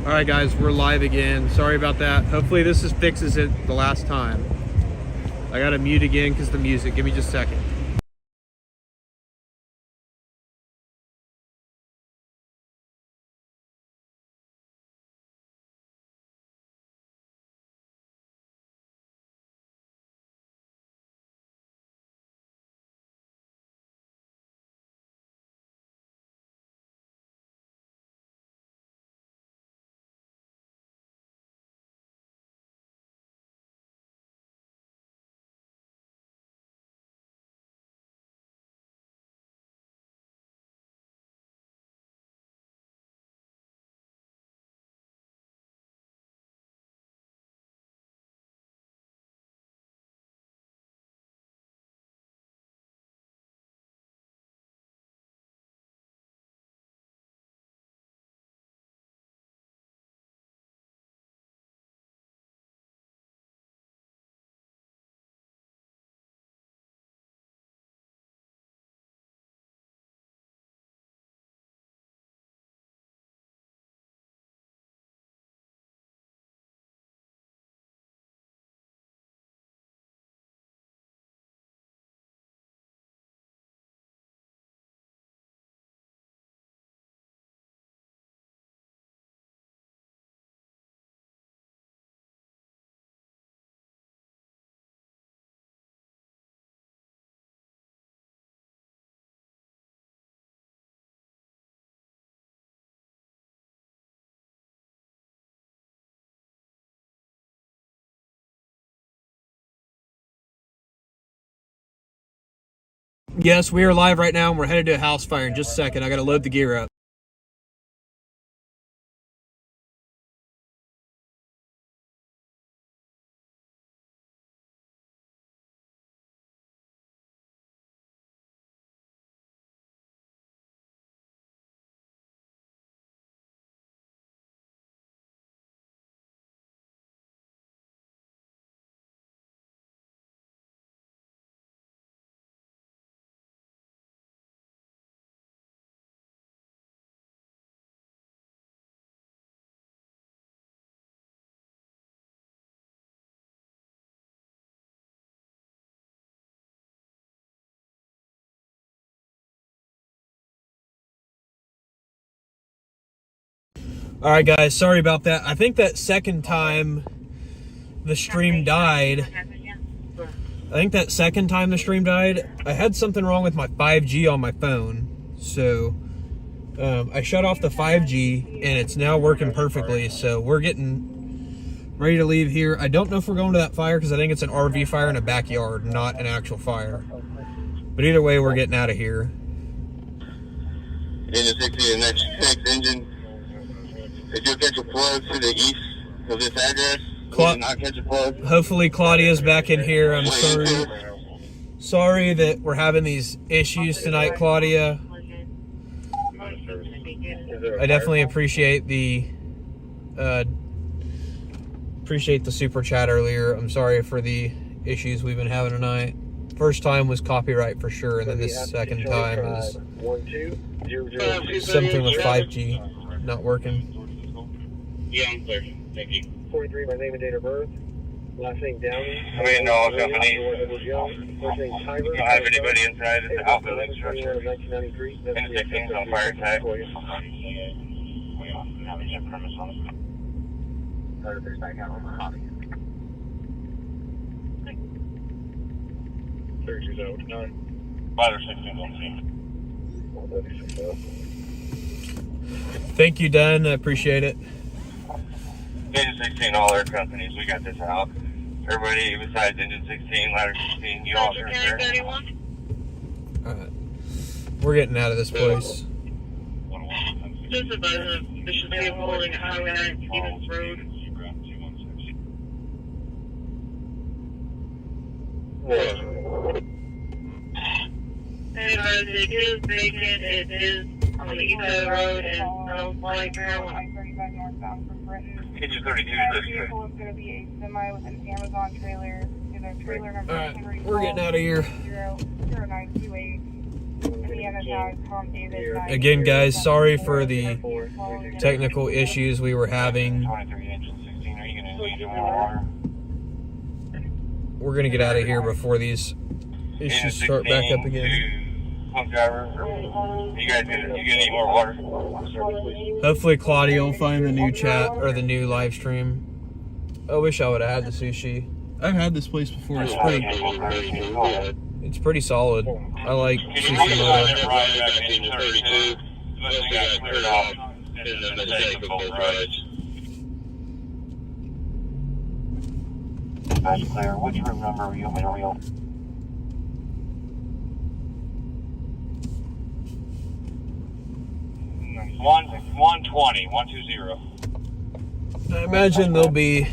All right, guys, we're live again. Sorry about that. Hopefully this fixes it the last time. I gotta mute again because the music. Give me just a second. Yes, we are live right now, and we're headed to a house fire in just a second. I gotta load the gear up. All right, guys, sorry about that. I think that second time the stream died, I had something wrong with my 5G on my phone. So I shut off the 5G, and it's now working perfectly. So we're getting ready to leave here. I don't know if we're going to that fire because I think it's an RV fire in a backyard, not an actual fire. But either way, we're getting out of here. Engine 60, the next 6 engine. If you catch a plug to the east of this address, not catch a plug. Hopefully Claudia's back in here. I'm sorry that we're having these issues tonight, Claudia. I definitely appreciate the super chat earlier. I'm sorry for the issues we've been having tonight. First time was copyright for sure, and then this second time is something with 5G not working. Yeah, I'm clear. Thank you. 43, my name and date of birth. Last name Downey. I mean, no company. First name Tyler. You don't have anybody inside the outbuilding structure. 1993. And 16 on fire tag. Ladder 16 on scene. Thank you, Dan. I appreciate it. Engine 16, all our companies, we got this out. Everybody besides Engine 16, Ladder 16, you all are there. Alright. We're getting out of this place. Just about this should be holding at Highway 9 Stevens Road. And it is vacant, it is on the east side of the road and smells like marijuana. Engine 32 is this is going to be a semi with an Amazon trailer. Trailer number Alright, we're getting out of here. 0928. Indiana Tom David. Again, guys, sorry for the technical issues we were having. 23 inches, 16. Are you going to need any more water? We're gonna get out of here before these issues start back up again. Pump driver, you guys gonna need more water? Hopefully Claudia will find the new chat or the new live stream. I wish I would have had the sushi. I've had this place before. It's pretty solid. I like sushi. That's clear. Which room number are you want me to reel? One 120, 120. I imagine there'll be,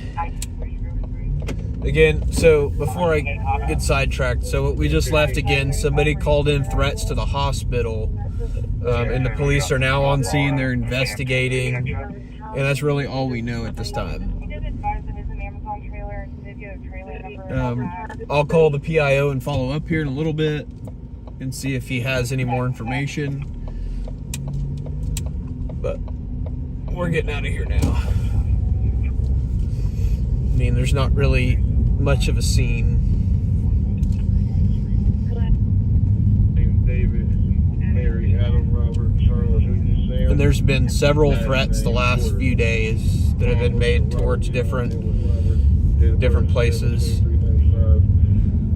again, so before I get sidetracked, so we just left again, somebody called in threats to the hospital, and the police are now on scene, they're investigating, and that's really all we know at this time. He did advise it is an Amazon trailer and he did get a trailer number. I'll call the PIO and follow up here in a little bit and see if he has any more information. But we're getting out of here now. I mean, there's not really much of a scene. David, Mary, Adam, Robert, Charles, And there's been several threats the last few days that have been made towards different places.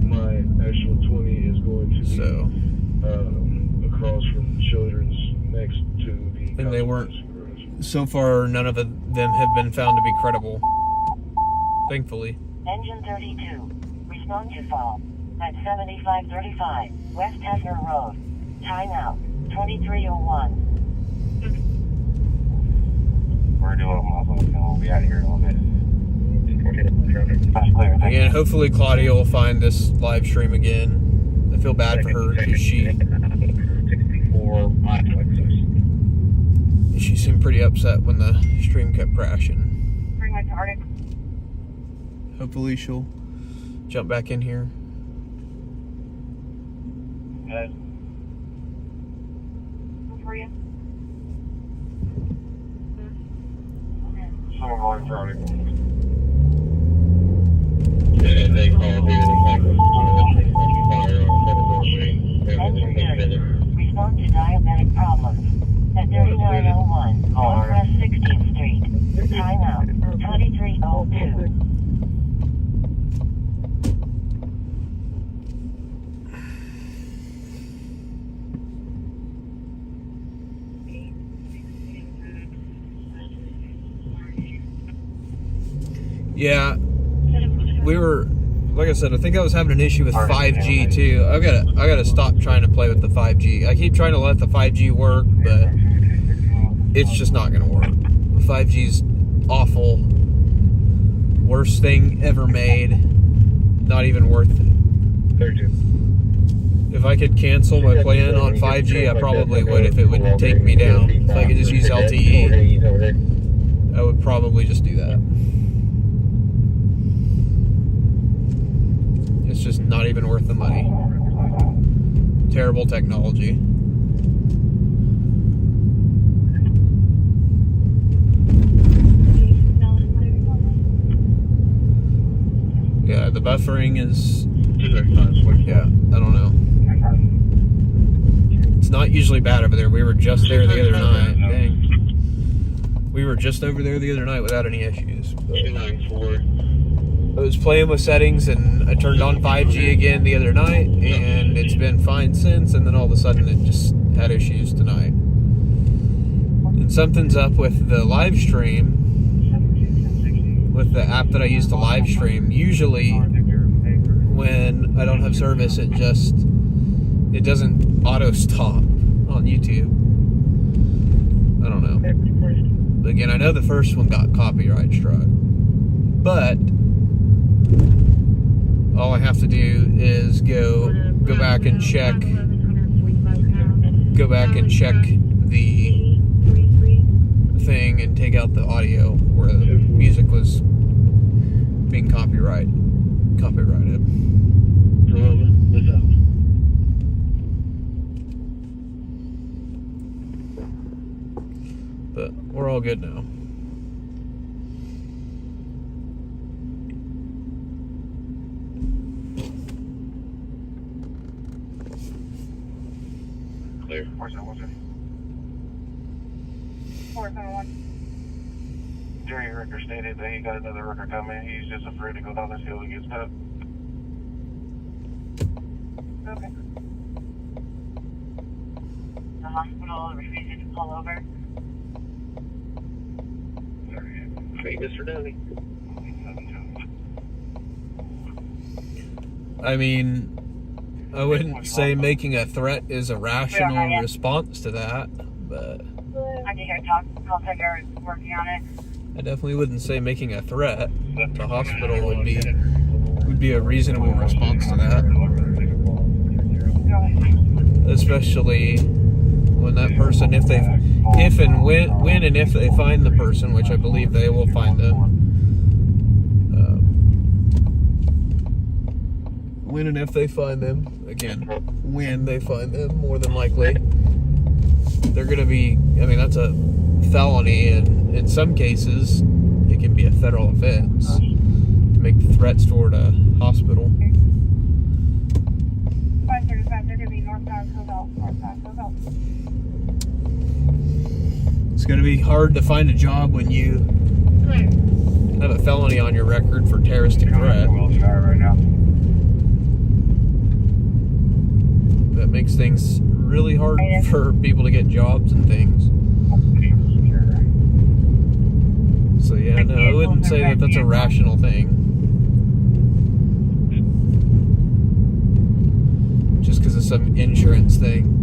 My actual 20 is going to be So, across from Children's next to the. and they weren't. So far, none of them have been found to be credible. Thankfully. Engine 32. Respond to fall. At 7535 West Hefner Road. Timeout. 2301. We're doing a muffle, and we'll be out of here in a little bit. That's clear. Thank Again, hopefully Claudia will find this live stream again. I feel bad for her because she seemed pretty upset when the stream kept crashing. Bring my Arctic. Hopefully she'll jump back in here. you. For you. Someone going for it. And they called me Engine 30. Respond to diabetic problems. At 3901 Northwest 16th Street. Timeout. 2302. Yeah, we were, like I said, I think I was having an issue with 5G too. I gotta stop trying to play with the 5G. I keep trying to let the 5G work, but it's just not gonna work. 5G's awful. Worst thing ever made. Not even worth it. 32. If I could cancel my plan on 5G, I probably would if it would take me down. If I could just use LTE, I would probably just do that. It's just not even worth the money. Terrible technology. Yeah, the buffering is, yeah, I don't know. It's not usually bad over there. We were just there the other night. Dang. We were just over there the other night without any issues. I was playing with settings and I turned on 5G again the other night and it's been fine since, and then all of a sudden it just had issues tonight. And something's up with the live stream, with the app that I use to live stream. Usually when I don't have service, it doesn't auto stop on YouTube. I don't know. But again, I know the first one got copyright struck, but all I have to do is go back and check the thing and take out the audio where the music was being copyrighted. We're all good now. Clear. 471. Jerry Ricker stated that he got another Ricker coming. He's just afraid to go down this hill and get stuck. Okay. The hospital refusing to pull over. Hey, Mr. Downey. I mean, I wouldn't say making a threat is a rational response to that, but I can hear call center is working on it. I definitely wouldn't say making a threat. The hospital would be a reasonable response to that, especially when that person, if and when they find the person, which I believe they will find them. When and if they find them, again, when they find them, more than likely, they're going to be, I mean, that's a felony, and in some cases, it can be a federal offense to make threats toward a hospital. 535, they're going to be northbound Cobalt. It's going to be hard to find a job when you have a felony on your record for terroristic threat. That makes things really hard for people to get jobs and things. So yeah, no, I wouldn't say that that's a rational thing. Just because of some insurance thing.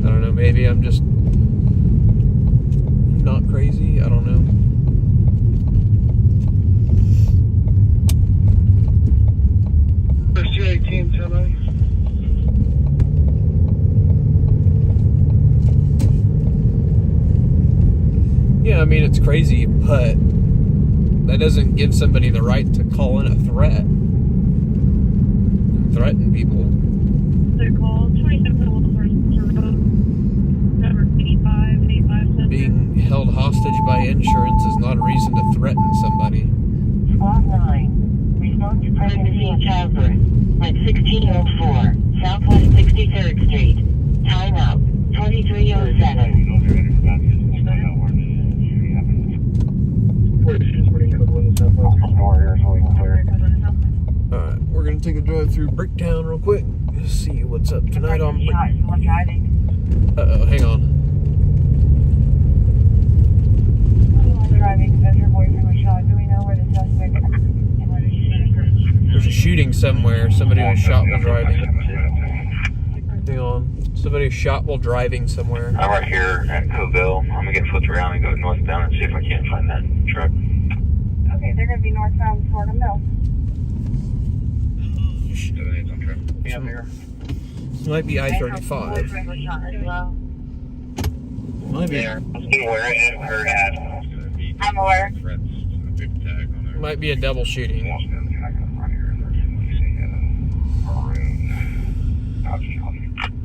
I don't know, maybe I'm just not crazy, I don't know. First 218, somebody. Yeah, I mean, it's crazy, but that doesn't give somebody the right to call in a threat and threaten people. They're called 27 Road, number 85. Being held hostage by insurance is not a reason to threaten somebody. Squad 9. Respond to pregnancy and childbirth at 1604 Southwest 63rd Street. Time out 2307. Alright, we're gonna take a drive through Bricktown real quick. See what's up tonight on Brick. Someone driving. Uh-oh, hang on. Driving, because your boyfriend was shot. Do we know where the suspect is? There's a shooting somewhere. Somebody was shot while driving. Hang on. Somebody was shot while driving somewhere. I'm right here at Coville. I'm gonna get flipped around and go northbound and see if I can't find that truck. Okay, they're going to be northbound Florida Mill. Yeah, I'm here. This might be I-35. Boyfriend was shot as well. Might be. I'm aware. Might be a double shooting.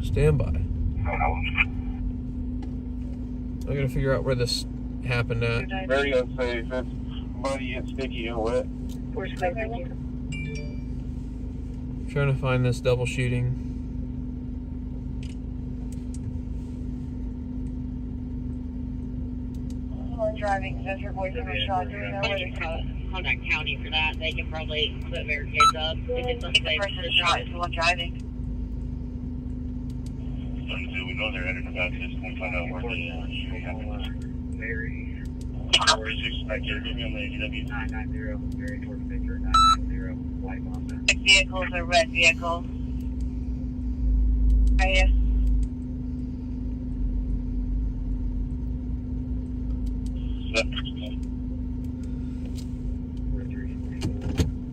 Stand by. I gotta figure out where this happened at. Very unsafe. It's muddy and sticky and wet. Trying to find this double shooting. Someone driving, because your boyfriend was shot. Do we know where the Contact county for that. They can probably put barricades up. If it's unsafe, person is shot, is the one driving. We know they're headed about this. We'll find out where they are. Mary. 46 back here. Give me on the AW. 990, Mary towards Victor, 990, white Monster. Black vehicles or red vehicles. Right here.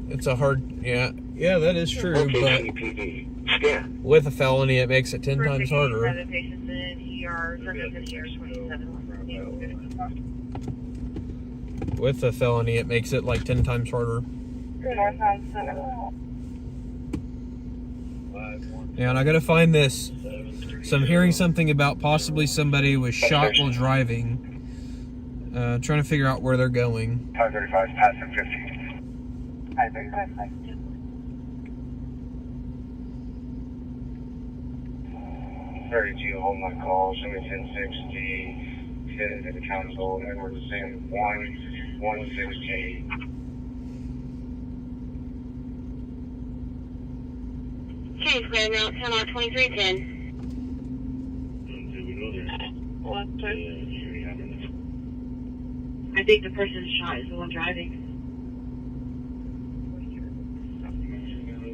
It's a hard, yeah, that is true, but Scan. with a felony, it makes it 10 times harder. Patients in ER, services ER 27. With a felony, it makes it like 10 times harder. Northbound Center. Yeah, and I gotta find this. So I'm hearing something about possibly somebody was shot while driving. Trying to figure out where they're going. 535 past 50. 535. 32, hold my call, show me 1060, headed to the council, Edward the same 168. Change clear now, 10 on 2310. What, I think the person shot is the one driving.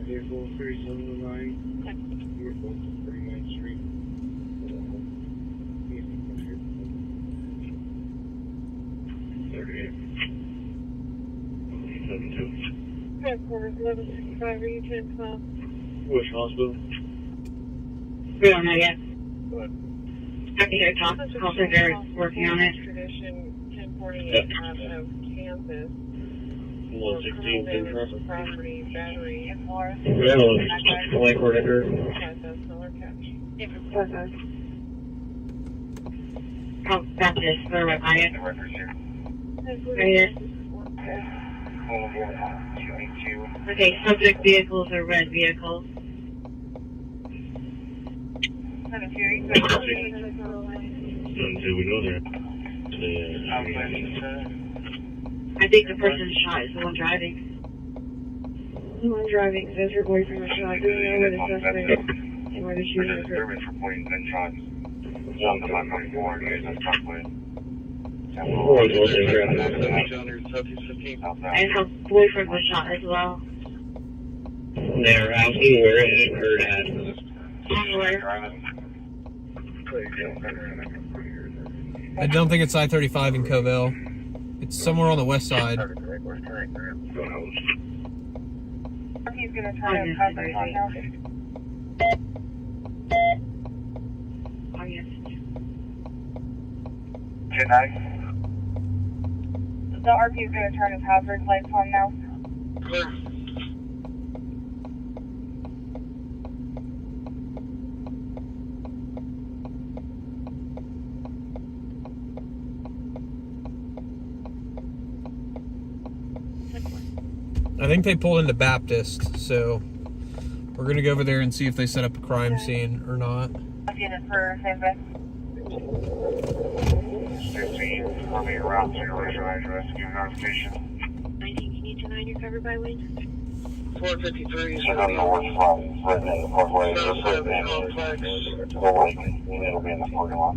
Vehicle 3709. We're both 39th Street. Headquarters 1165, Region 12. Which hospital? We don't know yet. I can hear talk. Call center is working on it. Tradition 1048 out of Kansas. 116 Central. Property, battery, and more. Yeah, like whatever. Oh, got this. They're right by it. The records here. Right here. Hold on, 282. Okay, subject vehicles are red vehicles. Until we go there. I think the person shot is the one driving. The one driving says your boyfriend was shot. Do you know where the suspect is and where the shooter occurred? Disturbance reporting 10 shots. One to my 94, news on Parkwood. And her boyfriend was shot as well. They're asking where it occurred at. I don't think it's I-35 in Covell. It's somewhere on the west side. He's gonna try to cut the now. Oh, yes. 10-9. The RP is gonna turn his hazard lights on now. I think they pulled into Baptist, so we're gonna go over there and see if they set up a crime scene or not. I'll get it for same day. 15, call me around to your original address, give notification. 19, you need to know you're covered by wind? 453 is So the north from Redmond Parkway, the Redmond it'll be in the parking lot.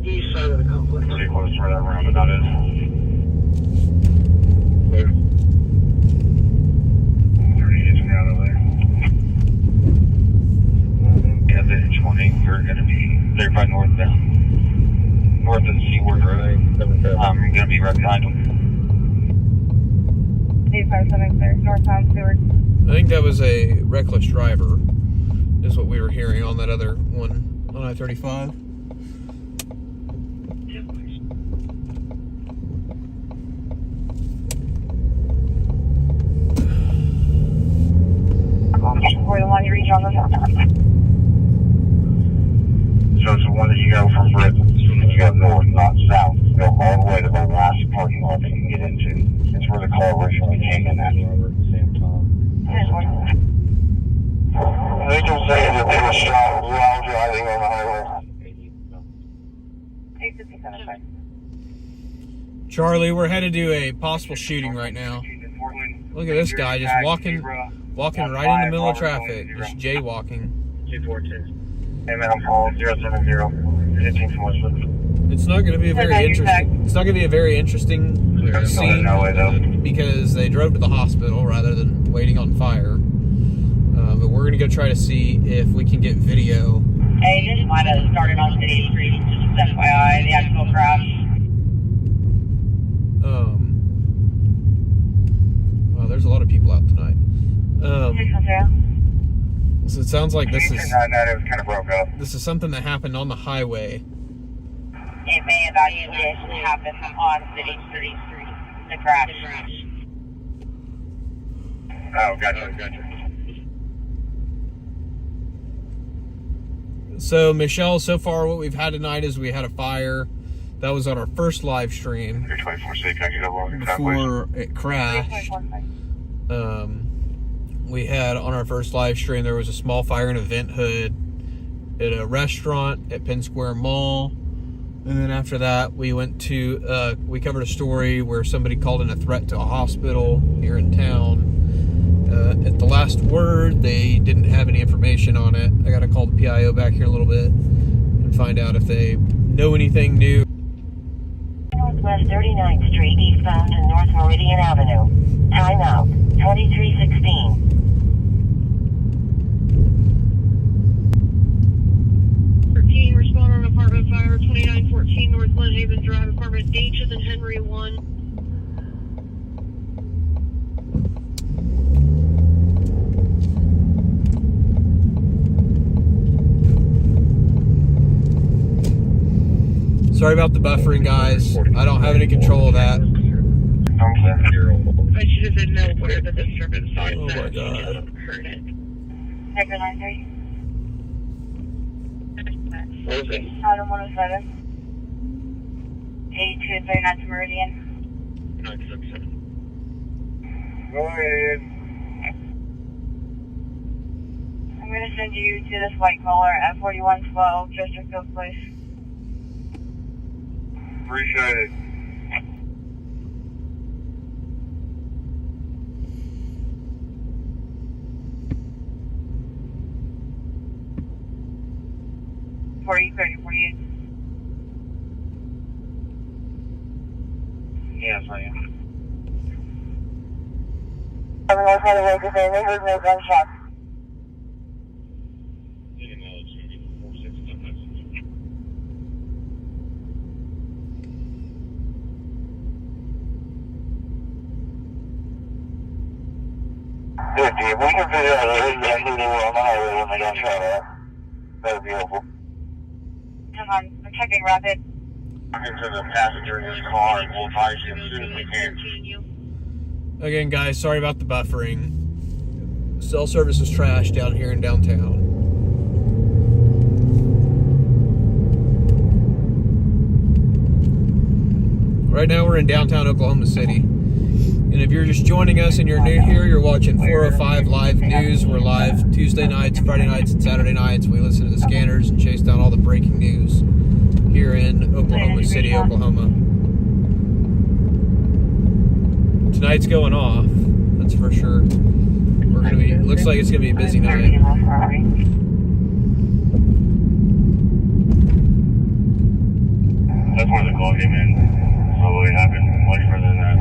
east side of the complex. Pretty close to where that roundabout is. You're going to be there by north of the Seaward Road. You're going to be right behind them. 857 clear, northbound Seward. I think that was a reckless driver, is what we were hearing on that other one on I-35. Or the one you reach on the top. So it's the one that you go from Britain, and you go north, not south. You go all the way to the last parking lot that you can get into. It's where the car originally came in at. I think they're saying that they were shot while driving on the highway. 857 Charlie, we're headed to a possible shooting right now. Look at this guy just walking right in the middle of traffic, just jaywalking. 242. Hey man, I'm calling 070 15 from Westwood. It's not going to be a very interesting. It's not going to be a very interesting scene because they drove to the hospital rather than waiting on fire. But we're going to go try to see if we can get video. Hey, this might have started on City Street, just FYI, the actual crash. Well, there's a lot of people out tonight. So it sounds like this is kind of broke up. This is something that happened on the highway. It may have actually happened on City Street, the crash. Oh, gotcha. So, Michelle, so far what we've had tonight is we had a fire. That was on our first live stream 324-6, I get over before it crashed. We had on our first live stream, there was a small fire in a vent hood at a restaurant at Penn Square Mall. And then after that, we went to, we covered a story where somebody called in a threat to a hospital here in town. At the last word, they didn't have any information on it. I got to call the PIO back here in a little bit and find out if they know anything new. Northwest 39th Street, eastbound to North Meridian Avenue. Time out, 2316. 13, respond on apartment fire, 2914 North Glen Haven Drive, apartment H is in Henry 1. Sorry about the buffering, guys. I don't have any control of that. I should have been aware the disturbance sign. Oh my God. Heard it. 793. What is it? Item 107. 8239 to Meridian. 967. Go ahead. I'm going to send you to this white collar at 4112 Chesterfield Place. Appreciate it. $40, $30, $48. Yes, I am. Everyone had a wake up and they heard no gunshots. Good, Dave. We can figure out who they were on the highway when they got shot at. That would be helpful. Come on, I'm checking rapid. I'm into the passenger in this car and we'll advise you as soon as we can. Again, guys, sorry about the buffering. Cell service is trash down here in downtown. Right now we're in downtown Oklahoma City. And if you're just joining us and you're new here, you're watching 405 Live News. We're live Tuesday nights, Friday nights, and Saturday nights. We listen to the scanners and chase down all the breaking news here in Oklahoma City, Oklahoma. Tonight's going off, that's for sure. We're gonna be, looks like it's gonna be a busy night. That's where the call came in. So it happened much further than that.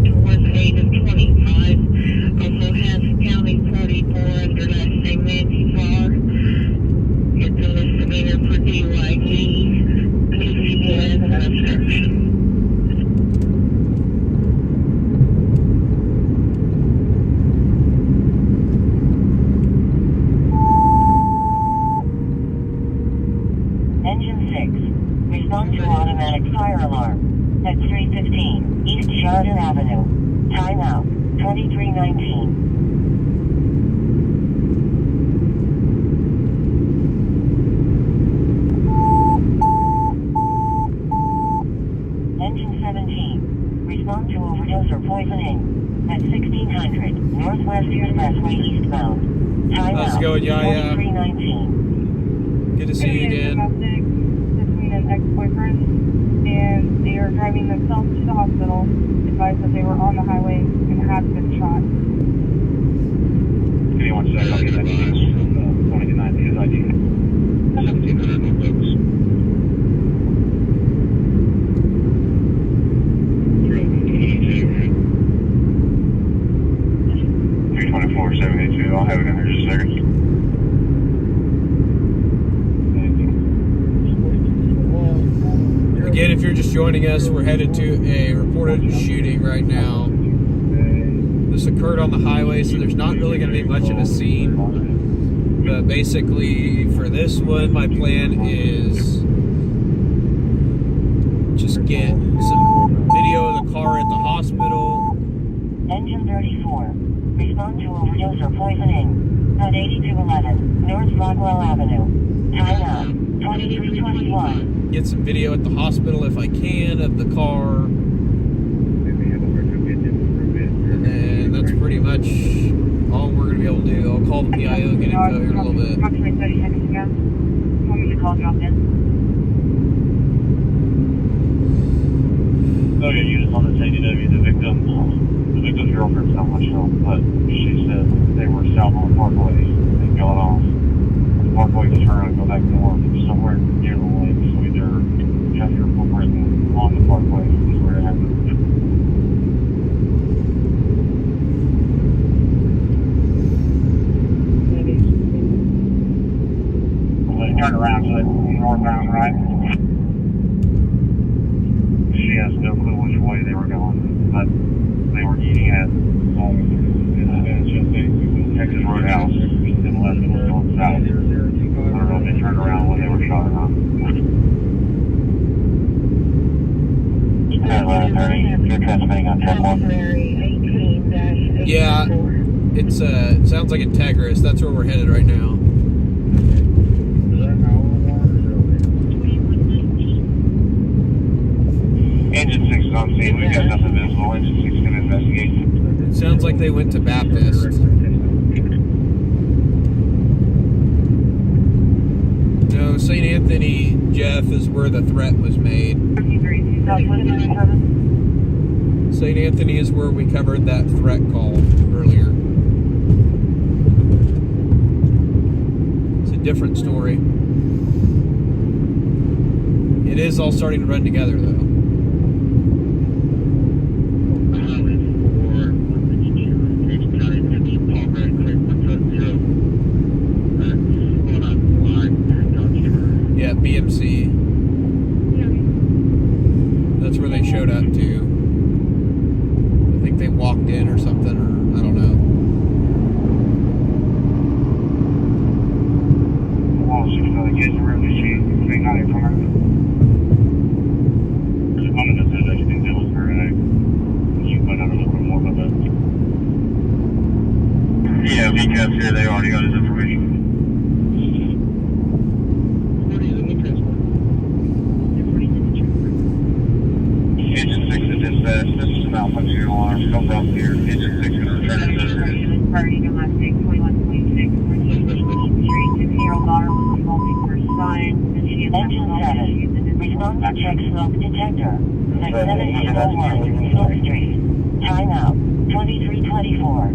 It was 8 of 25. Also has County 44 under last name Nancy Farr. It's a misdemeanor for DYG. PCN and obstruction. Engine 6. Respond to automatic fire alarm. At 315 East Sheridan Avenue. Time out, 2319. Engine 17. Respond to overdose or poisoning. At 1600 Northwest Expressway eastbound. Time How's it out, going, Yaya? 2319. Good to see you again. Between an ex-boyfriend, and they are driving themselves to the hospital. Advised that they were on the highway and had been shot. Give me 1 second, I'll get that news from 29 to his ID. 1700 North Oaks. 324-782, I'll have it in there just a second. Again, if you're just joining us, we're headed to a reported shooting right now. This occurred on the highway, so there's not really going to be much of a scene. But basically, for this one, my plan is just get some video of the car at the hospital. Engine 34. Respond to overdose or poisoning. At 8211 North Rockwell Avenue. Time out. 2321. Get some video at the hospital if I can of the car. And then that's pretty much all we're going to be able to do. I'll call the PIO and get info here in a little bit. Approximately 30 seconds ago. Want me to call dropped in? Okay, units on the TDW. The victim's girlfriend's not much help, but she said they were south on the parkway and got off the parkway to turn and go back north somewhere near the lake. So either have your footprint on the parkway is where it happened. They turned around to the northbound, right? She has no clue which way they were going, but they were eating at Texas Roadhouse and left them going south. I don't know if they turned around when they were shot or not. You're transmitting on 10-1. Yeah, it's it sounds like Integris. That's where we're headed right now. Engine 6 is on scene. We've got nothing visible. Engine 6 is going to investigate. It sounds like they went to Baptist. No, St. Anthony, Jeff, is where the threat was made. St. Anthony is where we covered that threat call earlier. It's a different story. It is all starting to run together, though. Yeah, BMC. That's where they showed up to. I think they walked in or something, or I don't know. Well, she's going to get the room that she may not have heard. There's one of the said that she thinks it was her, and you find out a little bit more about that. Yeah, VCAP's here. They already got his information. Engine 6 is dispatched. This is an Alpha 2 alarm. Come up here. Engine 6 is returning to Party to last day 2126. 16-year-old daughter was assaulting her son, and she is Engine 7. Respond to check smoke detector. At 7801 Smoke Street. Time out. 2324.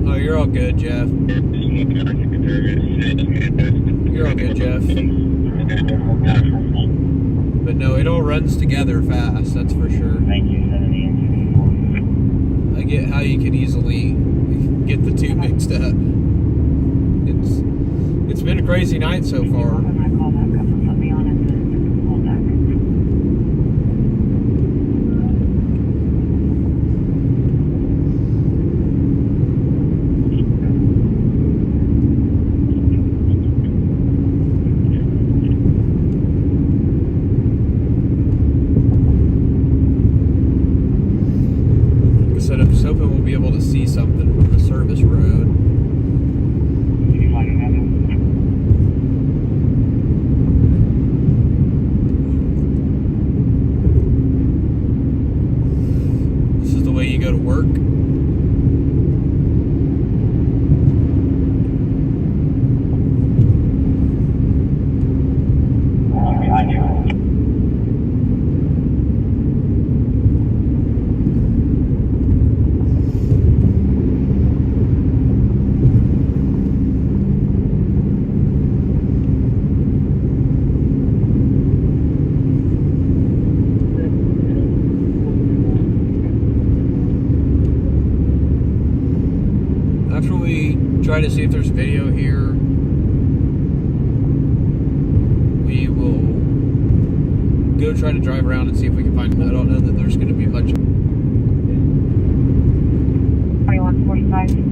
Oh, you're all good, Jeff. You're all good, Jeff. But no, it all runs together fast, that's for sure. Thank you, I get how you could easily get the two mixed up. It's been a crazy night so far. When I call back up, let me on and call back. Like I said, I'm just hoping we'll be able to see something from the service road. This is the way you go to work. behind you. After we try to see if there's video here, we will go try to drive around and see if we can find. I don't know that there's going to be much. 5.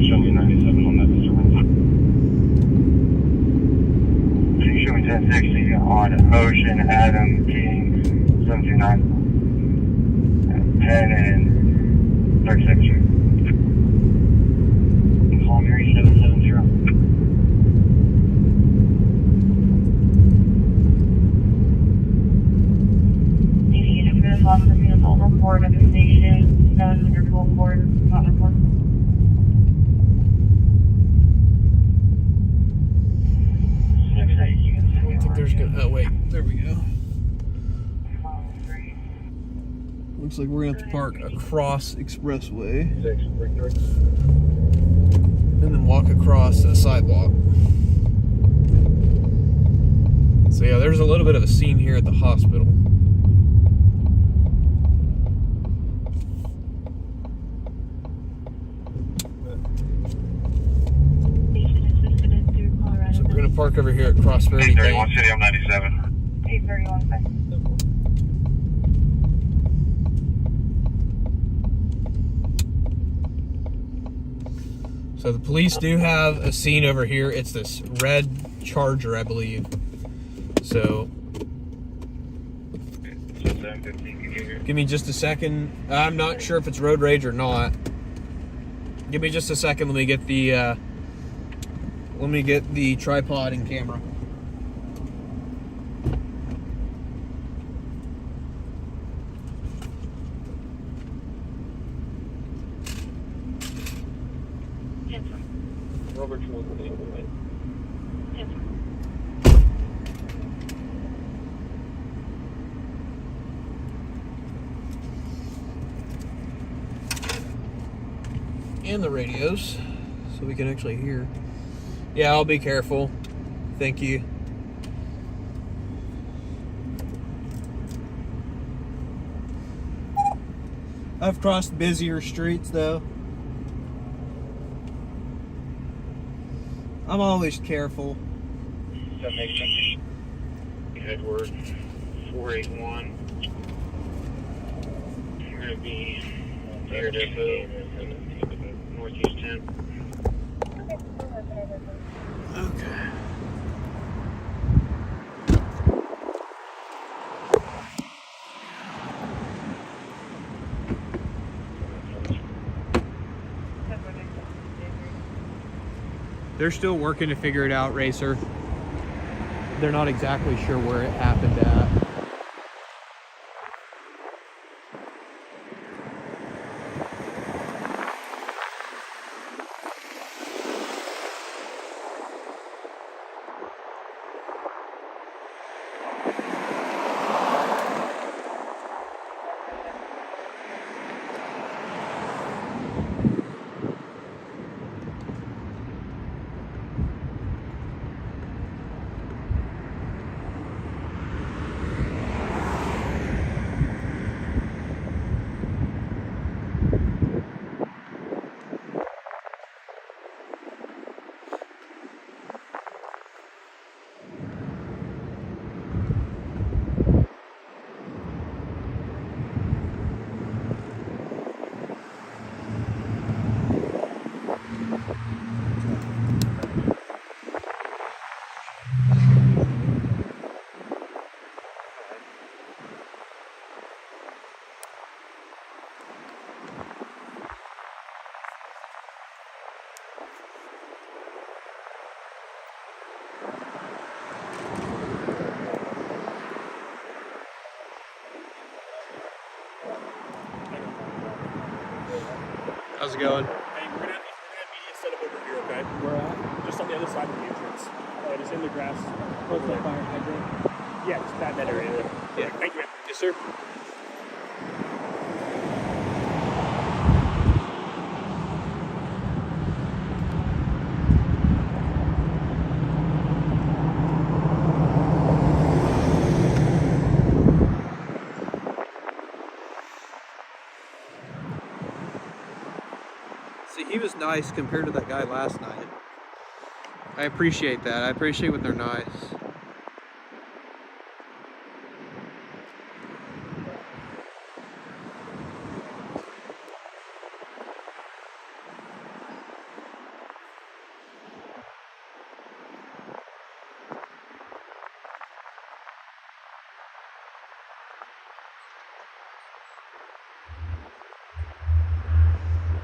Show me 97 on that disturbance. Can you show me 1060 on Ocean Adam King 729 10 and 36? Call Mary 770. Unit for this officer units all report at the station 700 full report, not report. I think there's gonna. Oh wait, there we go. Looks like we're gonna have to park across Expressway 633. and then walk across the sidewalk. So yeah, there's a little bit of a scene here at the hospital. So we're gonna park over here at Crossberry. 831 City, I'm 97. 831, thanks. So the police do have a scene over here. It's this red Charger, I believe. So give me just a second. I'm not sure if it's road rage or not. Give me just a second. Let me get the tripod and camera. Robert Schwartz, 8. And the radios, so we can actually hear. Yeah, I'll be careful. Thank you. I've crossed busier streets though. I'm always careful. That makes sense. Edward 481. You're gonna be near Depot, Northeast 10. Okay. They're still working to figure it out, Racer. They're not exactly sure where it happened at. How's it going? Hey, we're gonna have media set up over here, okay? Where at? Just on the other side of the entrance. Just in the grass. Close to the fire hydrant. Yeah, just that area there. Yeah. Thank you, man. Yes, sir. See, he was nice compared to that guy last night. I appreciate that. I appreciate when they're nice.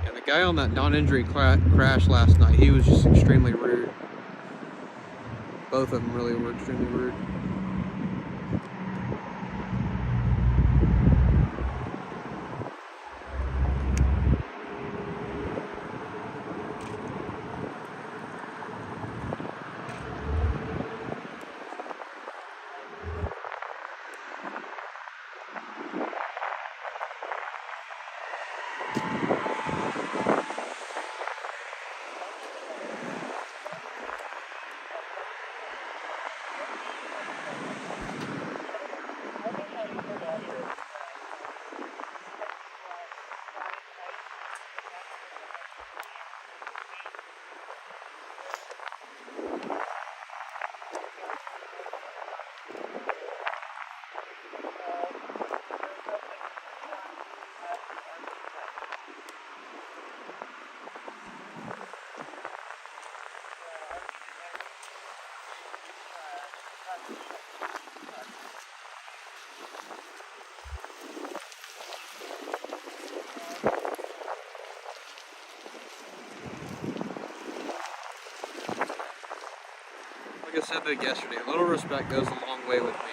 Yeah, the guy on that non-injury crash last night, he was just extremely rude. Both of them really were extremely rude. Like I said that yesterday, a little respect goes a long way with me.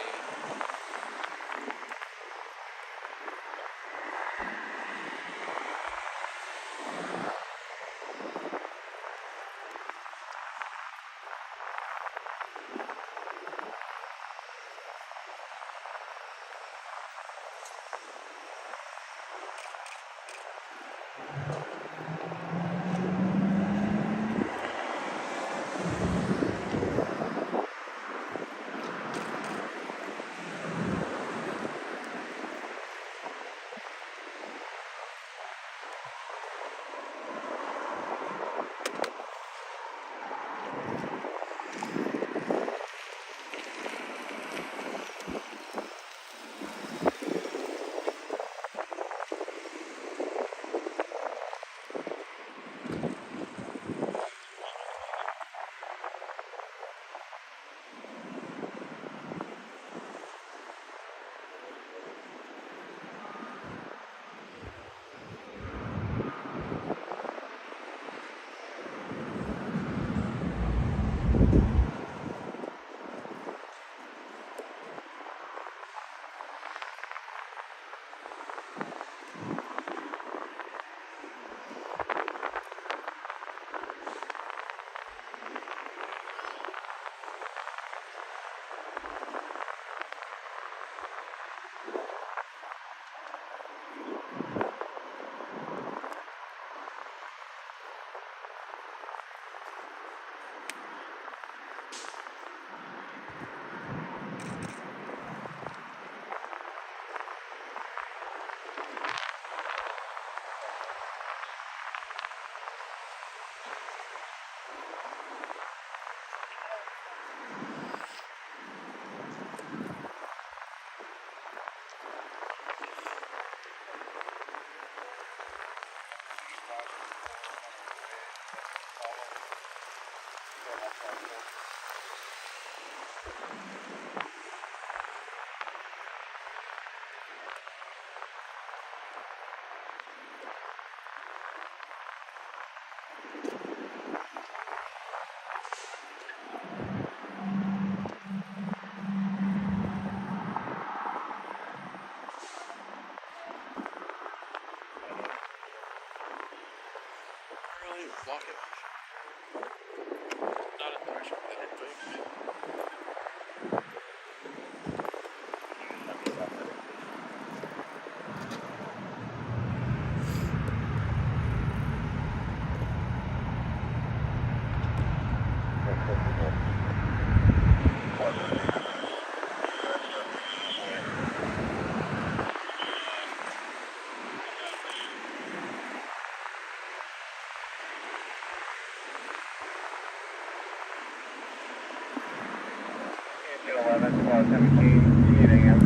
11, 17, 8 a.m.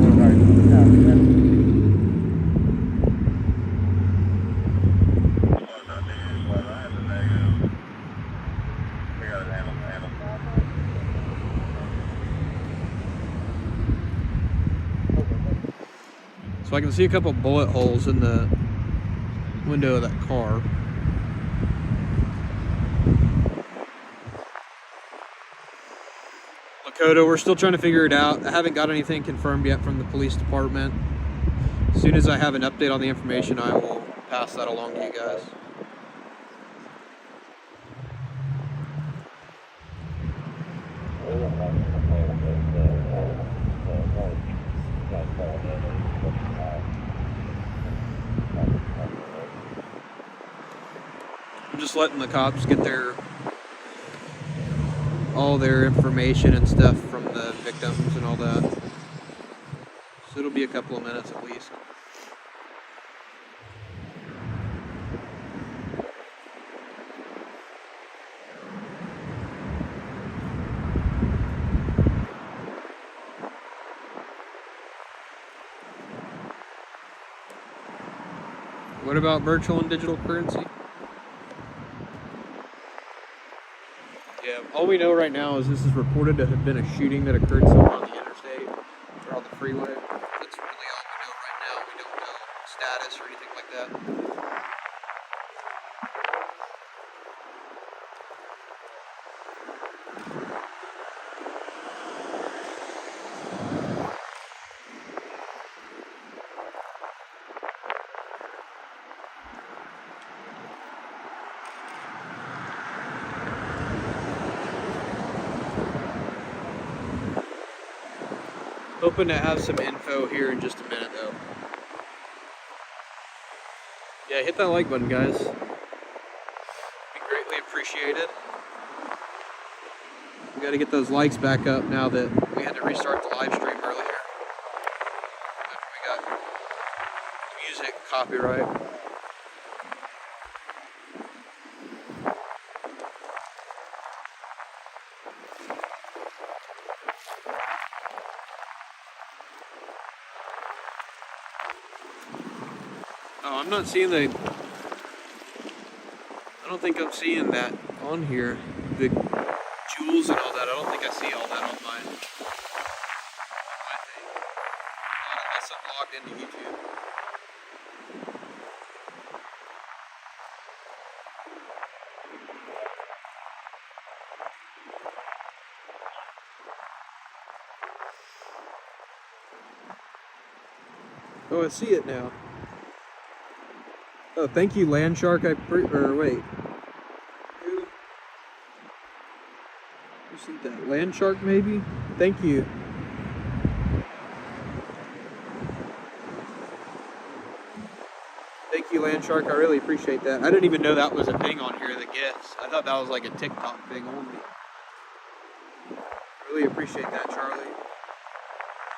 What about So I can see a couple bullet holes in the window of that car. Lakota, we're still trying to figure it out. I haven't got anything confirmed yet from the police department. As soon as I have an update on the information, I will pass that along to you guys. I'm just letting the cops get all their information and stuff from the victims and all that. So it'll be a couple of minutes at least. What about virtual and digital currency? Yeah, all we know right now is this is reported to have been a shooting that occurred somewhere on the interstate or on the freeway. That's really all we know right now. We don't know status or anything like that. Hoping to have some info here in just a minute though. Yeah, hit that like button, guys. Be greatly appreciated. We gotta get those likes back up now that we had to restart the live stream earlier. After we got music copyright. Oh, I'm not seeing I don't think I'm seeing that on here. The jewels and all that. I don't think I see all that on mine. Unless I'm logged into YouTube. Oh, I see it now. Oh, thank you, Land Shark. Wait. Who sent that? Land Shark, maybe? Thank you. Thank you, Land Shark. I really appreciate that. I didn't even know that was a thing on here, the gifts. I thought that was like a TikTok thing only. Really appreciate that, Charlie.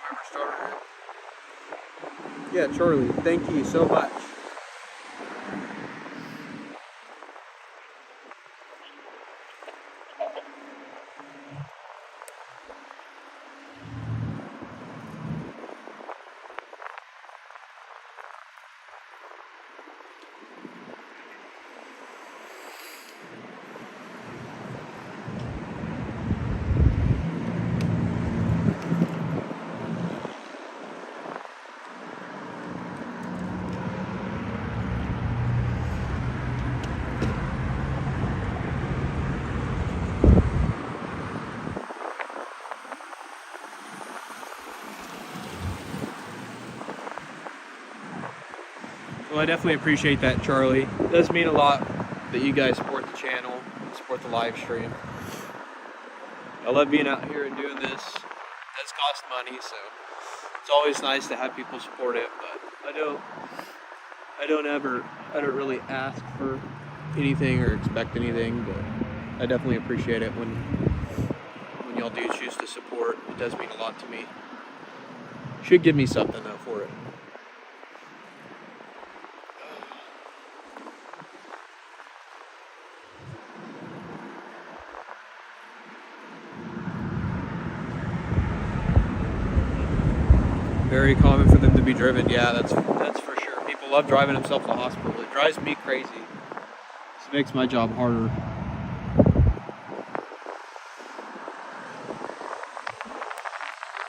Whoever started it. Yeah, Charlie. Thank you so much. Well, I definitely appreciate that, Charlie. It does mean a lot that you guys support the channel, support the live stream. I love being out here and doing this. It does cost money, so it's always nice to have people support it, but I don't really ask for anything or expect anything, but I definitely appreciate it when y'all do choose to support. It does mean a lot to me. Should give me something though for it. very common for them to be driven. Yeah, that's for sure. People love driving themselves to the hospital. It drives me crazy. This makes my job harder.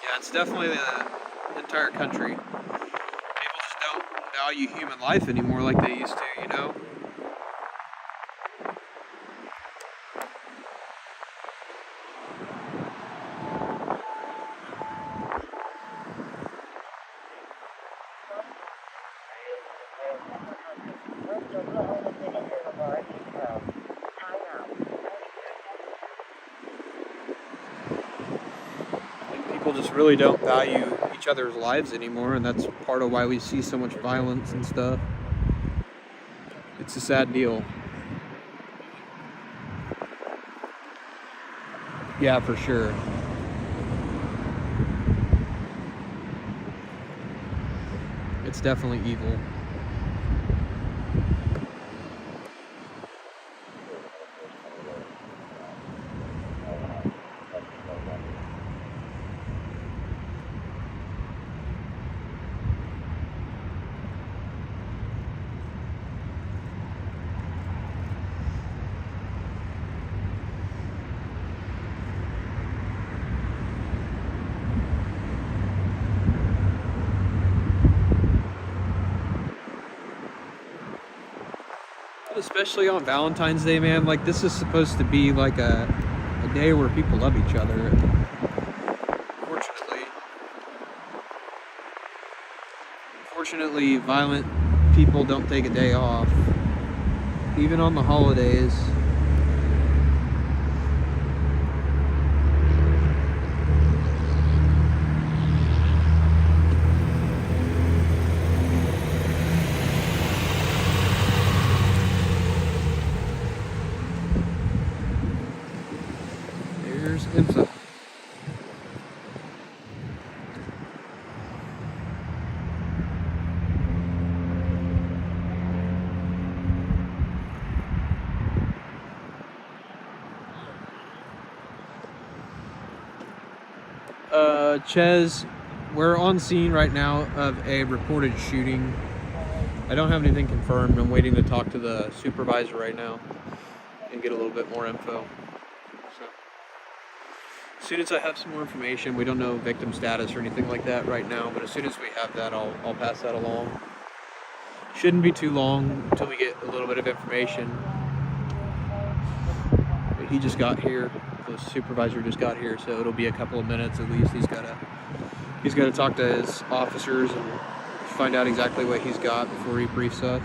Yeah, it's definitely the entire country. People just don't value human life anymore like they used to, you know? People just really don't value each other's lives anymore, and that's part of why we see so much violence and stuff. It's a sad deal. Yeah, for sure. It's definitely evil. Especially on Valentine's Day, man. Like, this is supposed to be like a day where people love each other. Unfortunately, violent people don't take a day off, even on the holidays. There's IMSA. Ches, we're on scene right now of a reported shooting. I don't have anything confirmed. I'm waiting to talk to the supervisor right now and get a little bit more info. So, as soon as I have some more information, we don't know victim status or anything like that right now, but as soon as we have that, I'll pass that along. Shouldn't be too long until we get a little bit of information. But he just got here. The supervisor just got here, so it'll be a couple of minutes at least. He's got to talk to his officers and find out exactly what he's got before he briefs us.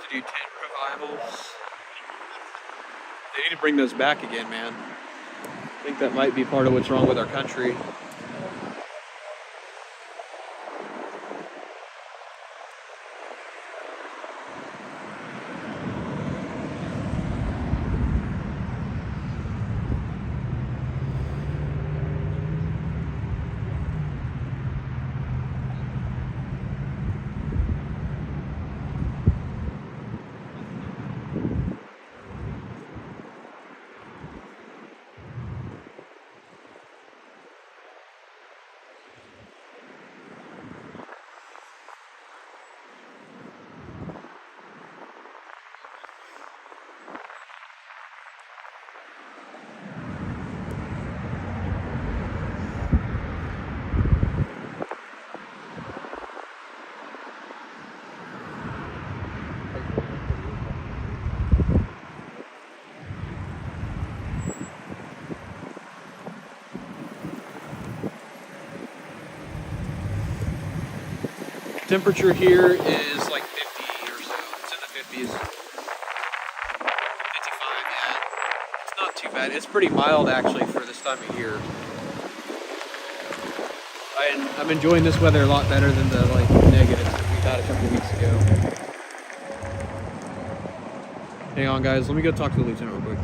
to do 10 revivals. They need to bring those back again, man. I think that might be part of what's wrong with our country. Temperature here is like 50 or so. It's in the 50s. 55, yeah. It's not too bad. It's pretty mild actually for this time of year. I'm enjoying this weather a lot better than the like negatives that we had a couple weeks ago. Hang on guys, let me go talk to the lieutenant real quick.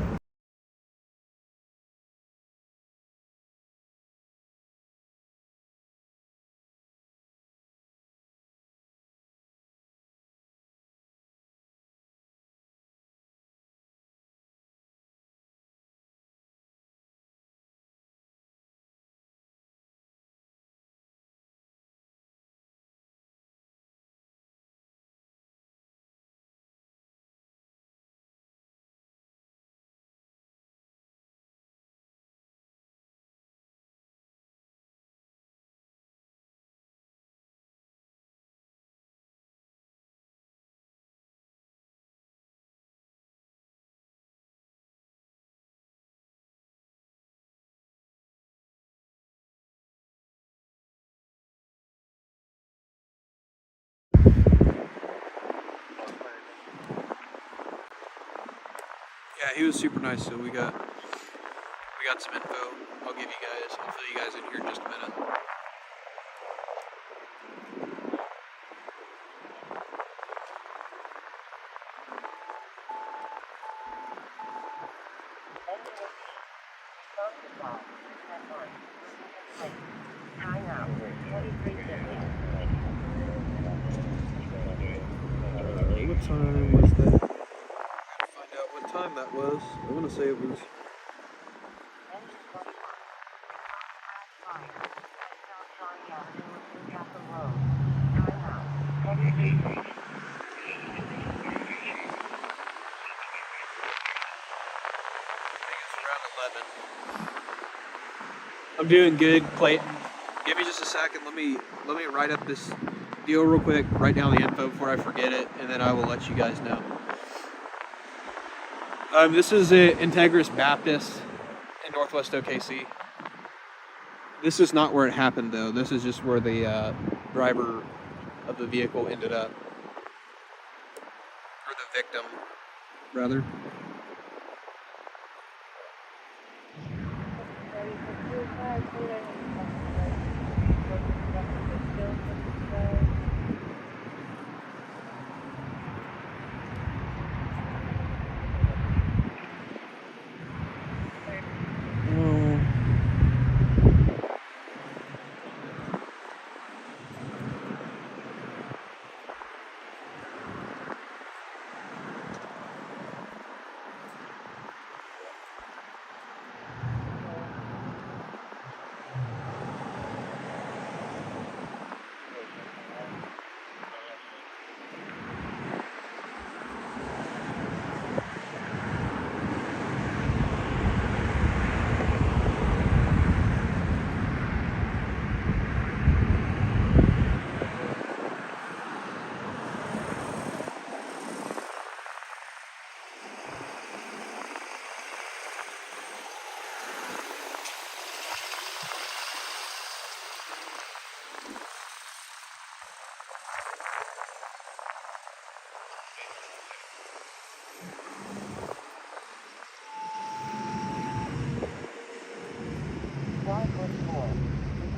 Yeah, he was super nice, so we got some info. I'll fill you guys in here in just a minute. What time was that? Find out what time that was. I want to say it was. I'm doing good, Clayton. Give me just a second. Let me write up this deal real quick. Write down the info before I forget it, and then I will let you guys know. This is Integris Baptist in Northwest OKC. This is not where it happened, though. This is just where the driver of the vehicle ended up, or the victim, rather.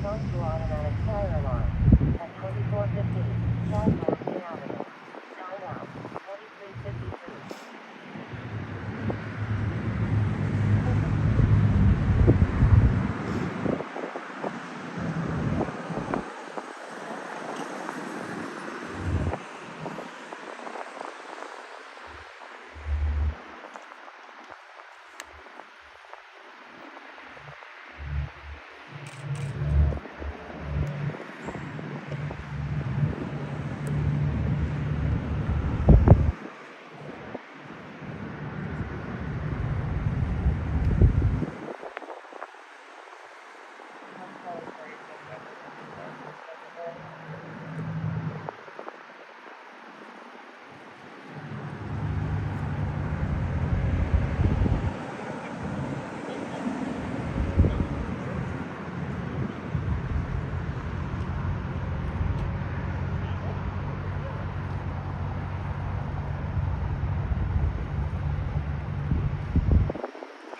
Respond to automatic fire alarm at 24:15 South North Avenue. Time out 23:52.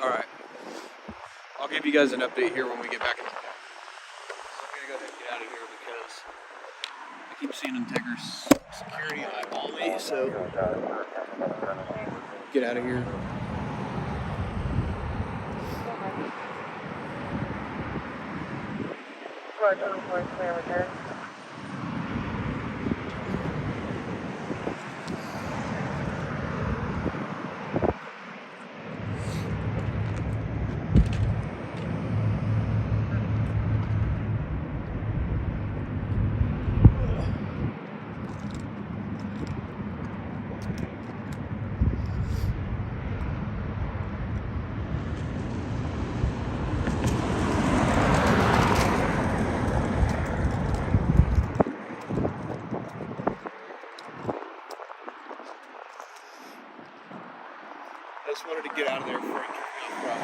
Alright. I'll give you guys an update here when we get back in. I'm gonna go ahead and get out of here because I keep seeing Integra's security eyeball me, so get out of here. Roger, report clear return. I just wanted to get out of there before he kicked me off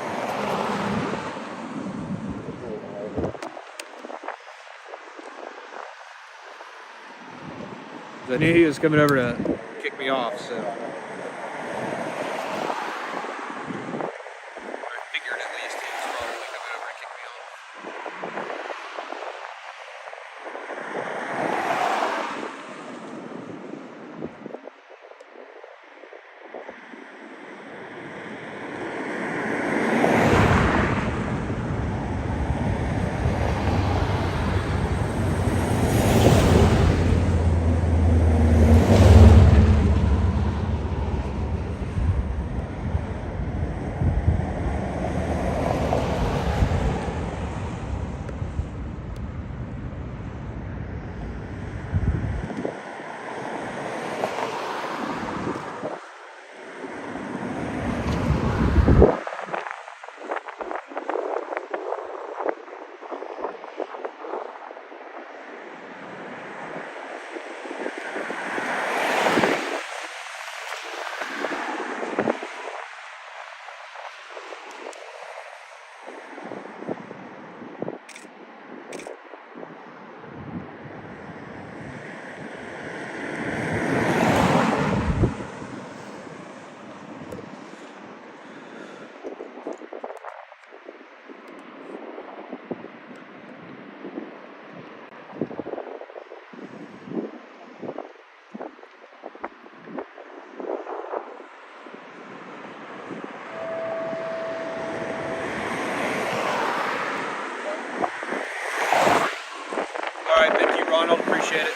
property. I knew he was coming over to kick me off, so I figured at least he was probably coming over to kick me off. Alright, thank you, Ronald. Appreciate it.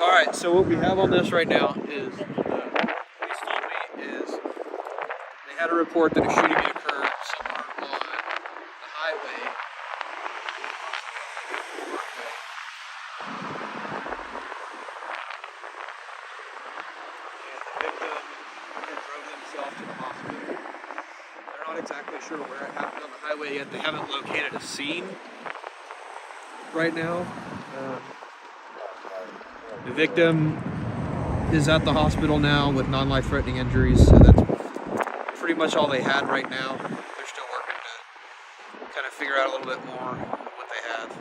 Alright, so what we have on this right now is, police told me, is they had a report that a shooting occurred somewhere on the highway. And the victim drove himself to the hospital. They're not exactly sure where it happened on the highway yet. They haven't located a scene right now. The victim is at the hospital now with non-life-threatening injuries, so that's pretty much all they had right now. They're still working to kind of figure out a little bit more what they have.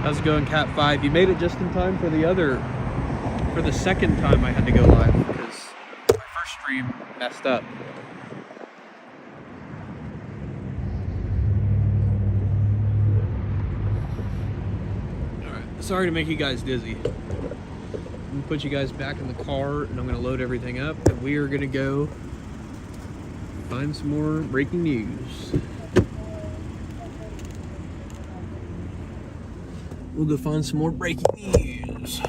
How's it going, Cat 5? You made it just in time for the second time I had to go live because my first stream messed up. Alright, sorry to make you guys dizzy. I'm gonna put you guys back in the car and I'm gonna load everything up and we are gonna go find some more breaking news. We'll go find some more breaking news.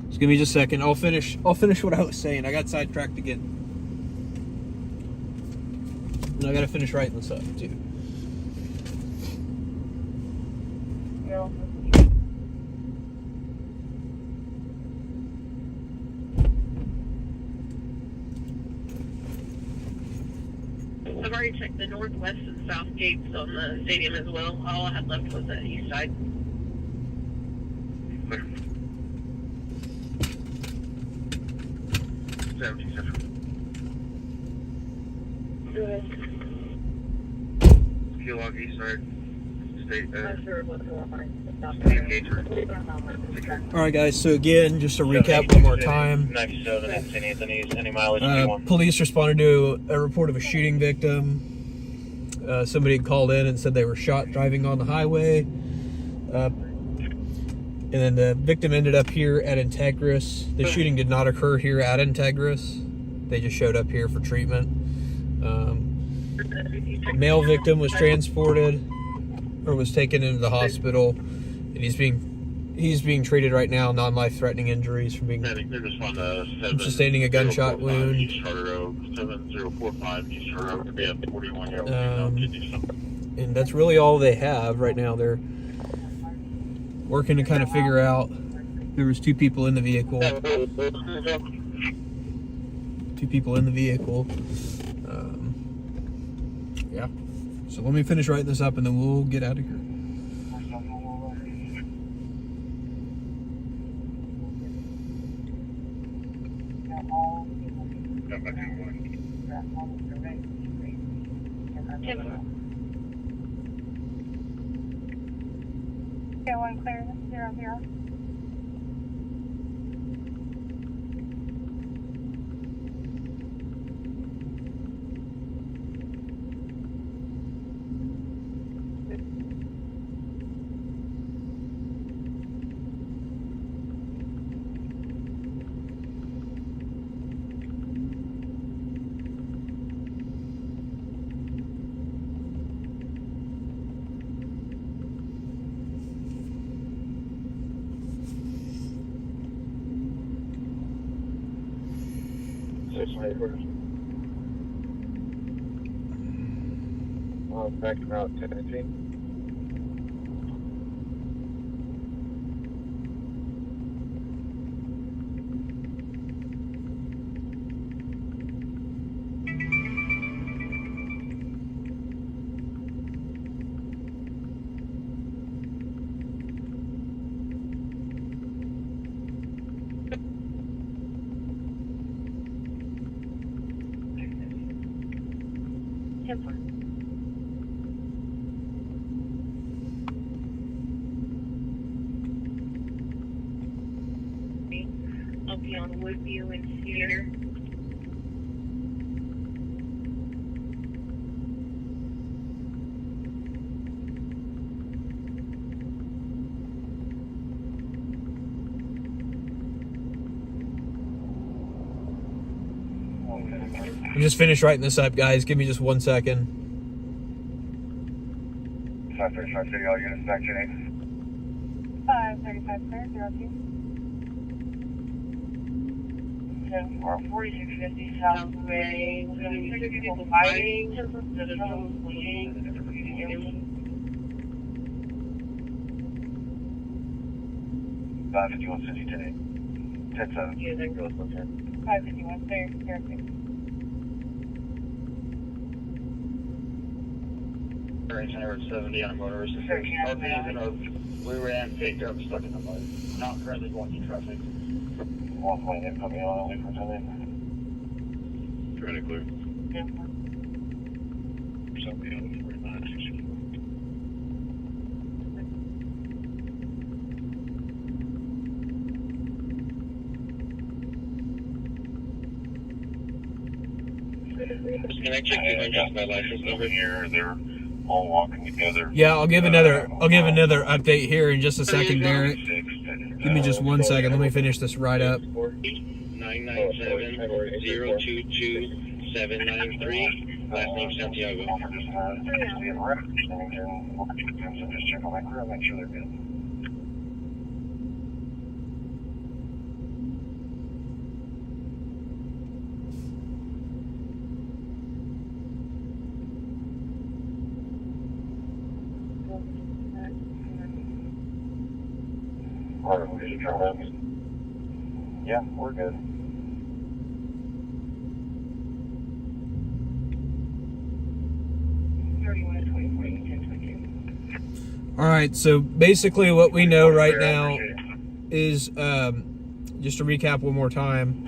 Just give me just a second. I'll finish what I was saying. I got sidetracked again. And I gotta finish writing this up too. I've already checked the northwest and south gates on the stadium as well. All I had left was the east side. Key log east side. State, Alright guys, so again, just to recap one more time. 97 and St. Anthony's, any mileage you want. Police responded to a report of a shooting victim. Somebody called in and said they were shot driving on the highway. And then the victim ended up here at Integris. The shooting did not occur here at Integris. They just showed up here for treatment. Male victim was transported or was taken into the hospital, and he's being treated right now, non-life-threatening injuries from sustaining a gunshot wound. And that's really all they have right now. They're working to kind of figure out. There was two people in the vehicle. Yeah. So let me finish writing this up and then we'll get out of here. Okay, one clear, 00. Back about 10-18. I'll be on Woodview and Cedar. I'm just finished writing this up, guys. Give me just 1 second. 535 City, all units back to 535 clear, 02. 4650 Southway. We're going to be people fighting. There's no bleeding. 551 City today. 10-7. Yeah, that goes with it. 551 clear, 06. Range 170 on motorist. We ran, picked up, stuck in the mud. Not currently blocking traffic. Walkway, they put me on only for 10 minutes. Trying to clear. Yeah. Somebody on the 49. Can I check the just my license number? Here, they're all walking together. Yeah, I'll give another update here in just a second, Derek. Give me just 1 second. Let me finish this write up. 997-022-793. Last name Santiago. Just check on my crew, make sure they're good. Yeah, we're good. All right, so basically what we know right now is, just to recap one more time,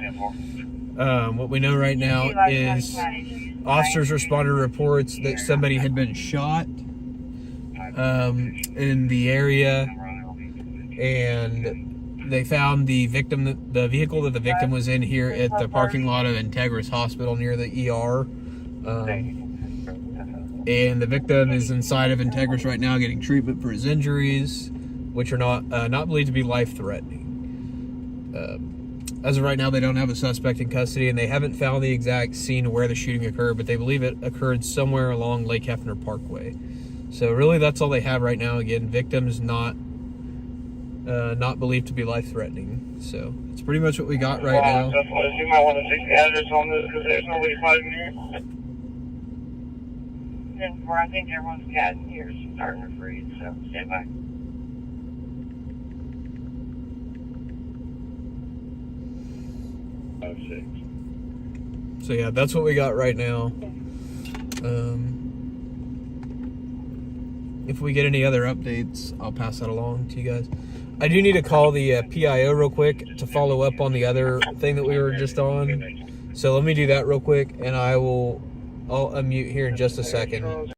what we know right now is officers responded to reports that somebody had been shot in the area, and they found the vehicle that the victim was in here at the parking lot of Integris Hospital near the ER. And the victim is inside of Integris right now getting treatment for his injuries, which are not believed to be life-threatening. As of right now, they don't have a suspect in custody, and they haven't found the exact scene where the shooting occurred, but they believe it occurred somewhere along Lake Hefner Parkway. So really, that's all they have right now. Again, victims not believed to be life-threatening. So it's pretty much what we got right now. You might want to take the address on this because there's nobody fighting here. And where I think everyone's gotten here is starting to freeze, so stand by. So yeah, that's what we got right now. If we get any other updates, I'll pass that along to you guys. I do need to call the PIO real quick to follow up on the other thing that we were just on. So let me do that real quick, and I'll unmute here in just a second.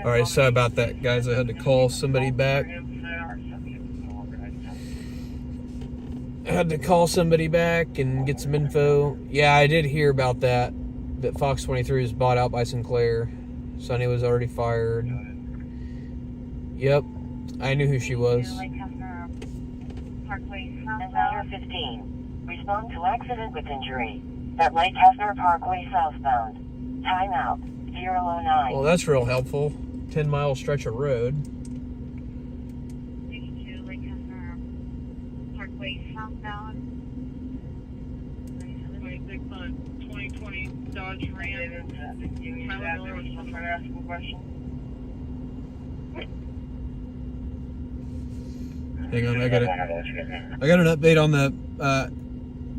All right, sorry about that, guys. I had to call somebody back. And get some info. Yeah, I did hear about that Fox 23 was bought out by Sinclair. Sonny was already fired. Yep, I knew who she was. Router 15. Respond to accident with injury. At Lake Hefner Parkway southbound. Timeout 009. Well, that's real helpful. 10-mile stretch of road. 62 Lake Hefner Parkway southbound. 2020 Dodge Ram. Tyler Miller was trying to ask a question. Hang on, I got an update on the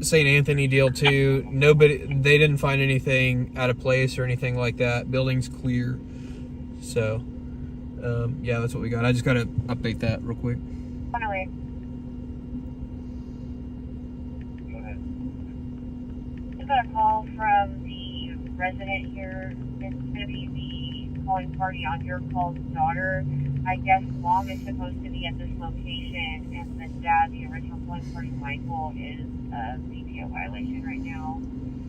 St. Anthony deal too. They didn't find anything out of place or anything like that. Building's clear. So, yeah, that's what we got. I just got to update that real quick. Finally. I got a call from the resident here. It's going to be the calling party on your call's daughter. I guess mom is supposed to be at this location, and the dad, the original calling party, Michael, is a CPO violation right now.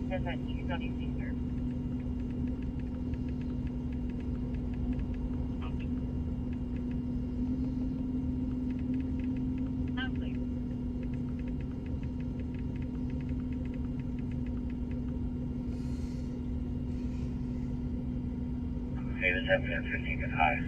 Says that he still needs to be served. Hey, this happened at 15 and high.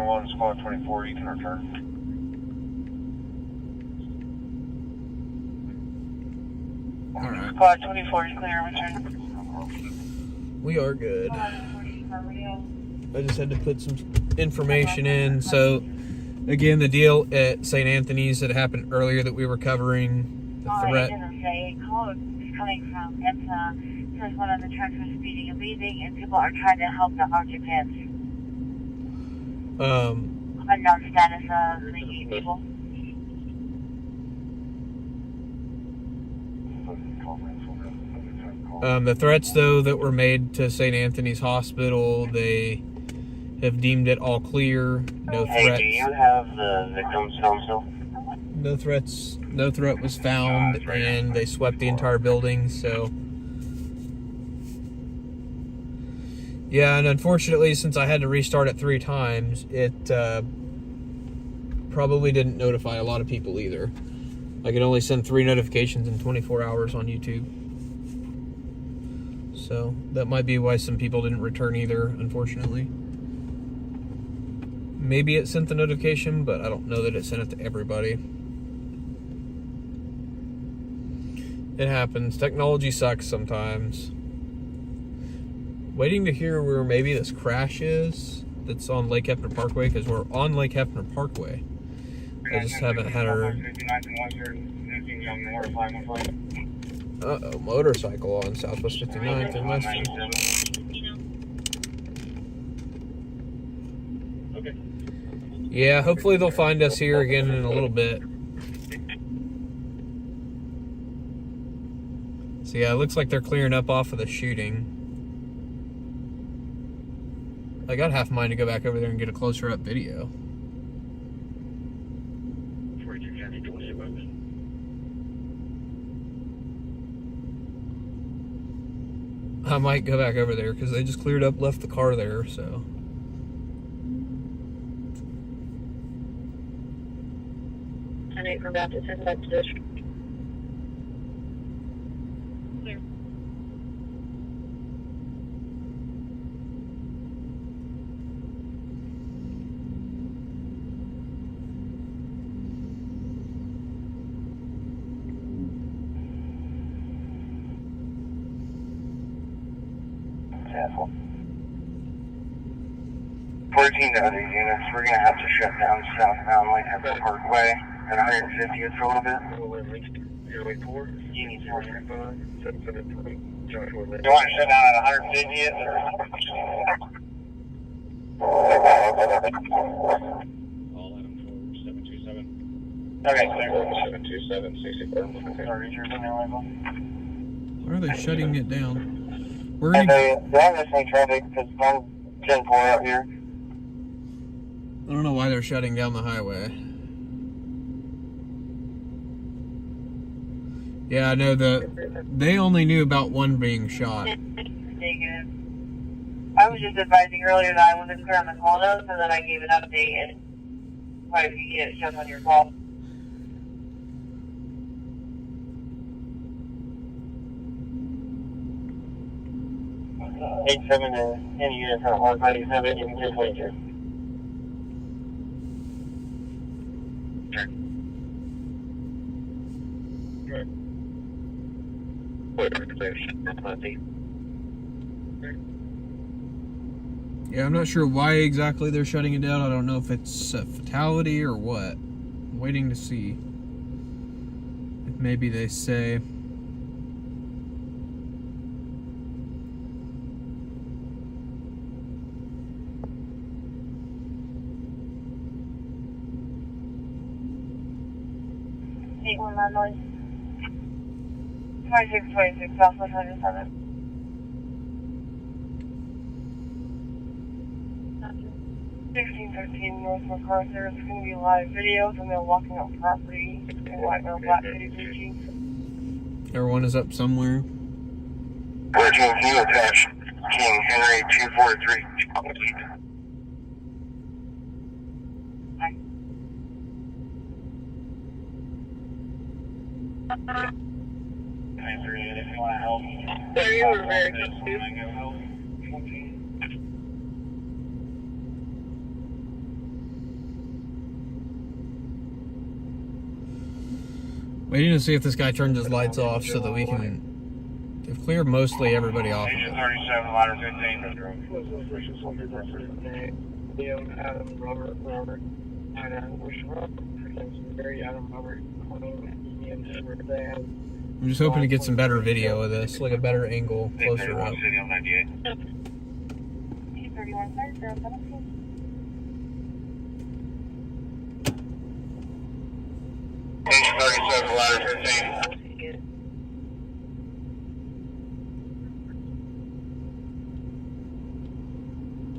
One Squad 24, you can return. All right. Squad 24 is clear, return. We are good. I just had to put some information in. So, again, the deal at St. Anthony's that happened earlier that we were covering, the threat. It doesn't say. Call is coming from EMSA. Says one of the trucks was speeding and leaving, and people are trying to help the occupants. Unknown status of the people. The threats, though, that were made to St. Anthony's Hospital, they have deemed it all clear. No threats. Hey, do you have the victim's film still? No threats. No threat was found, and they swept the entire building. So, yeah, and unfortunately, since I had to restart it 3 times, it probably didn't notify a lot of people either. I can only send 3 notifications in 24 hours on YouTube. So that might be why some people didn't return either, unfortunately. Maybe it sent the notification, but I don't know that it sent it to everybody. It happens. Technology sucks sometimes. Waiting to hear where maybe this crash is that's on Lake Hefner Parkway, because we're on Lake Hefner Parkway. I just haven't had her... Uh-oh, motorcycle on Southwest 59th and Western. Okay. Yeah, hopefully they'll find us here again in a little bit. So yeah, it looks like they're clearing up off of the shooting. I got half a mind to go back over there and get a closer up video. I might go back over there because they just cleared up, left the car there, so. And 8 from Baptist in that position. careful. 14 to other units, we're going to have to shut down southbound Lake Airport Parkway at 150th for a little bit. Airway 4, Union 435, 773, Joshua Lane. You want to shut down at 150th? All Adam 4727. Okay, 727, 64. Sorry, you're in there, Michael. Why are they shutting it down? Where And are they have this any traffic because I'm 10-4 out here. I don't know why they're shutting down the highway. Yeah, I know they only knew about one being shot. Negative. I was just advising earlier that I wanted to clear on the call notes, and then I gave an update, and quite a few units jumped on your call. Eight seven to any unit from 157, you can just wait here. Yeah, I'm not sure why exactly they're shutting it down. I don't know if it's a fatality or what. I'm waiting to see. If maybe they say. Eight one nine noise. 2626 Southwest 107. 1613 North MacArthur. It's going to be live video of them walking on property in white male black hoodie Gucci. Everyone is up somewhere. 14 Q attached. King Henry 243. Hi. If you want to help. Sorry, you were very confused. Waiting to see if this guy turns his lights off so that we can. They've cleared mostly everybody off. Agent 37, ladder 15. Liam, Adam, Robert, Adam, Mary, Adam, Robert, Ian, Edward, Dan. I'm just hoping to get some better video of this, like a better angle, closer up. City on 98. 231 017. Agent 37, ladder 15.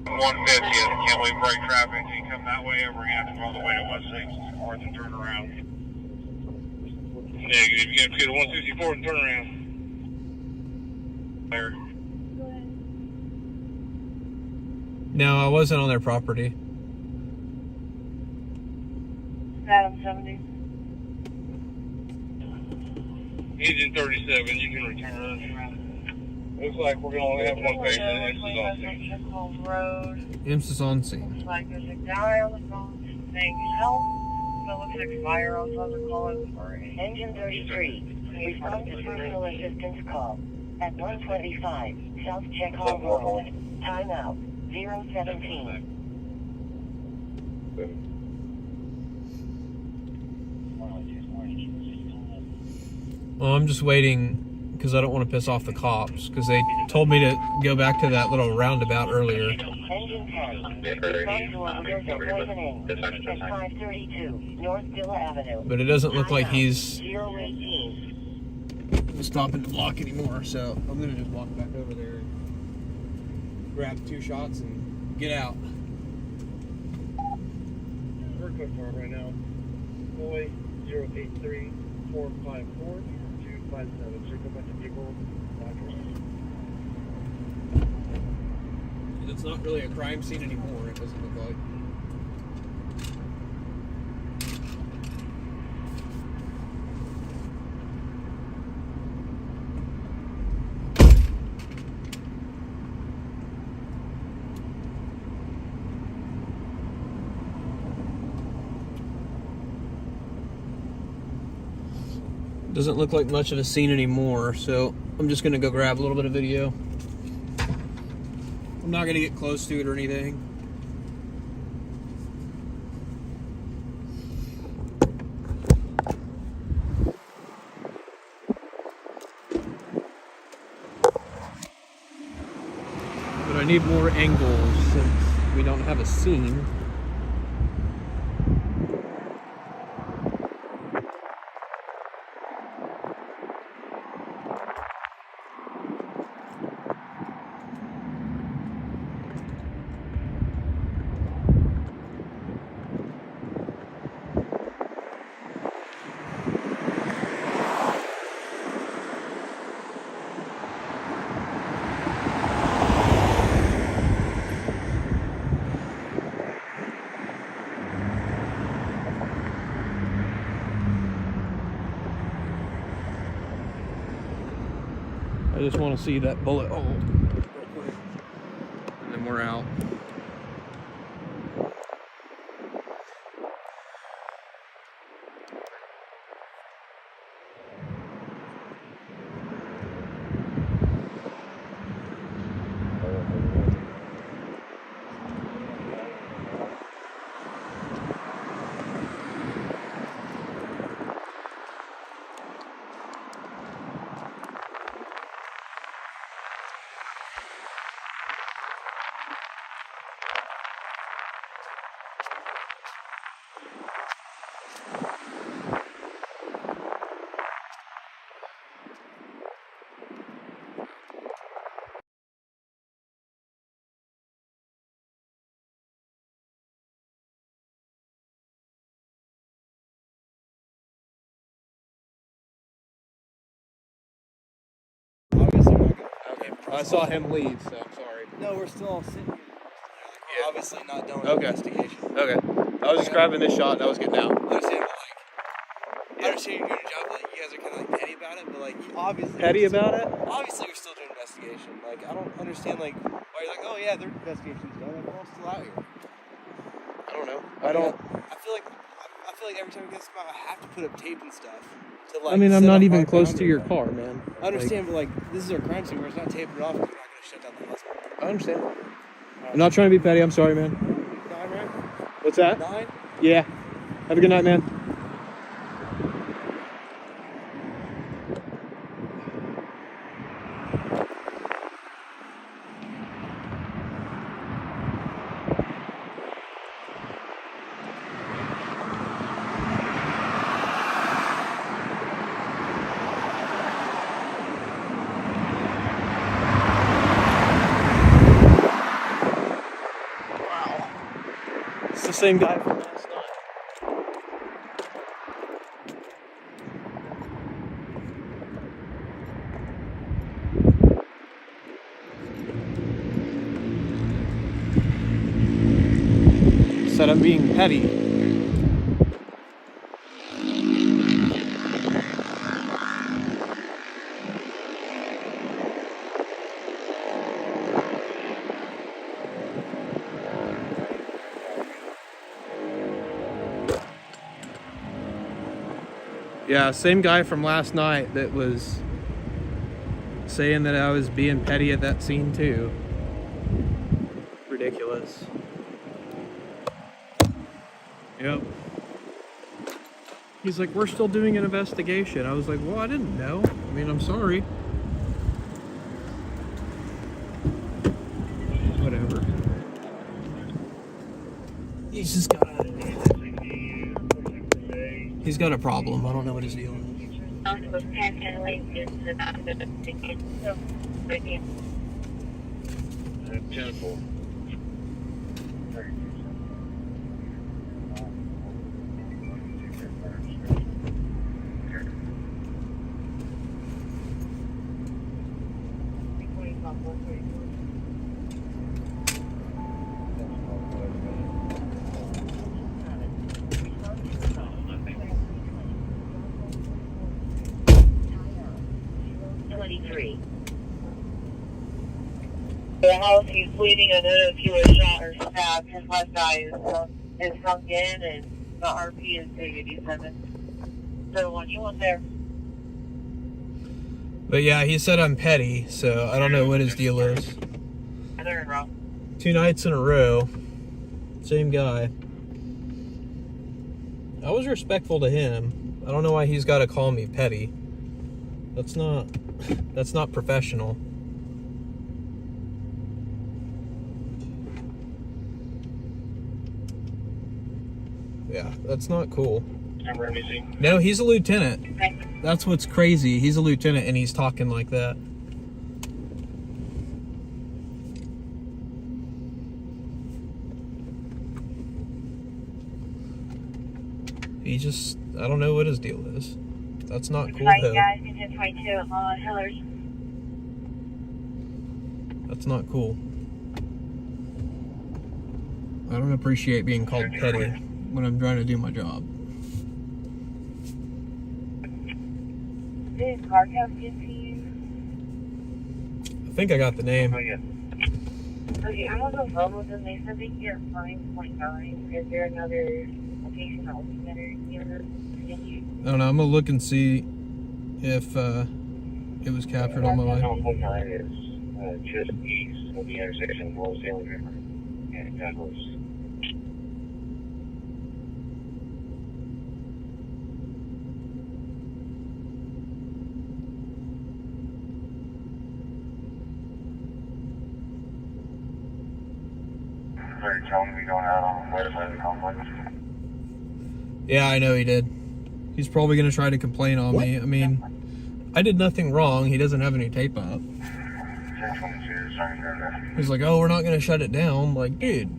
150th, can't we break traffic? If you come that way, we're going to have to go all the way to 16 north and turn around. Negative, you have to go to 164 and turn around. There. No, I wasn't on their property. Adam 70. Agent 37, you can return. Looks like we're going to only have one patient. IMS is on scene. Looks like there's a guy on the phone saying help. So it looks like fire also has a call in for it. Engine 33. Respond to personal assistance call at 125 South Check Hall Road. Timeout 017. Well, I'm just waiting because I don't want to piss off the cops because they told me to go back to that little roundabout earlier. Engine 10. Respond to orders at Poison Inn at 532 North Villa Avenue. But it doesn't look like he's 018. stopping to block anymore, so I'm gonna just walk back over there and grab 2 shots and get out. We're quick farm right now. Boy 083 454 257. Check a bunch of people. It's not really a crime scene anymore, it doesn't look like. Doesn't look like much of a scene anymore, so I'm just gonna go grab a little bit of video. I'm not gonna get close to it or anything. But I need more angles since we don't have a scene. I just want to see that bullet hole real quick, and then we're out. Okay, I saw him leave, so I'm sorry. No, we're still all sitting here. Yeah. Obviously not done with Okay. the investigation. Okay. I was just grabbing this shot and I was getting out. Understandable, I understand you're doing your job, but you guys are kind of like petty about it, but like obviously Petty about it? Obviously we're still doing an investigation. Like I don't understand like why you're like, oh yeah, their investigation's done. Like we're all still out here. I don't know. I feel like every time we get this spot, I have to put up tape and stuff. To, like, I mean, I'm set not up even our close to boundary. your car, man. I understand, but like this is our crime scene where it's not taping it off because we're not going to shut down the hospital. I understand. I'm not trying to be petty. I'm sorry, man. 9, right? What's that? 9? Yeah. Have a good night, man. It's the same guy from last night. Said I'm being petty. Yeah, same guy from last night that was saying that I was being petty at that scene too. Ridiculous. Yep. He's like, we're still doing an investigation. I was like, well, I didn't know. I mean, I'm sorry. Whatever. He's got a problem. I don't know what his deal is. Temple. The house he's bleeding, I don't know if he was shot or stabbed. His left eye is sunk in, and the RP is big 87. So when you went there. But yeah, he said I'm petty, so I don't know what his deal is. Heather and Rob. 2 nights in a row. Same guy. I was respectful to him. I don't know why he's got to call me petty. That's not professional. Yeah, that's not cool. No, he's a lieutenant. That's what's crazy. He's a lieutenant and he's talking like that. He just, I don't know what his deal is. That's not cool, Hi, though. guys. Engine 22 Hillers. That's not cool. I don't appreciate being called petty when I'm trying to do my job. Did car code get to you? I think I got the name. Okay, I'm on the phone with them. They said they get 5.9. Is there another location that would be better here? I don't know. I'm gonna look and see if it was captured on my line. 9 is just east of the intersection of Resale and Douglas. Are you telling me going out on the west side of the complex? Yeah, I know he did. He's probably gonna try to complain on me. I mean, I did nothing wrong. He doesn't have any tape up. He's like, oh, we're not gonna shut it down. I'm like, dude,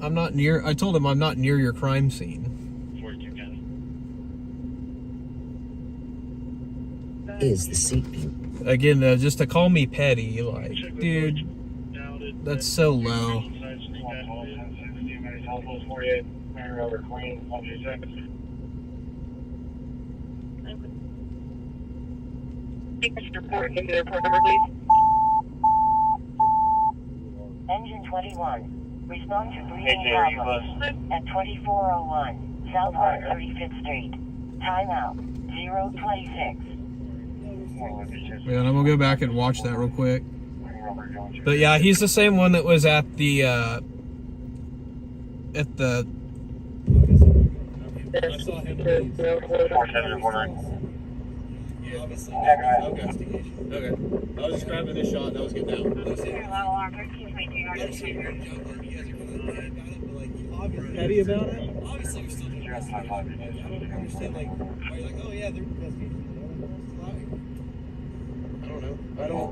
I'm not near. I told him I'm not near your crime scene. Is the seat Again, though, just to call me petty, like, dude, that's so low. Report, give me the report number, please. Engine 21. Respond to breathing problems at 2401 Southwest 35th Street. Timeout 026. Yeah, and I'm gonna go back and watch that real quick. But yeah, he's the same one that was at the I saw him. Okay. I was just grabbing this shot and I was getting out. Petty about it? Obviously, you're still doing investigations. I don't understand, like, why you're like, oh yeah, they're investigations. I don't know. I don't.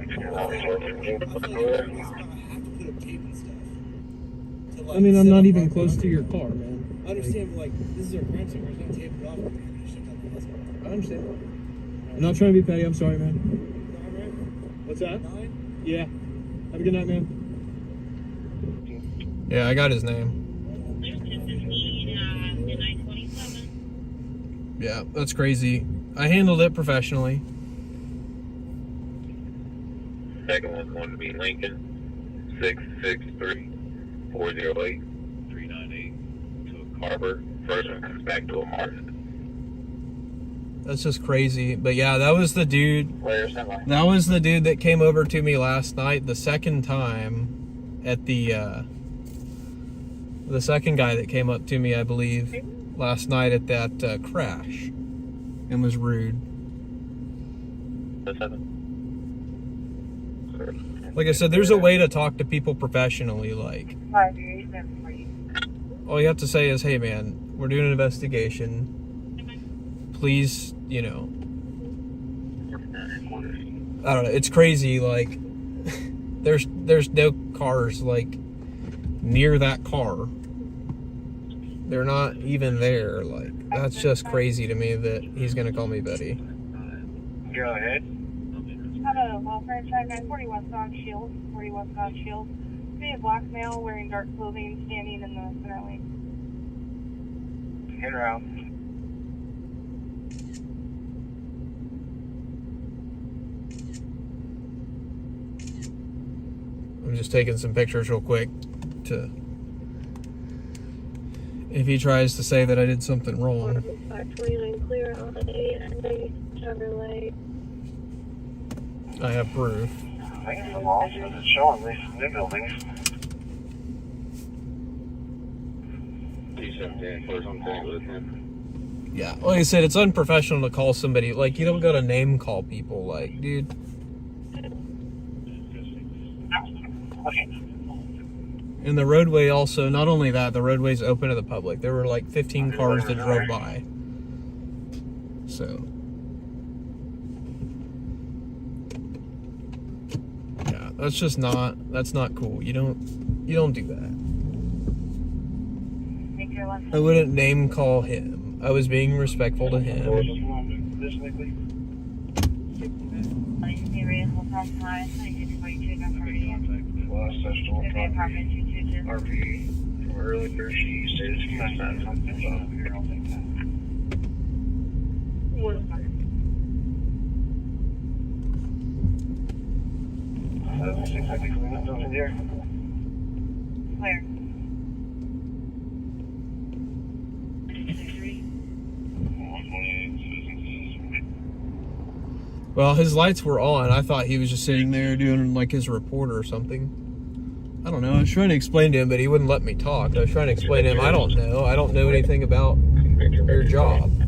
I I mean, I'm not even close to your car, man. I understand, but like, this is our crime scene. We're just gonna tape it off. We're gonna shut down the hospital. I understand. I'm not trying to be petty. I'm sorry, man. What's that? 9? Yeah. Have a good night, man. Yeah, I got his name. Yeah, that's crazy. I handled it professionally. Second one's going to be Lincoln 663-408-398 to a Carver. First one comes back to a Martin. That's just crazy. But yeah, that was the dude. Where's that line? That was the dude that came over to me last night. The second time at the second guy that came up to me, I believe, last night at that crash and was rude. Like I said, there's a way to talk to people professionally. Like, all you have to say is, hey man, we're doing an investigation. Please, you know, I don't know. It's crazy. Like, there's no cars like near that car. They're not even there. Like, that's just crazy to me that he's gonna call me Betty. Go ahead. Hello, Walford, 941 Scott Shield, 41 Scott Shield. See a black male wearing dark clothing standing in the center lane. Hit around. I'm just taking some pictures real quick to, if he tries to say that I did something wrong. 529 clear on 80 Chevrolet. I have proof. think it's the law, because it's showing these new buildings. Yeah, like I said, it's unprofessional to call somebody, like, you don't gotta name call people, like, dude. Okay. And the roadway also, not only that, the roadway's open to the public. There were like 15 cars that drove by. So. Yeah, that's not cool. You don't do that. I wouldn't name call him. I was being respectful to him. RP from earlier, she stated she must have something about here. I'll take that. Looks like we cleaned up over there. Where? Well, his lights were on. I thought he was just sitting there doing like his report or something. I don't know. I was trying to explain to him, but he wouldn't let me talk. I was trying to explain to him, I don't know. I don't know anything about your job. I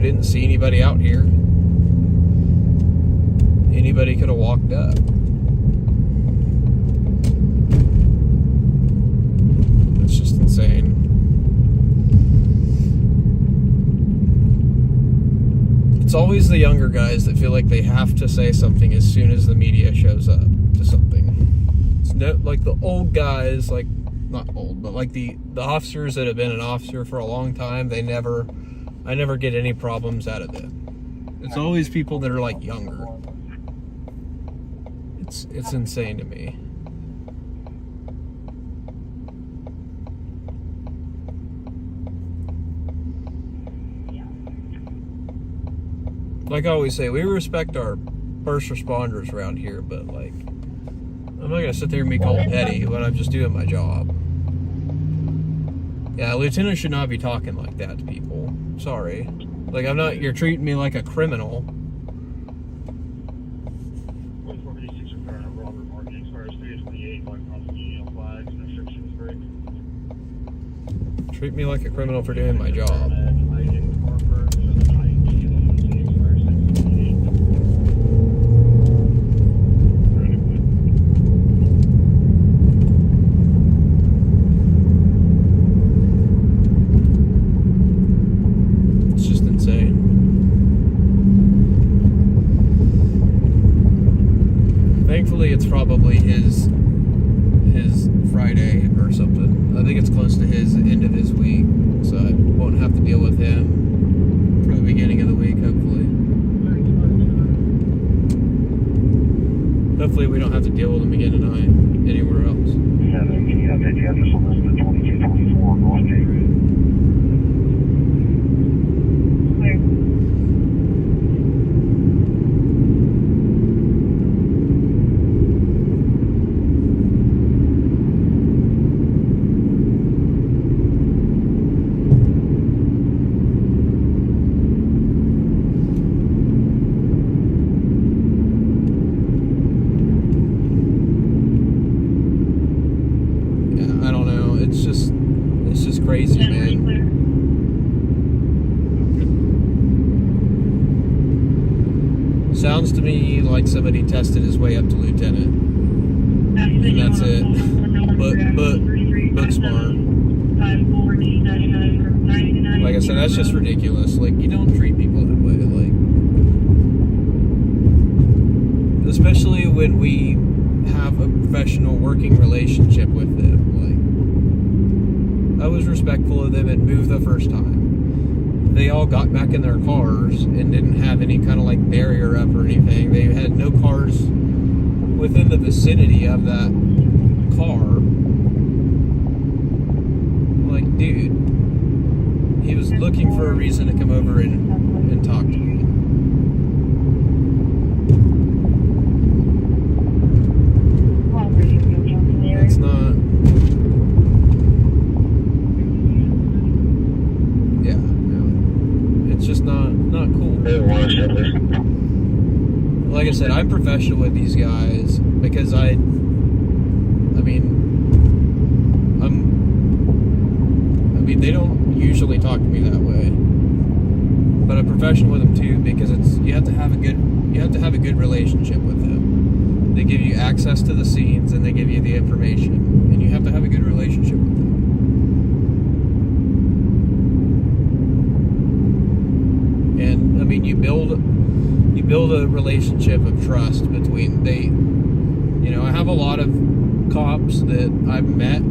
didn't see anybody out here. Anybody could have walked up. It's just insane. It's always the younger guys that feel like they have to say something as soon as the media shows up to something. It's like the old guys, like, not old, but like the officers that have been an officer for a long time, I never get any problems out of them. It's always people that are like younger. It's insane to me. Like I always say, we respect our first responders around here, but like, I'm not gonna sit there and be called petty when I'm just doing my job. Yeah, Lieutenant should not be talking like that to people. Sorry. Like, you're treating me like a criminal. Treat me like a criminal for doing my job. It's just insane. Thankfully, it's probably his Friday or something. I think it's close to his end of his week, so I won't have to deal with him for the beginning of the week, hopefully. Hopefully we don't have to deal with him again tonight anywhere else. Yeah, can you update the address on this, the 2224 North Gate Road? Where? Yeah, I don't know. It's just crazy, man. Sounds to me like somebody tested his way up to lieutenant. And that's it. Book smart. Like I said, that's just ridiculous. Like, you don't treat people that way. Like, especially when we have a professional working relationship with them. Like, I was respectful of them and moved the first time. They all got back in their cars and didn't have any kind of like barrier up or anything. They had no cars within the vicinity of that car. Like, dude, he was looking for a reason to come over and talk to me. It's not. Yeah, no. It's just not cool. like I said, I'm professional with these guys because I mean, they don't usually talk to me that way, but I'm professional with them too because you have to have a good relationship with them. They give you access to the scenes and they give you the information, and you have to have a good relationship with them. And I mean, you build a relationship of trust between I have a lot of cops that I've met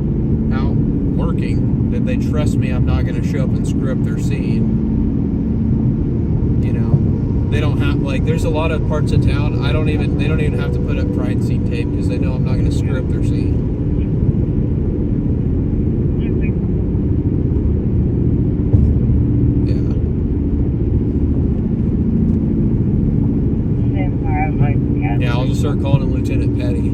out working that they trust me I'm not going to show up and screw up their scene. They don't have, like, there's a lot of parts of town they don't even have to put up crime scene tape because they know I'm not going to screw up their scene. Yeah, I'll just start calling him Lieutenant Petty.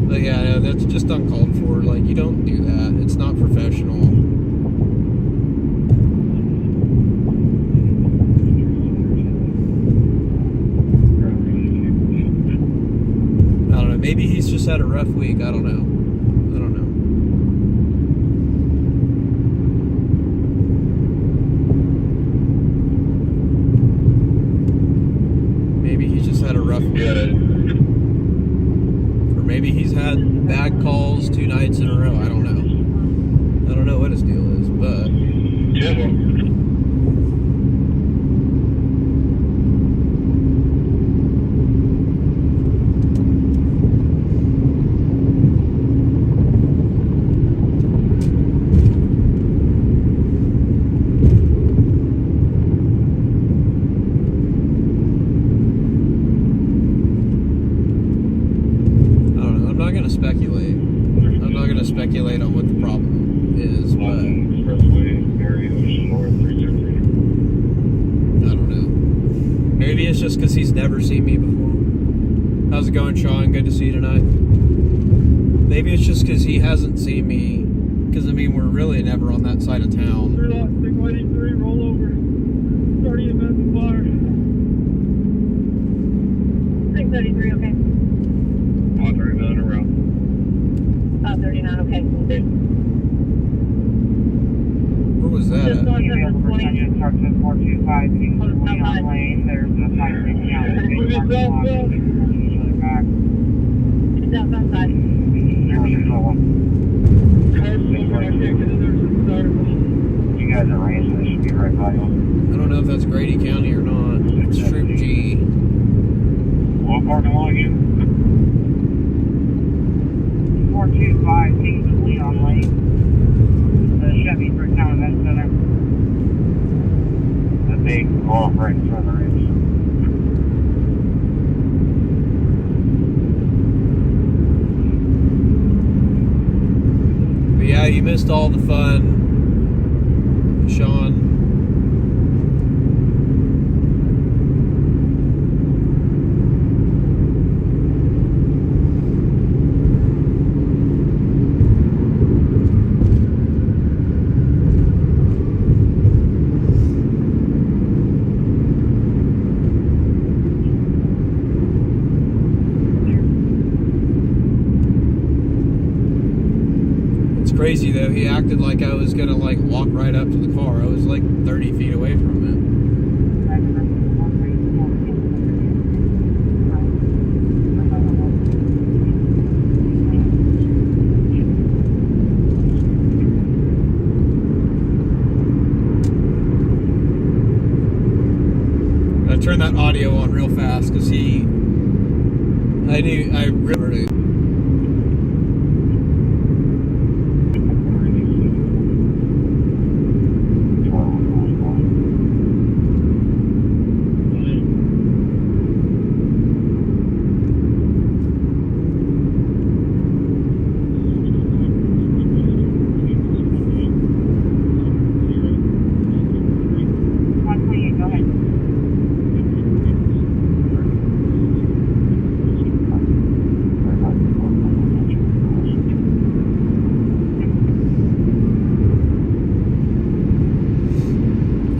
But yeah, no, that's just uncalled for. Like, you don't do that. It's not professional. I don't know. Maybe he's just had a rough week. I don't know. Maybe he's just had a rough week. Or maybe he's had bad calls 2 nights in a row. I don't know. I don't know what his deal is, but... speculate on what the problem is, but I don't know. Maybe it's just because he's never seen me before. How's it going, Sean? Good to see you tonight. Maybe it's just because he hasn't seen me, because I mean, we're really never on that side of town. 683, roll over. 30 events of fire. 633, okay. 139 around. 39, okay. Where was that Just at? north of the 20. Starts at 425, East Leon Lane. There's a 5-6 down. Back. It's outside. You guys are ranging. This should be right by you. I don't know if that's Grady County or not. It's Troop G. What parking lot again? 425 East Leon Lane. The Chevy Bricktown Event Center. The big blow-up right in front of the ridge. But yeah, you missed all the fun, Sean. Crazy though, he acted like I was gonna like walk right up to the car. I was like 30 feet away from him. I turned that audio on real fast because I really.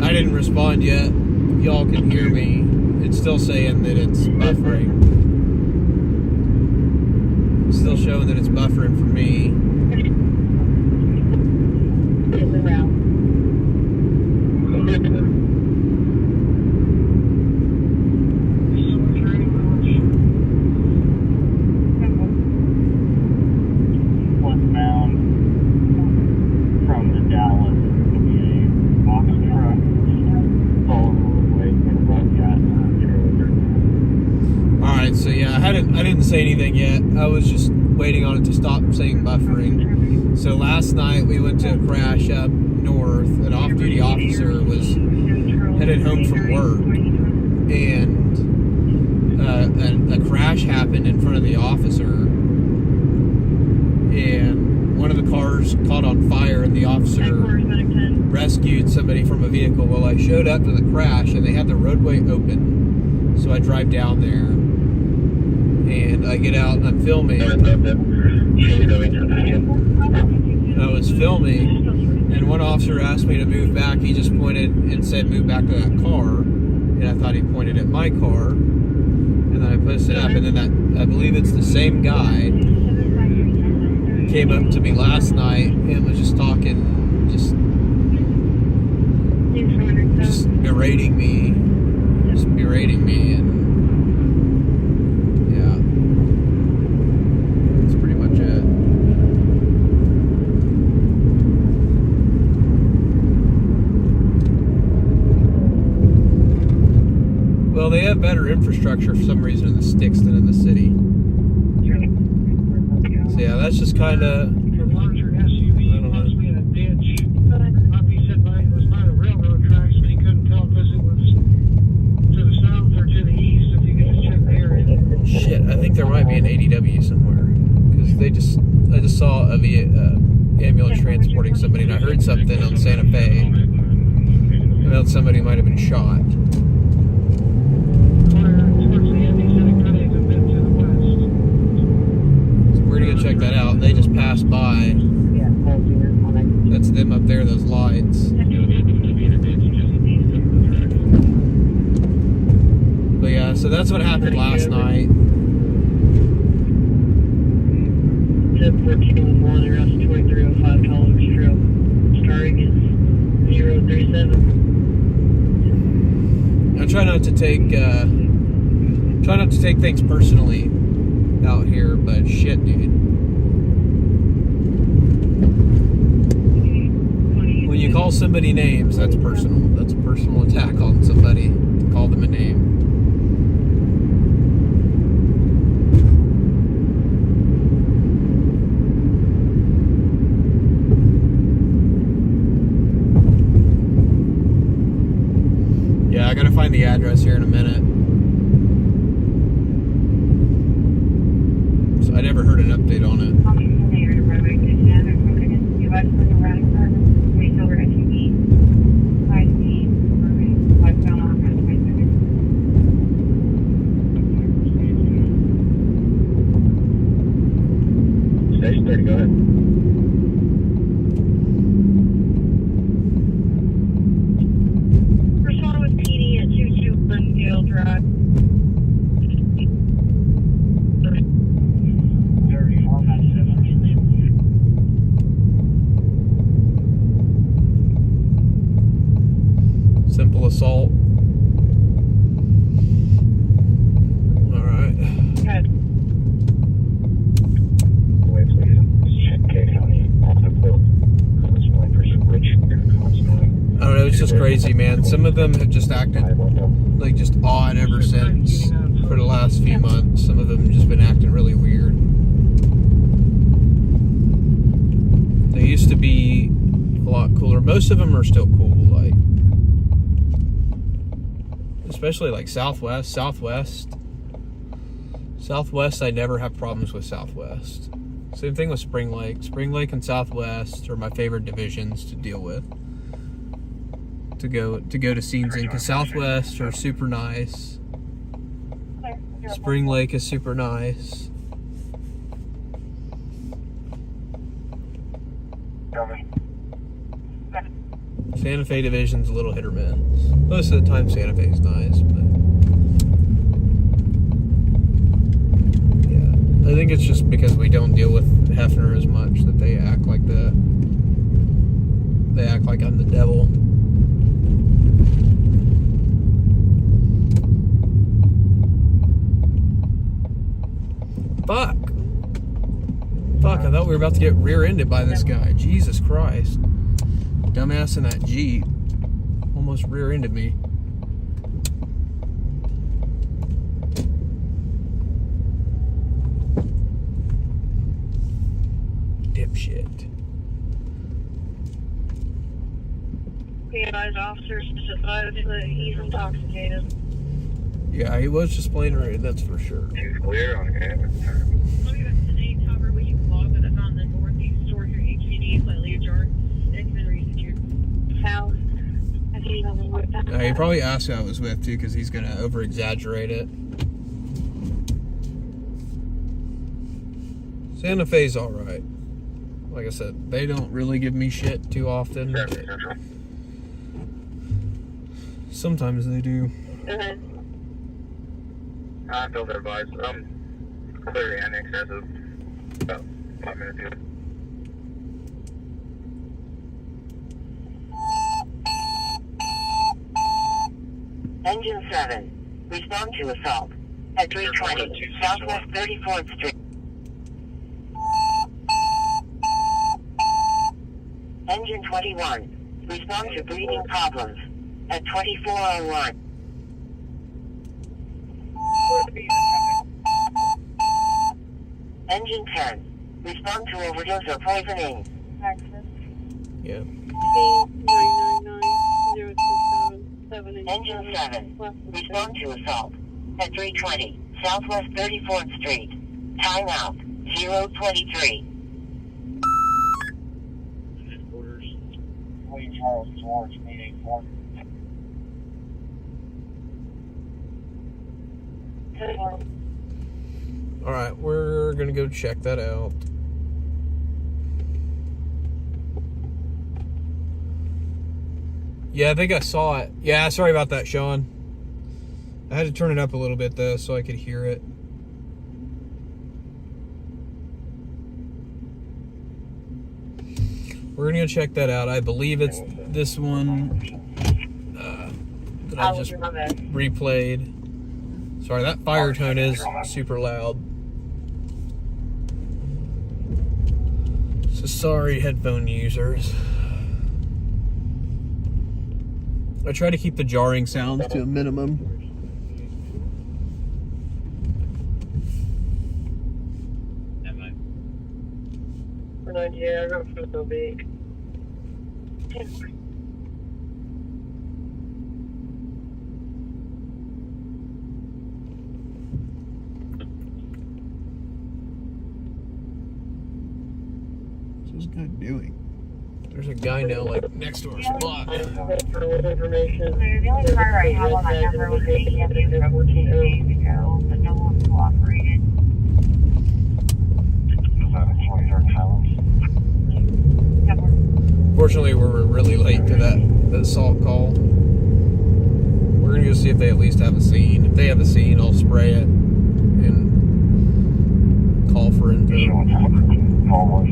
I didn't respond yet. Y'all can hear me. it's still saying that it's buffering. It's still showing that it's buffering for me. Westbound from the Dallas box truck all over the way to above that trailer. Alright, so yeah, I didn't say anything yet. I was just waiting on it to stop saying buffering. So last night we went to a crash up north. An off-duty officer was headed home from work, and a crash happened in front of the officer, and one of the cars caught on fire, and the officer rescued somebody from a vehicle. Well, I showed up to the crash, and they had the roadway open, so I drive down there, and I get out, and I'm filming. I was filming, and one officer asked me to move back. He just pointed and said, move back to that car, and I thought he pointed at my car, and then I posted up, and then I believe it's the same guy came up to me last night and was just talking, just berating me, and yeah, that's pretty much it. Well, they have better infrastructure for some reason in the sticks than in the city. So yeah, that's just kind of. For larger SUV, possibly in a ditch. He said it was by the railroad tracks, but he couldn't tell because it was to the south or to the east. If you could just check the area. Shit, I think there might be an ADW somewhere, because I just saw a ambulance transporting somebody, and I heard something on Santa Fe about somebody might have been shot. We're gonna go check that out. They just passed by. That's them up there, those lights. But yeah, so that's what happened last night. 10-14-1, they're on 2305 College Trail. Starting is 037. I try not to take things personally out here, but shit, dude. When you call somebody names, that's personal. That's a personal attack on somebody to call them a name. Yeah, I gotta find the address here in a minute. So I never heard an update on it. Station 30, go ahead. Respond with PD at 221 Gale Drive. Simple assault. Alright. Good. Wait, please. Check K County on the boat. It's only for some rich constantly. I don't know, it's just crazy, man. Some of them have just acted like just odd ever since for the last few months. Some of them have just been acting really weird. They used to be a lot cooler. Most of them are still cool, like especially like Southwest, I never have problems with Southwest. Same thing with Spring Lake. Spring Lake and Southwest are my favorite divisions to deal with. To go to scenes in, because Southwest are super nice. Spring Lake is super nice. Santa Fe division's a little hit or miss. Most of the time Santa Fe's nice, but I think it's just because we don't deal with Hefner as much that they act like that. They act like I'm the devil. Fuck. Fuck, I thought we were about to get rear-ended by this guy. Jesus Christ. Dumbass in that Jeep almost rear-ended me. Dipshit. Be advised, officers specified that he's intoxicated. Yeah, he was just playing around, that's for sure. He's clear on camera. Let me back to the cover where you can log that I found the northeast store here, HCD, slightly ajar. It's been recent your house. I think you know what that. He probably asked who I was with too, because he's gonna over-exaggerate it. Santa Fe's alright. Like I said, they don't really give me shit too often. But sometimes they do. I feel their vibes. Clear annex as of about 5 minutes ago. Engine 7. Respond to assault. At 320 Southwest 34th Street. Engine 21. Respond to breathing problems. At 2401. Engine 10. Respond to overdose or poisoning. Texas. Yeah. Engine 7. Respond to assault. At 320 Southwest 34th Street. Time out. 023. Orders. William Charles George, 884. Alright, we're gonna go check that out. Yeah, I think I saw it. Yeah, sorry about that, Sean. I had to turn it up a little bit though so I could hear it. We're gonna go check that out. I believe it's this one that I just replayed. Sorry, that fire tone is super loud. So sorry, headphone users. I try to keep the jarring sounds to a minimum. Yeah, I don't feel so big. What's this guy doing? There's a guy now like next to our spot. The only car I have on that number was an AMU from 2 days ago, but no one cooperated. Is that employee or talent? Fortunately, we're really late to that assault call. We're gonna go see if they at least have a scene. If they have a scene, I'll spray it and call for info. Call was.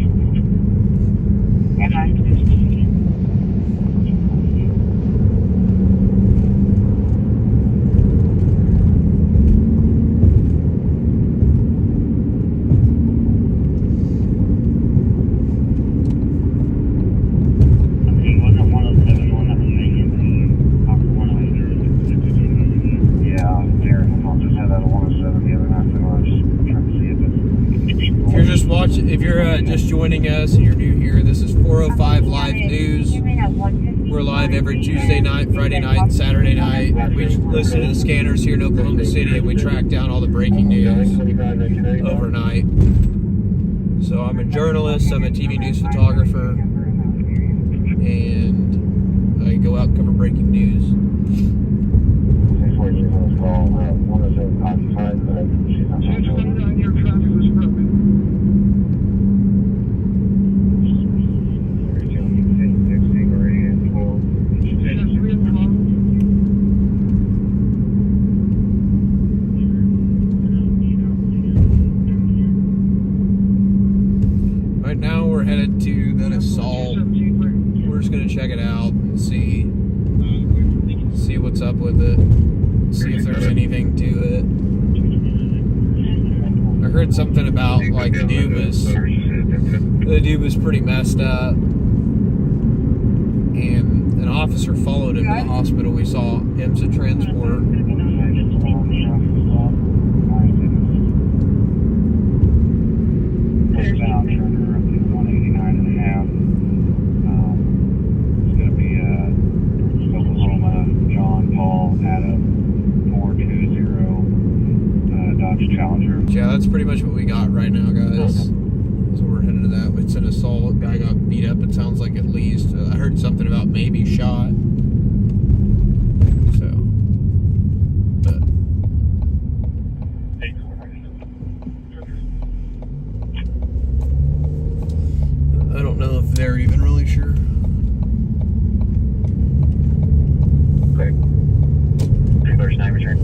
If you're just joining us and you're new here, this is 405 Live News. We're live every Tuesday night, Friday night, and Saturday night. We listen to the scanners here in Oklahoma City and we track down all the breaking news overnight. So I'm a journalist, I'm a TV news photographer, and I go out and cover breaking news. Your traffic was broken. check it out and see what's up with it. See if there's anything to it. I heard something about like the dude was pretty messed up, and an officer followed him to the hospital. We saw IMSA transport. Yeah, that's pretty much what we got right now, guys. So we're headed to that. It's an assault. Guy got beat up, it sounds like, at least. I heard something about maybe shot. So, but I don't know if they're even really sure. Okay. There's 9 return.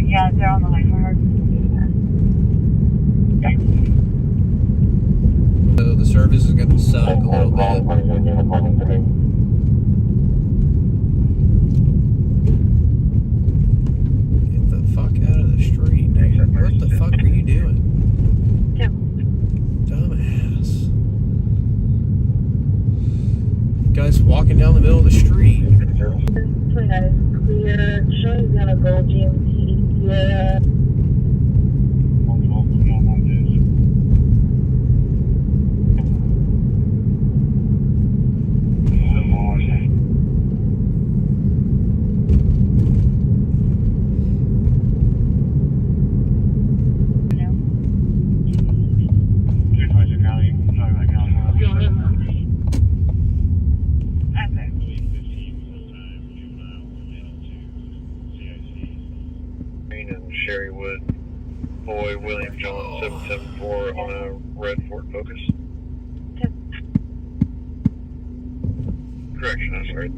Yeah, they're on the way for her. So the service is going to suck a little bit. Get the fuck out of the street, dude. What the fuck are you doing? Dumbass. Guy's walking down the middle of the street. That is clear. Showing gonna go GMT. Yeah. Sherrywood, boy William John 774 on a red Ford Focus. Correction, I'm sorry.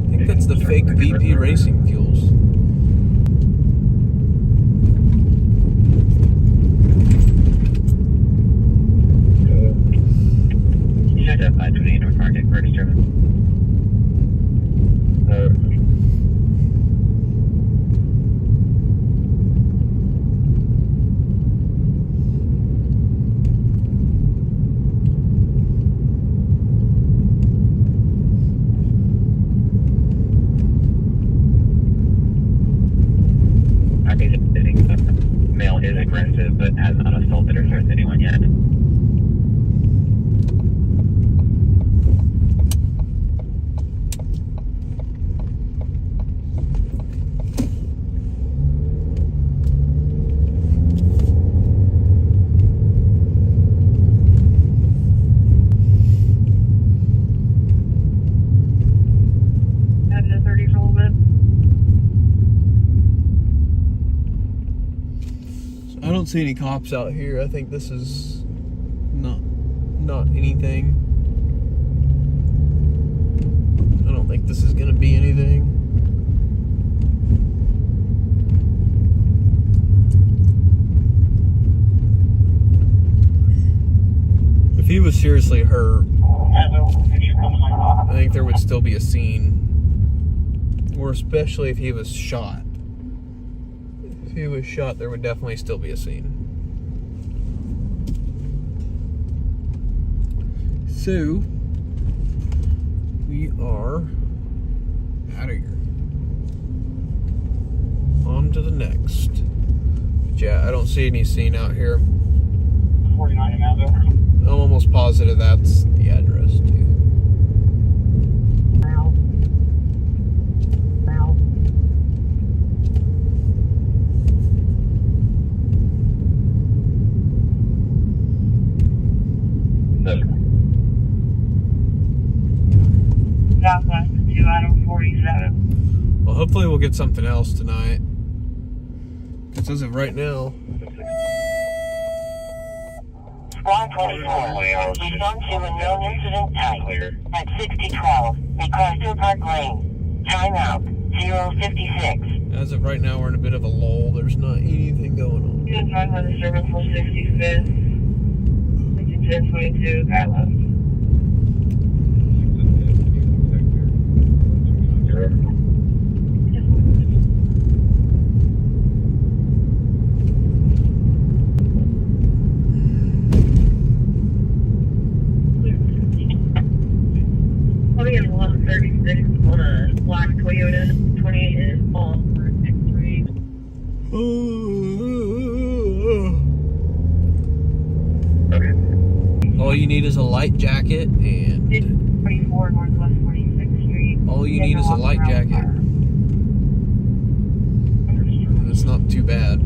I think that's the fake VP Racing fuels. You should have 520 North Market, register. Male is aggressive, but has not assaulted or threatened anyone yet. Headed to 30 for a little bit. I don't see any cops out here. I think this is not anything. I don't think this is gonna be anything. If he was seriously hurt, I think there would still be a scene. Or especially if he was shot. If he was shot, there would definitely still be a scene. So, are out of here. On to the next. But yeah, I don't see any scene out here. 49 now, though. I'm almost positive that's the address too. Southwest 2 out of 47. Well, hopefully we'll get something else tonight. Because as of right now, Squad 24, respond to a known incident type at 6012 MacArthur Park Lane. Timeout 056. as of right now, we're in a bit of a lull. There's not anything going on. You can talk about the service 165th. Section 1022, guy left. I'll be in 136 on a black Toyota 28 and fall for 63. All you need is a light jacket, and 24 Northwest 46th Street. all you need is a light jacket. And it's not too bad.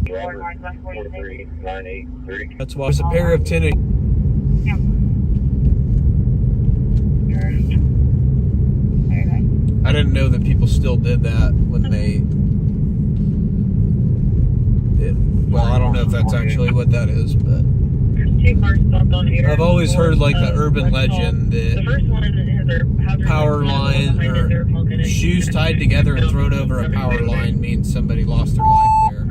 Northwest 46th. That's why it's a pair of tennis. Yeah. I didn't know that people still did that when they. Well, I don't know if that's actually what that is, but Two cars stopped on here. I've always heard like the urban Rexall. legend The that first one has their hazard power lights line behind it, they're honking or at you. shoes tied together and thrown over a power line means somebody lost their life there.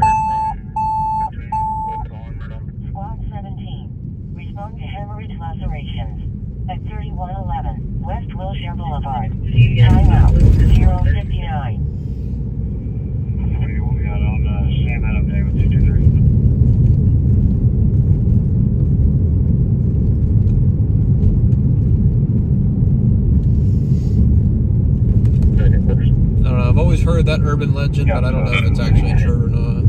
Squad 17, respond to hemorrhage lacerations at 3111 West Wilshire Boulevard. Timeout 059. We'll be out on Sam Adam Day with 223. I don't know. I've always heard that urban legend, but I don't know if it's actually true or not.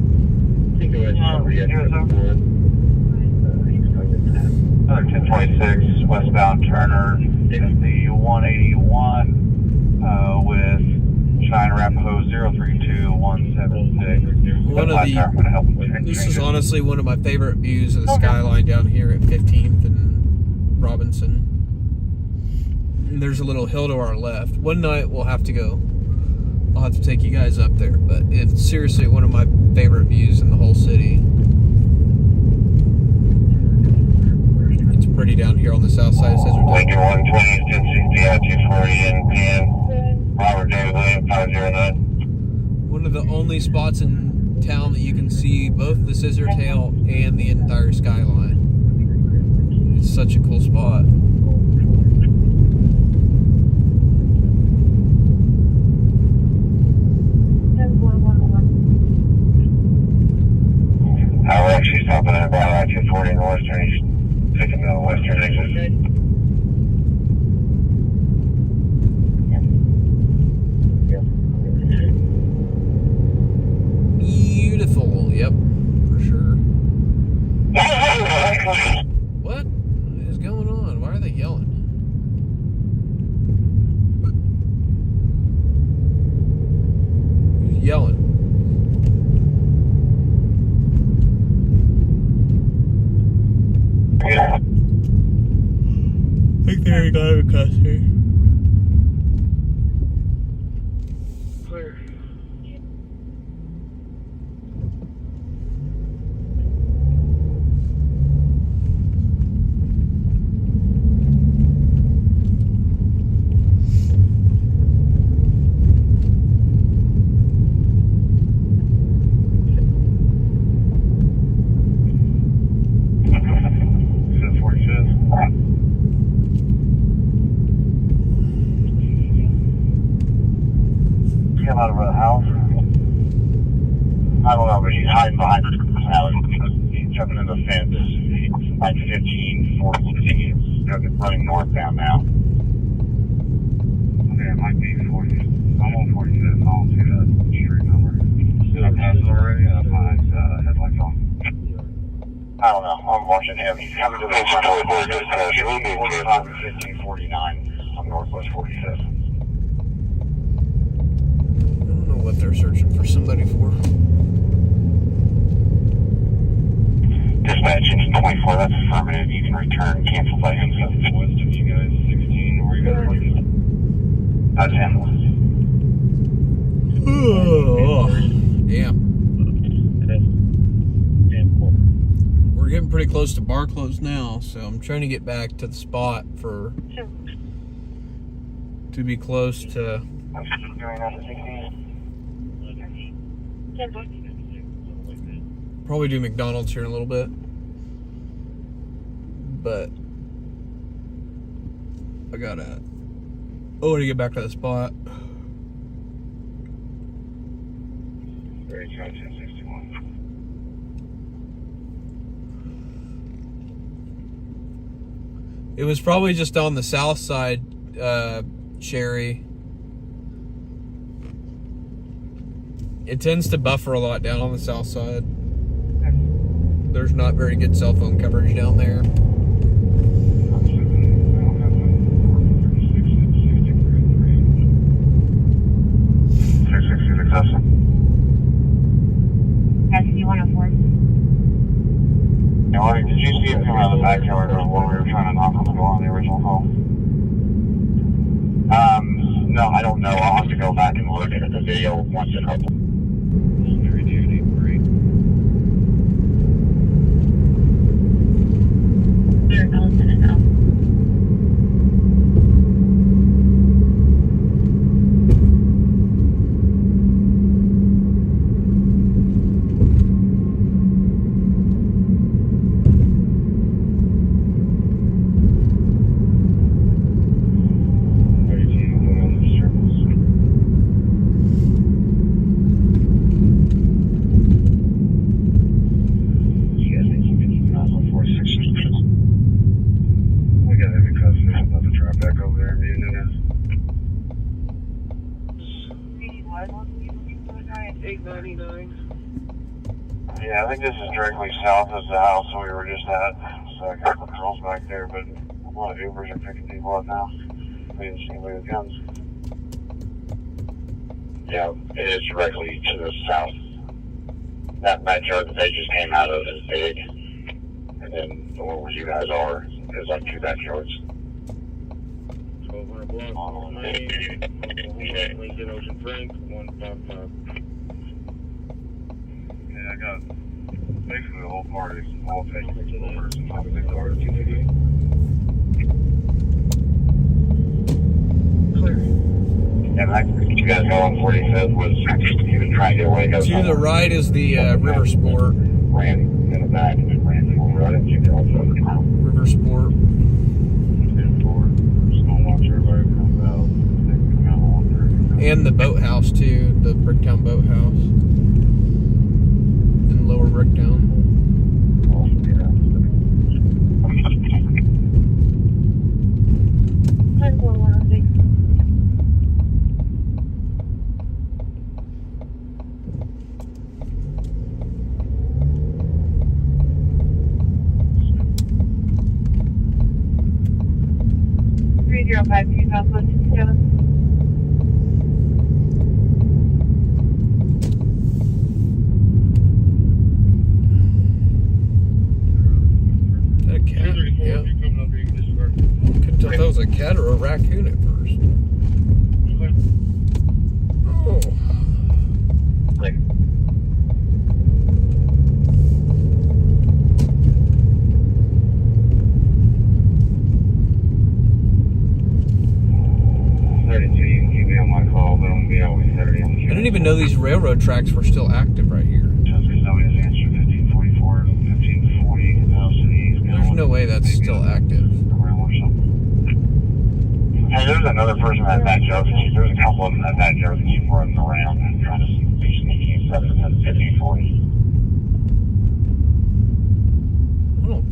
Another 1026 westbound Turner. It's the 181 with China Arapahoe 032176. One of this is honestly one of my favorite views of the skyline down here at 15th and Robinson. And there's a little hill to our left. One night we'll have to go. I'll have to take you guys up there, but it's seriously one of my favorite views in the whole city. It's pretty down here on the south side of Scissor Lincoln 120 is 1060 out 240 in Pan. Robert David Williams 509. One of the only spots in town that you can see both the Scissor Tail and the entire skyline. It's such a cool spot. We're actually stopping at about I-240 in the western. He's taking the western exit. Beautiful, yep, for sure. What is going on? Why are they yelling? Who's yelling? I think they're going to cuss here. Clear. but he's hiding behind the alley. He's jumping in the fence. He's like 15, 14. He's running northbound now. Okay, it might be 40. I'm on 45th. I'll see that street number. Did I pass it already? I have my headlights on. I don't know. I'm watching him. He's coming to the front door. 1545 and 1549 on Northwest 45th. I don't know what they're searching for somebody for. Dispatch engine 24, that's affirmative. You can return, cancel by him. West of you guys, 16, where you guys like it? That's him. Oh, damn. We're getting pretty close to bar close now, so I'm trying to get back to the spot to be close to. Probably do McDonald's here in a little bit, but I gotta get back to the spot. It was probably just on the south side, Sherry. It tends to buffer a lot down on the south side. There's not very good cell phone coverage down there. Did you see him come out of the backyard or when we were trying to knock on the door on the original call? No, I don't know. I'll have to go back and look at the video once it comes. Yeah, I think this is directly south of the house we were just at. So I got the girls back there, but a lot of Ubers are picking people up now. We didn't see anybody with guns. Yeah, it is directly to the south. That backyard that they just came out of is big. And then the one where you guys are is like two backyards. 1200 block on Main, Lincoln Ocean Frank, 155. Yeah, I got basically the whole party, all taken over, some type of big cars. Clear. Yeah, that you guys go on 45th was he was trying to get away. To the right is the River Sport. Ran in the back and then ran forward. I didn't see the River Sport. And the boathouse too, the Bricktown boathouse in Lower Bricktown. That was a cat or a raccoon at first. Oh. I didn't even know these railroad tracks were still active right here. There's no way that's still active. Hey, there's another person in that backyard. There's a couple of them in that backyard that keep running around and trying to be sneaky and stuff. It's 1540.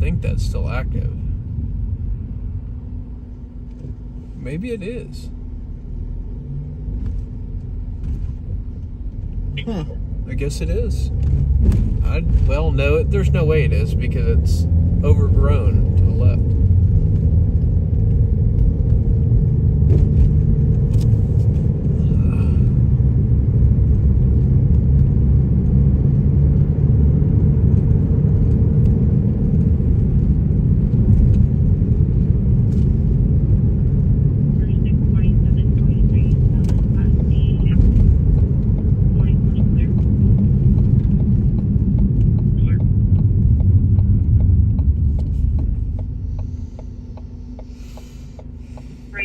think that's still active. Maybe it is. Huh. I guess it is. Well, no, there's no way it is because it's overgrown to the left.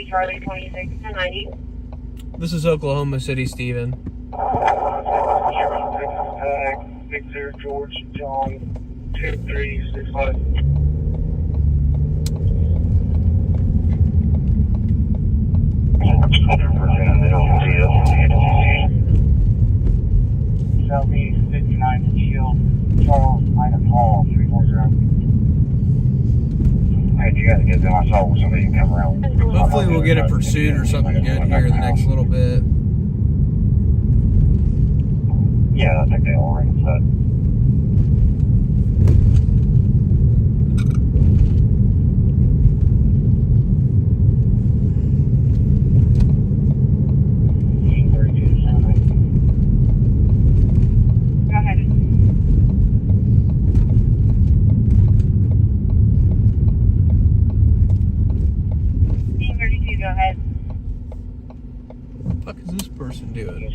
Charlie 26 to 90. This is Oklahoma City, Steven. Victor, George, John, 2365. Southeast 59 Shield, Charles, Item Hall, 340. Hey, you gotta get them. I saw somebody come around. Hopefully we'll get a pursuit or something good here in the next little bit. Yeah, I think they all ring set. Go ahead. Team 32, go ahead. What the fuck is this person doing?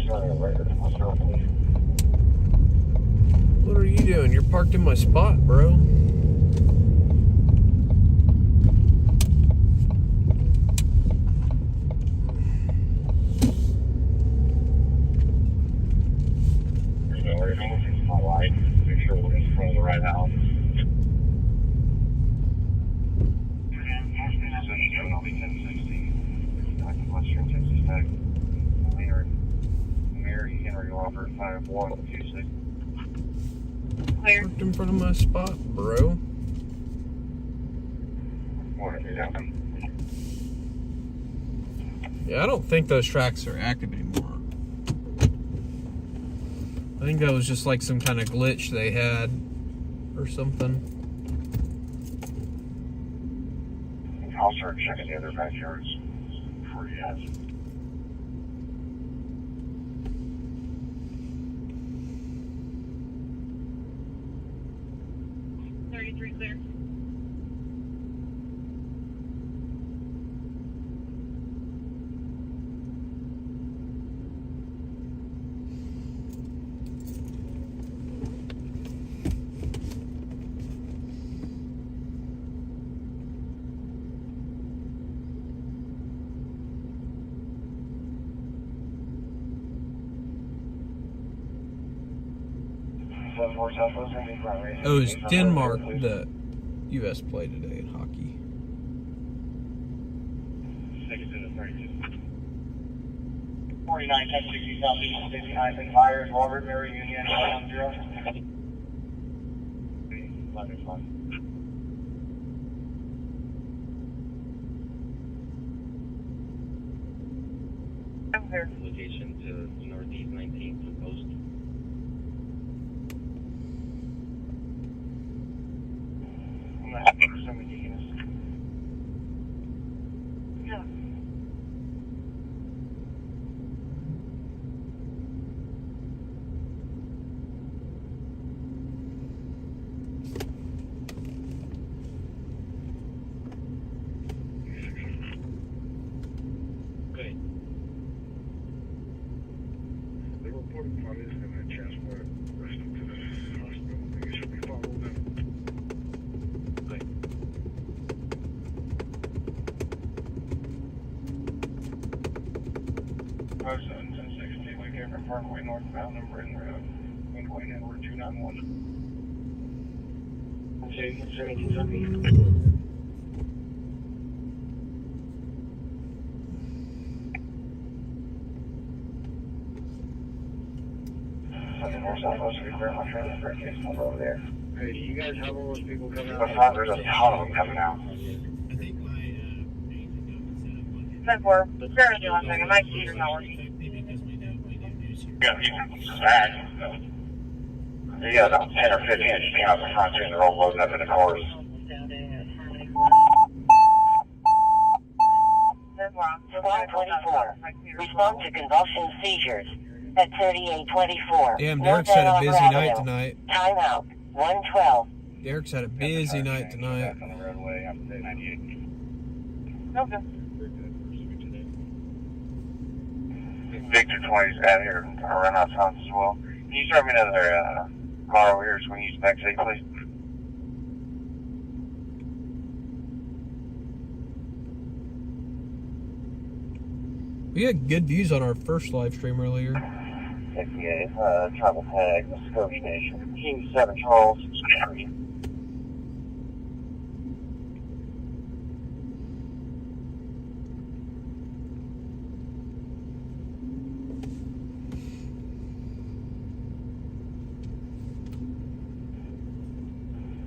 What are you doing? You're parked in my spot, bro. My wife, make sure we're in front of the right house. I'll be 1060. Western Texas Tech. Mary Henry Robert 5126. Clear. Parked in front of my spot, bro. Yeah, I don't think those tracks are active anymore. I think that was just like some kind of glitch they had or something. I'll start checking the other backyards before you guys. Clear. Oh, it's Denmark the U.S. play today in hockey. 49, 1060 Southeast, 59, and fires, Robert, Mary, Union, 110. 11-5. Location to Northeast 19th and Post. I'm gonna have to for some ridiculous. Yeah. Okay. They reported parties and then transport rest to the hospital. They should be followed them. Okay. President 1060, we gave her Parkway northbound and Britain Road. We're going in, we're 291. Okay, 1770. Southwest 54, my friend is very case number over there. Hey, do you guys have all those people coming But out? there's a ton of them coming out. 10-4. Bear with me 1 second. My computer's not working. Yeah, you can back. You got about 10 or 15 that just came out the front too, and they're all loading up in the cars. Squad 24. Respond to convulsion seizures at 3824. Damn, North Derek's had a Ann busy Arbor night Avenue. tonight. Time out. 112. Derek's had a busy night tonight. On the roadway, I'm 98. Okay. Victor 20's out here around our towns as well. Can you start me another car over here so we can use the back seat, please? We had good views on our first live stream earlier. 68, travel tag, Muskogee Nation, King 7 Charles, Street.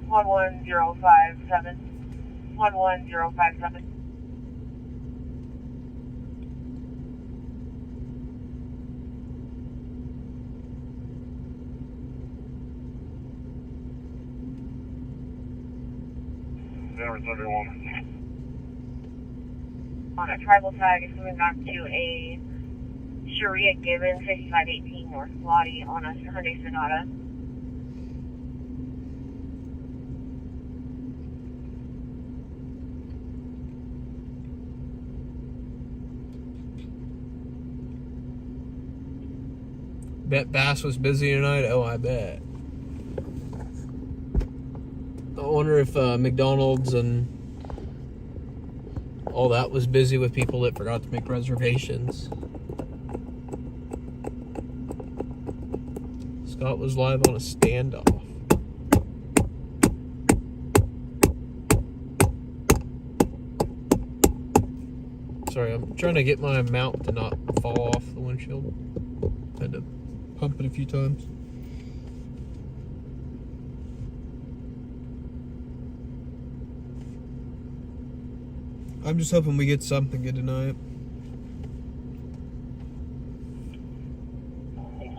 One 11057. 11057. Denver 31. On a tribal tag, it's coming back to a Sharia Gibbon 5518 North Lottie on a Hyundai Sonata. Bet Bass was busy tonight. Oh, I bet. I wonder if McDonald's and all that was busy with people that forgot to make reservations. Scott was live on a standoff. Sorry, I'm trying to get my mount to not fall off the windshield. Had to pump it a few times. I'm just hoping we get something good tonight.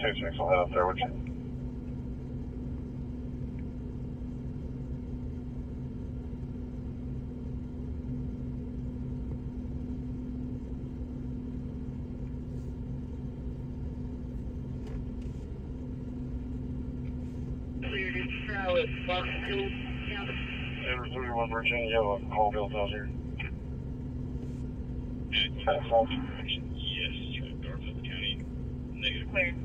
2-6, I'll head up there with you. Cleared in Charlotte, Fox 2. Denver 31, Virginia, call built out here. Yes, Garfield County, negative. Cleared.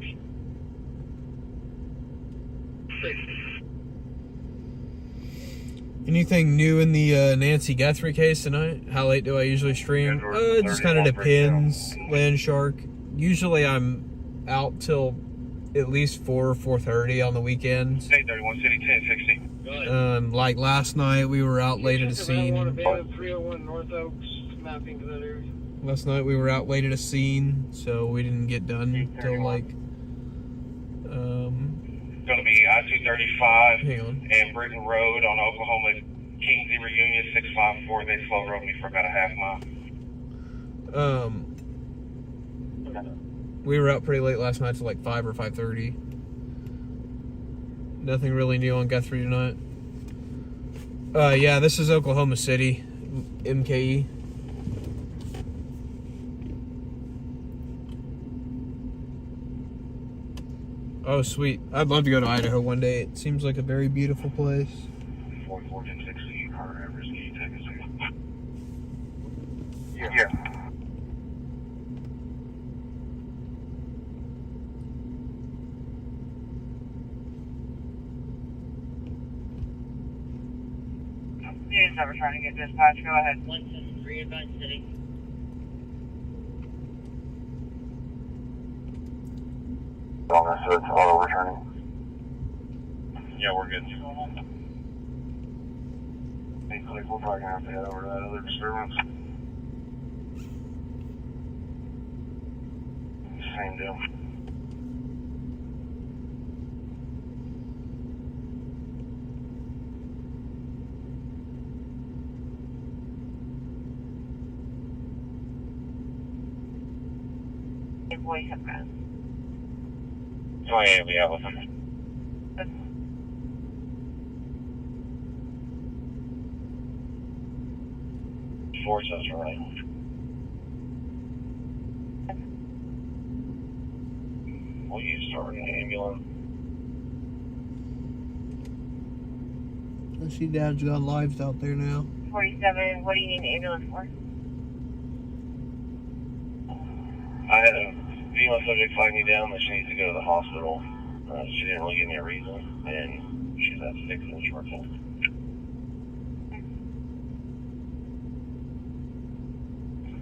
Anything new in the Nancy Guthrie case tonight? How late do I usually stream? It just kind of depends, Land Shark. Usually I'm out till at least 4 or 4:30 on the weekends. 831, City 1060. Go ahead. Like last night, we were out late at a scene. 301 North Oaks, mapping to that area. Last night we were out late at a scene, so we didn't get done till like Gonna be I-235 hang on. and Britain Road on Oklahoma Kingsley Reunion 654. They slow rode me for about a half mile. We were out pretty late last night till like 5 or 5:30. Nothing really new on Guthrie tonight. Yeah, this is Oklahoma City, MKE. Oh, sweet. I'd love to go to Idaho one day. It seems like a very beautiful place. 44 1060, car average, can you take a second? Yeah. News that we're trying to get dispatch. Go ahead. 173 Advice City. All right, so it's auto returning. Yeah, we're good. Hey, Cliff, we're probably gonna have to head over to that other disturbance. Same deal. boys have guns. Oh, yeah, we out with them. Force us right. Will you start an ambulance? I see Dad's got lives out there now. 47, what do you need an ambulance for? I had a female subject flag me down that she needs to go to the hospital. She didn't really give me a reason, and she's at 6 in short term.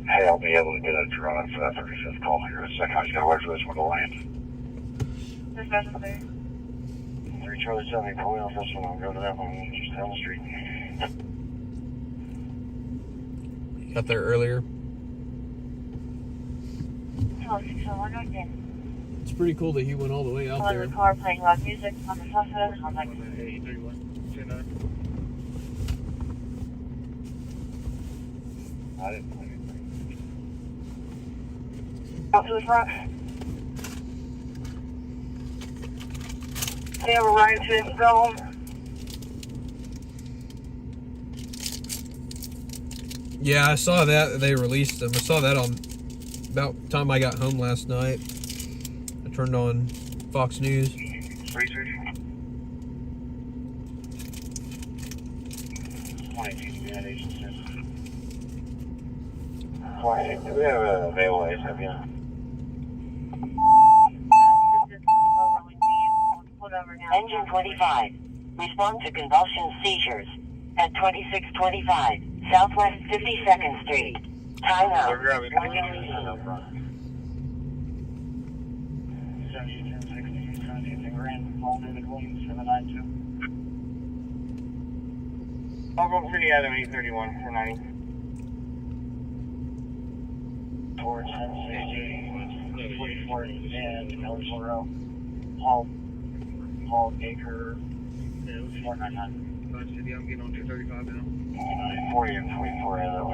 Hey, I'll be able to get a drive for that 35th call here in a second. I just gotta wait for this one to land. Dispatch, sir. 3 Charlie 70, pull me off this one. I'll go to that one just down the street. You got there earlier. It's pretty cool that he went all the way out On there. the car playing loud music on the suspect. I'm like, I didn't play anything. out to the front. They have a right to this zone. Yeah, I saw that they released them. I saw that on about the time I got home last night. I turned on Fox News. Research. 22 unit agencies. 22. Do we have a available ASAP, yeah? Engine 25. Respond to convulsion seizures at 2625 Southwest 52nd Street. Time out. We're grabbing 1 minute. 72, 60, Grand, all David Williams, 792. I'll go for the Adam 831 for 90. Towards 1060, 44 and Ellisville Road. Paul Baker, 499. City, I'm getting on 235 now. 40 and 44 that way.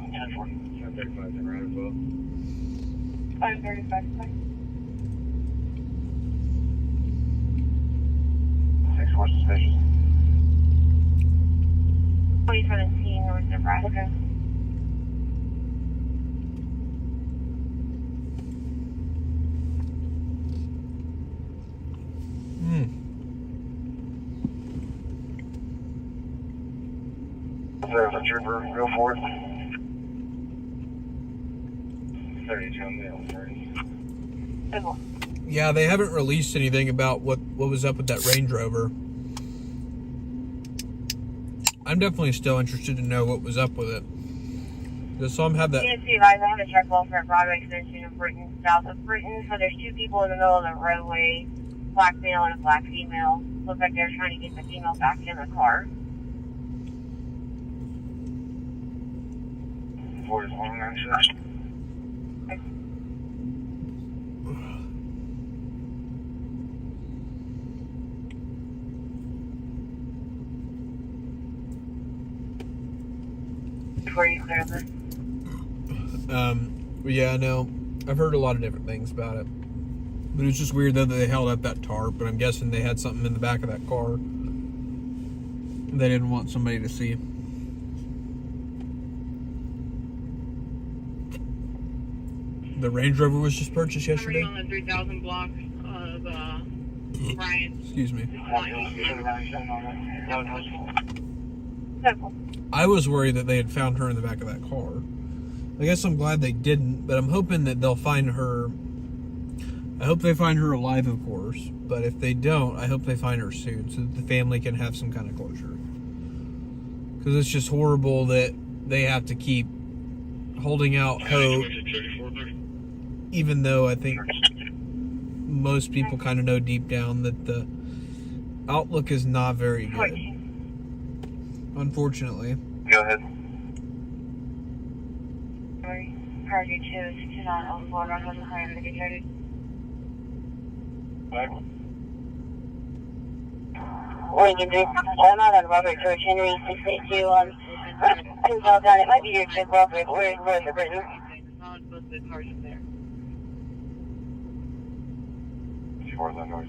1040. 1035 in right as well. 535. 6-4 suspicious. 2017 North Nebraska. There's a trooper, go for it. 32 on the L30. Yeah, they haven't released anything about what was up with that Range Rover. I'm definitely still interested to know what was up with it. Does some have that? DNC guys, I have a check wall for a Broadway extension of Britain, south of Britain. So there's two people in the middle of the roadway, black male and a black female. Looks like they're trying to get the female back in the car. 4196. Before you clear this. Yeah, no, I've heard a lot of different things about it. But it's just weird though that they held up that tarp, but I'm guessing they had something in the back of that car they didn't want somebody to see. The Range Rover was just purchased yesterday? On the 3000 block of Bryant. Excuse me. Simple. I was worried that they had found her in the back of that car. I guess I'm glad they didn't, but I'm hoping that they'll find her. I hope they find her alive, of course, but if they don't, I hope they find her soon so that the family can have some kind of closure. Because it's just horrible that they have to keep holding out hope, even though I think most people kind of know deep down that the outlook is not very good. Unfortunately. Go ahead. Priority 2 is 6904, run with the higher indicated. What you can do, I'm out on Robert George Henry 682 on Well done. It might be your kid, well, where's the prison? Non-posted cars in there. As far as I know,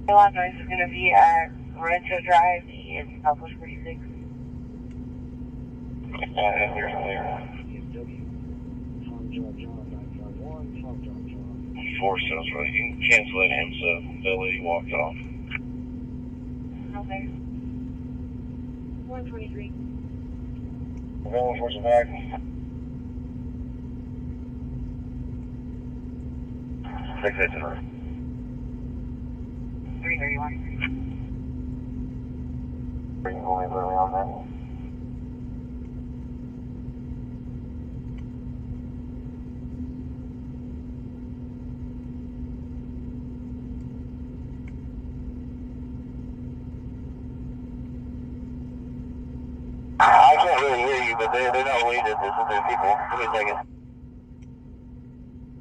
Alonzo is going to be at Rancho Drive in Southwest 46. here's there. Four sounds right. You can cancel it him, so the lady walked off. Okay. 123. We're going for some back. 6 in room. 331. Bring only early on that. I can't really hear you, but they're not weighted. This is their people. Give me a second.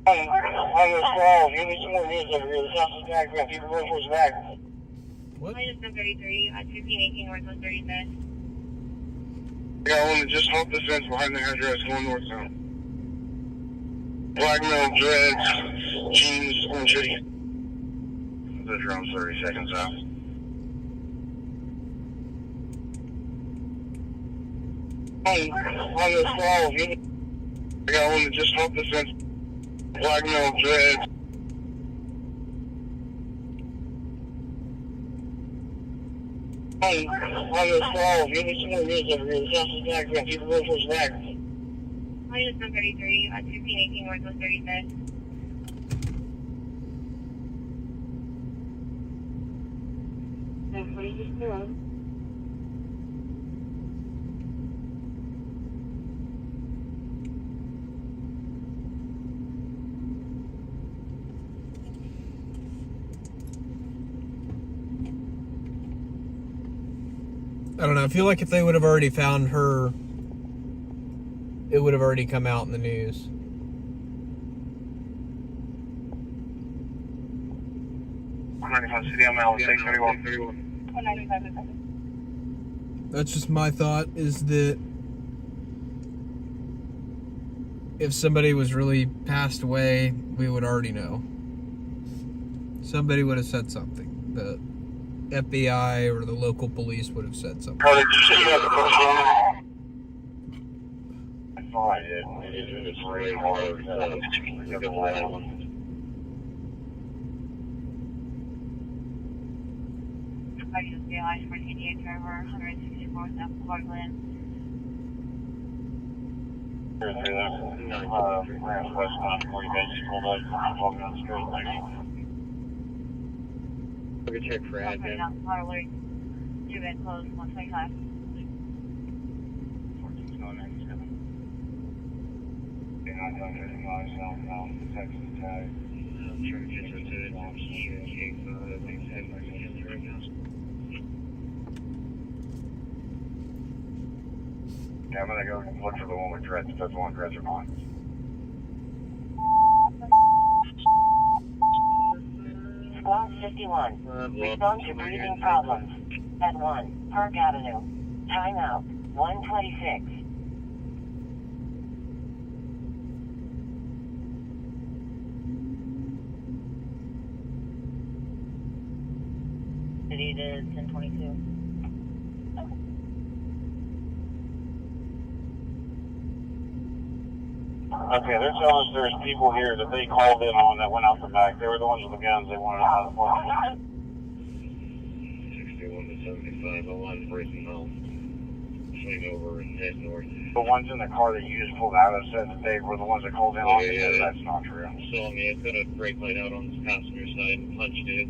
Hey, I was 12. Give me some more news over here. The house is back. We have people going for his back. What? Minus 133 at 1518 Northwest 35th. I got one that just hopped the fence behind the address going north now. Black male, dreads, jeans, orange hoodie. The drone's 30 seconds out. Hey, I was 12. I got one that just hopped the fence. Black male, dreads. Hey, I was 12. Give me some more news over here. The house is back. We have people going for his back. Minus 133 at 1518 Northwest 35th. What are you doing? I don't know. I feel like if they would have already found her, it would have already come out in the news. City ML 631. 195. That's just my thought, is that if somebody was really passed away, we would already know. Somebody would have said something. The FBI or the local police would have said something. Oh, did you say you had the first one? I thought I did. It's really hard. Get the last one. I just realized for an Indian driver, 164 South Portland. Here's that. Rams West on 40 guys pulled out, walking down the street. Look at check for admin. Alert. 2 bed closed, 125. 1497. They're not done 55 southbound, Texas tag. I'm trying to get to it. I'm sure it's right now. Yeah, I'm gonna go look for the one with dreads, if that's the one with dreads or not. Squad 51. Respond to breathing problems. At 1, Park Avenue. Timeout. 126. City to 1022. Okay, they're telling us there's people here that they called in on that went out the back. They were the ones with the guns. They wanted out of the park. 61 to 75, I'm on Bryson Home. Swing over and head north. The ones in the car that you just pulled out of said that they were the ones that called in on it. Yeah. That's not true. Saw me, I put a brake light out on the passenger side and punched it.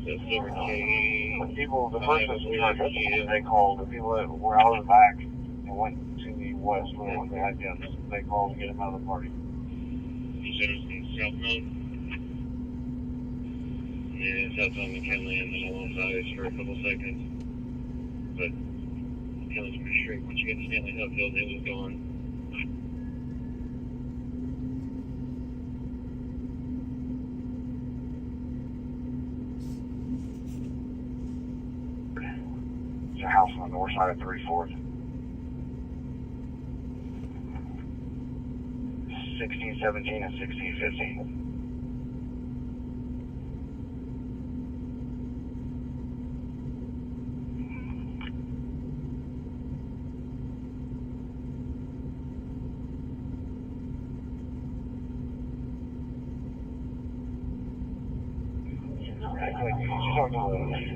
So silver K. The people, the person that they called, the people that were out of the back and went to the west were the ones that had guns. They called to get them out of the party. You said it was in southbound? Yeah, southbound McKinley and then along sides for a couple seconds. But McKinley's pretty straight. Once you get to Stanley Hillfield, it was gone. house on the north side of 3/4. 1617 and 1615.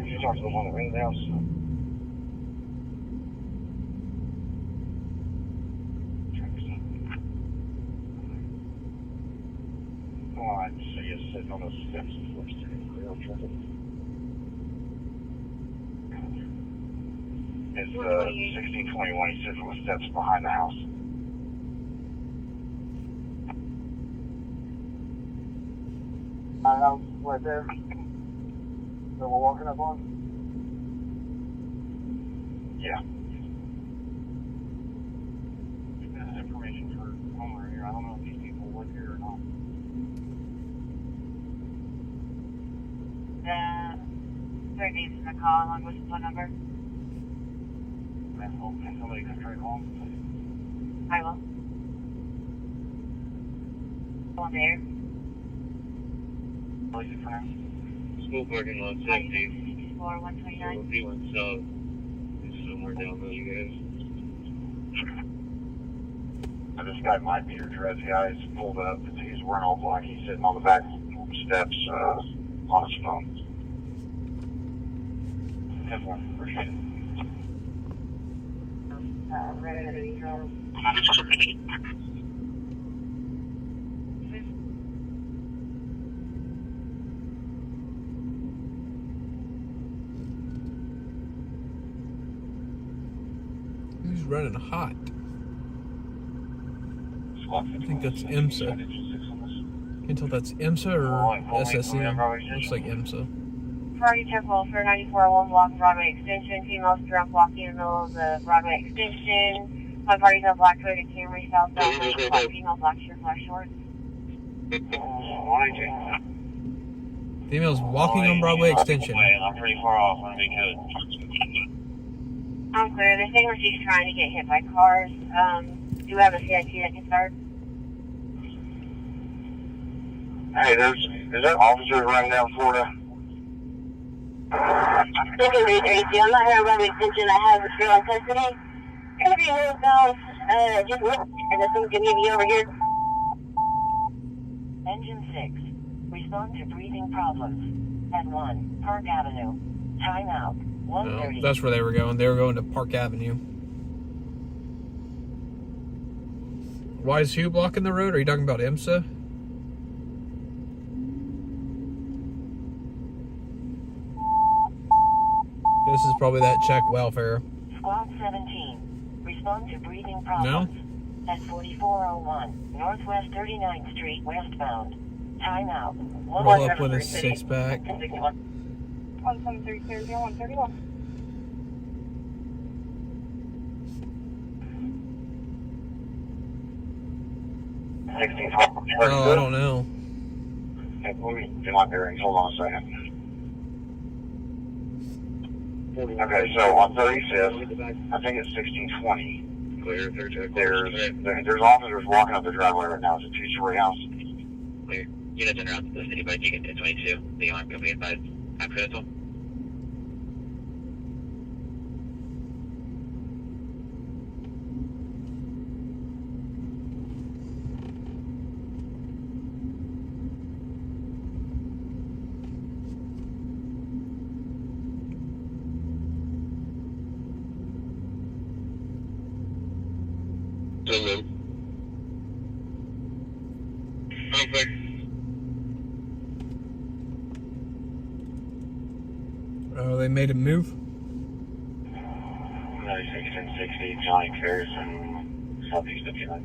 She talked to the one that ran the house. Oh, I see you sitting on those steps before it's 1621. He sits on the steps behind the house. House right there that we're walking up on? Yeah. That's information for homeowner here. I don't know if these people work here or not. Their names in the call along with the phone number. Can somebody come straight home? I will. All there. School parking lot safety. 4129. If he went south, it's somewhere down there, you guys. This guy might be your dress. Yeah, he's pulled up. He's wearing all black. He's sitting on the back steps on his phone. Have one. Appreciate it. Who's running hot? I think that's IMSA. Can't tell if that's IMSA or SSE. Looks like IMSA. Party Temple for 9401 block Broadway Extension. Females drunk walking in the middle of the Broadway Extension. One party's on black hooded Camry, southbound. Female black shirt, black shorts. Females walking on Broadway Extension. I'm pretty far off. I'm being good. I'm clear. They think we're just trying to get hit by cars. Do you have a CIT that can start? Hey, is that officer running down Florida? Okay, I'm not here about the extension. I have a girl in custody. Gonna be moved down, just look, and this one's gonna be over here. Engine 6. Respond to breathing problems. At 1, Park Avenue. Time out. 1:30. No, that's where they were going. They were going to Park Avenue. Why is who blocking the road? Are you talking about IMSA? This is probably that check welfare. Squad 17. Respond to breathing problems. No? At 4401 Northwest 39th Street westbound. Time out. Roll up with a 6-pack. 1730131. Oh, I don't know. Hey, let me do my bearings. Hold on a second. Okay, so on 35th, I think it's 1620. Clear, There's officers walking up the driveway right now. It's a 2-story house. Clear. Units en route to the city by ticket 1022. The alarm company advised. After that's all. Hello. Okay. Oh, they made a move? 1660, Johnny Ferris and Southeast of Chile.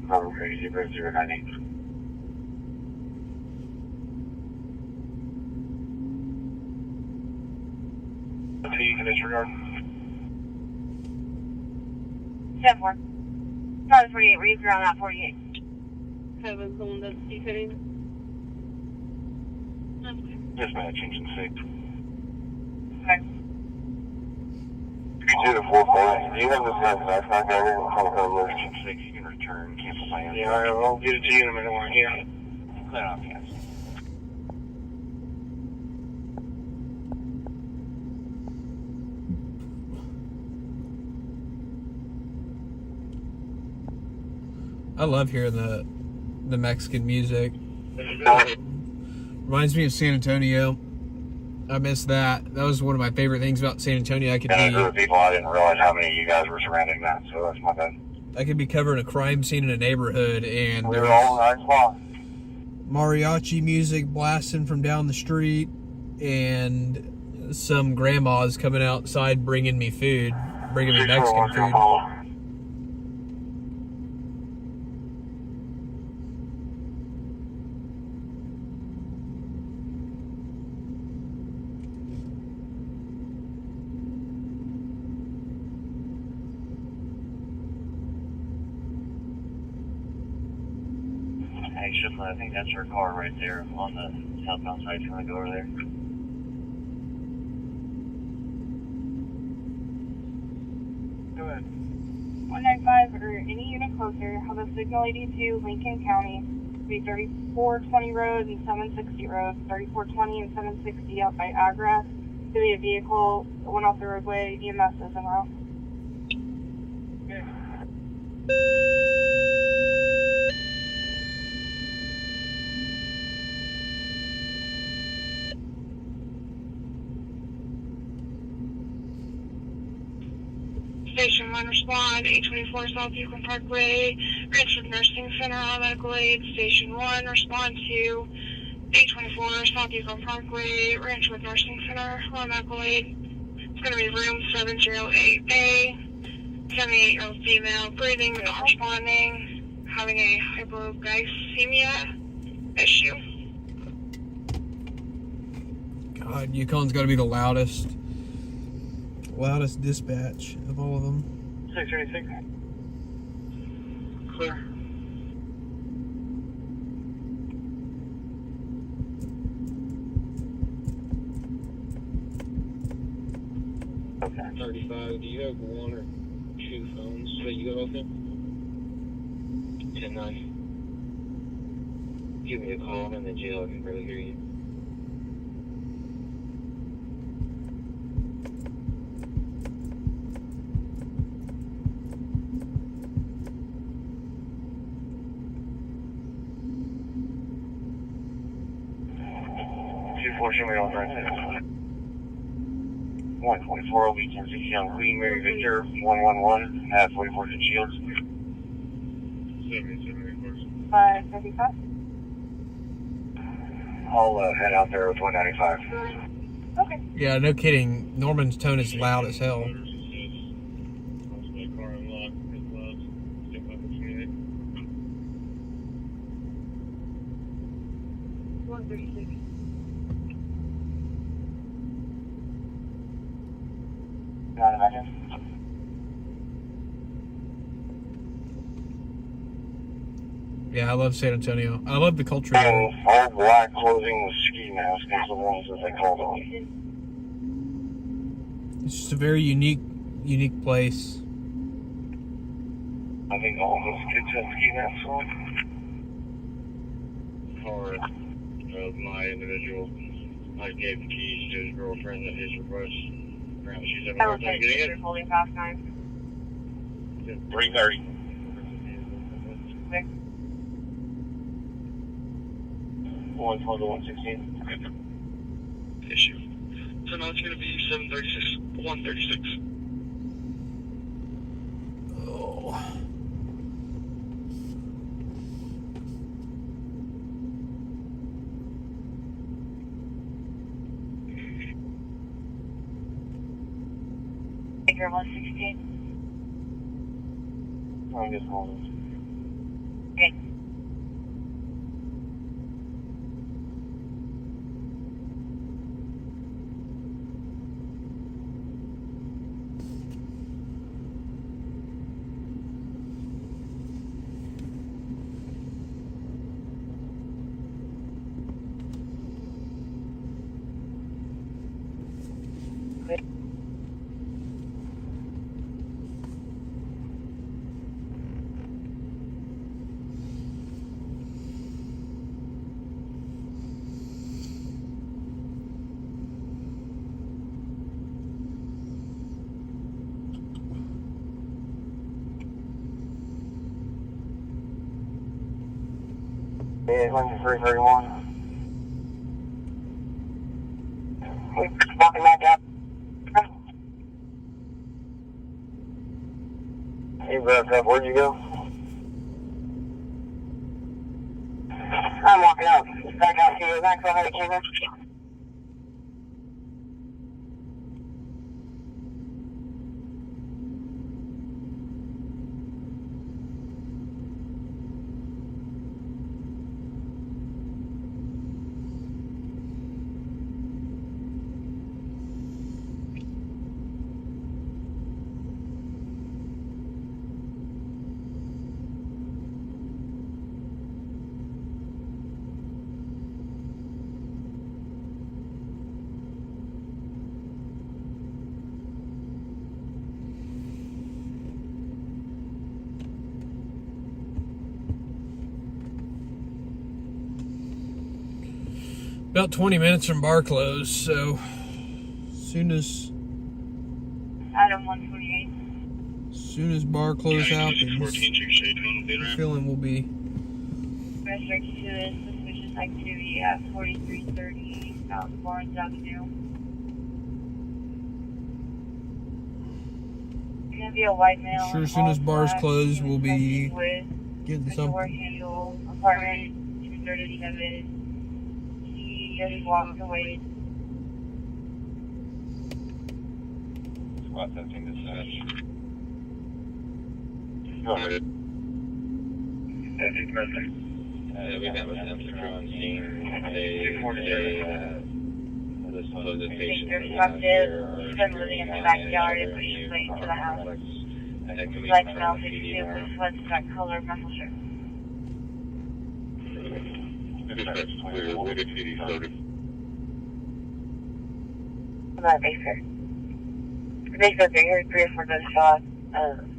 Robert Crazy, 090. What do you can disregard? 7-4. Probably 48. Read around that 48. Have a zone that's defitting. Dispatch, engine 6. Okay. 52 to 440. Do you have this guy's backpack over here? I'll call the emergency 6. You can return. Cancel plans. Yeah, I'll get it to you in a minute. Yeah. Clear off, yes. I love hearing the Mexican music. Reminds me of San Antonio. I miss that. That was one of my favorite things about San Antonio. I could And a group of be people, I didn't realize how many of you guys were surrounding that, so that's my bad. covering a crime scene in a neighborhood, and We there were all in was the right spot. mariachi music blasting from down the street, and some grandmas coming outside bringing me food, bringing me Mexican food. Hey, Shipman, I think that's her car right there on the southbound side. You want to go over there? Go ahead. 195 or any unit closer, have a signal 82 Lincoln County, be 3420 road and 760 road, 3420 and 760 out by Agra. To be a vehicle that went off the roadway, EMS is en route. Station 1 respond, 824 South Yukon Parkway, Ranchwood Nursing Center, all medical aid. Station 1 respond to 824 South Yukon Parkway, Ranchwood Nursing Center, all medical aid. It's going to be room 708A, 78-year-old female, breathing, not responding, having a hypoglycemia issue. God, Yukon's got to be the loudest dispatch of all of them. 636. Clear. Okay. 35, do you have one or two phones that you got off him? 10-9. Give me a call, I'm in the jail, I can barely hear you. Show me on right now. 144 weekends, Young Queen Mary Victor, 111, have 44 to Shields. 555. I'll head out there with 195. Okay. Yeah, no kidding. Norman's tone is loud as hell. 136. Got it, back in. Yeah, I love San Antonio. I love the culture there. All black clothing with ski masks, that's the ones that they called on. It's just a very unique place. I think all those kids have ski masks on. Car of my individual. I gave the keys to his girlfriend at his request. Apparently she's having a hard time getting it. Holding fast time. 330. Vic. 112 to 116. Issue. So now it's going to be 736, 136. Oh. Figure 116. I'm just holding. Okay. Yeah, 331. Walking back up. Hey, broke up. Where'd you go? I'm walking up. Back out to you. Back over the camera. About 20 minutes from bar close, so soon as Adam 148. soon as bar close happens, the feeling will be. Restrict to this suspicious activity at 4330 South Lawrence Avenue. It's gonna be a white male. Sure, as soon as bars close, we'll be with getting a door something. handle, apartment 237. He just walked away. Squad 17 dispatch. Go ahead. We met with them to crew on scene. The supposed patient They're disruptive. He's been living in the backyard and pushing way into the house. Light smells, extremely sweats, dark color, muscle shirt. About Baker. Baker, they heard 3 or 4 gunshots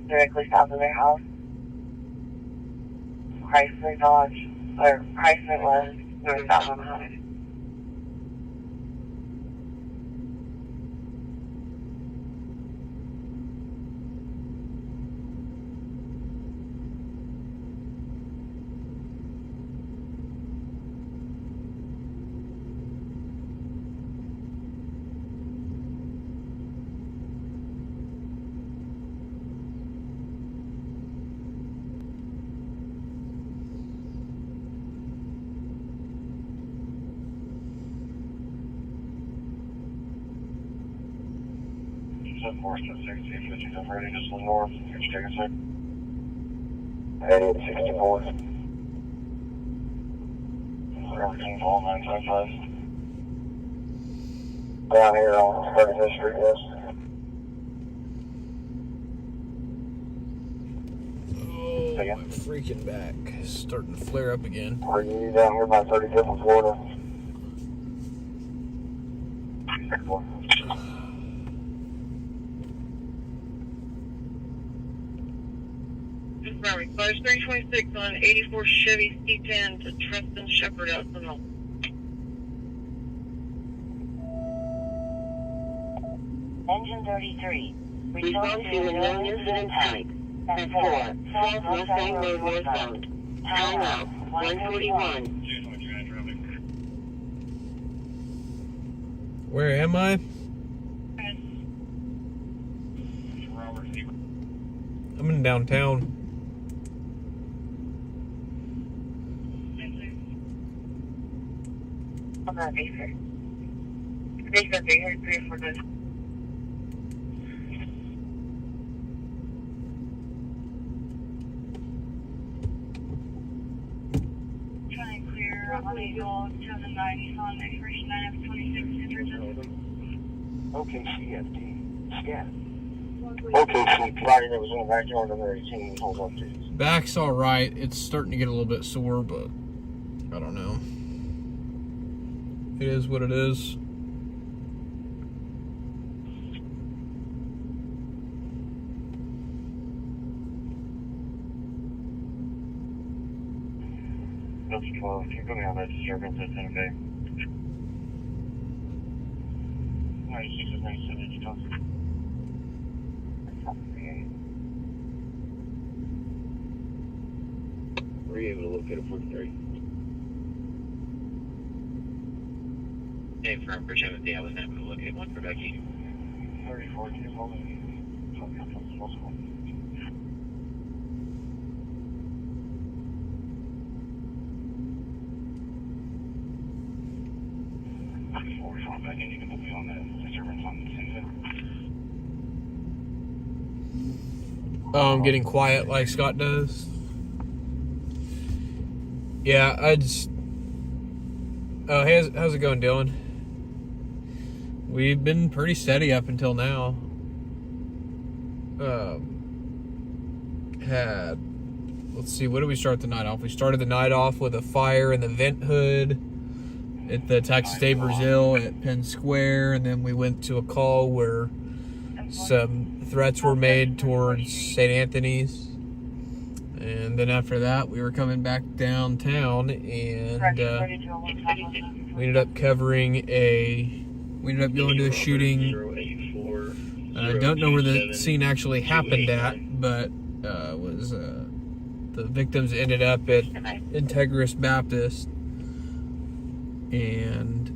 directly south of their house. Chrysler Dodge, or Chrysler was north south on the house. North of 60, 50 ready, just one north. Here's take a sec. 8864. Everything's all 955. Down here on 35th Street, yes. Oh, my freaking back is starting to flare up again. Are you down here by 35th in Florida? Request 326 on 84 Chevy C10 to Tristan Shepard out the mill. Engine 33. Respond to a known incident type. At 4, South Mustang Road northbound. Time out, 141. Where am I? I'm in downtown. I'm not Baker. Baker, they heard 3 or 4 gunshots. Trying to clear on Eagle 790 on expiration 9F26 Intergen. OKCFD. Scan. OKC, provided it was in the backyard of their 18, hold up to. Back's all right. It's starting to get a little bit sore, but I don't know. It is what it is. That's 12. Keep going on that disturbance at 10 Bay. 96 and 97 inch talk. Were you able to locate a 43? Hey, from for Timothy, I was having to look at one for Becky. 34, can you hold me? Back in, you can put me on that disturbance on the Oh, I'm getting quiet like Scott does. Yeah, I just... Oh, hey, how's it going, Dylan? We've been pretty steady up until now. Let's see, what did we start the night off? We started the night off with a fire in the vent hood at the Texas State Brazil at Penn Square, and then we went to a call where some threats were made towards St. Anthony's, and then after that we were coming back downtown, and we ended up going to a shooting. I don't know where the scene actually happened at, but the victims ended up at Integris Baptist. And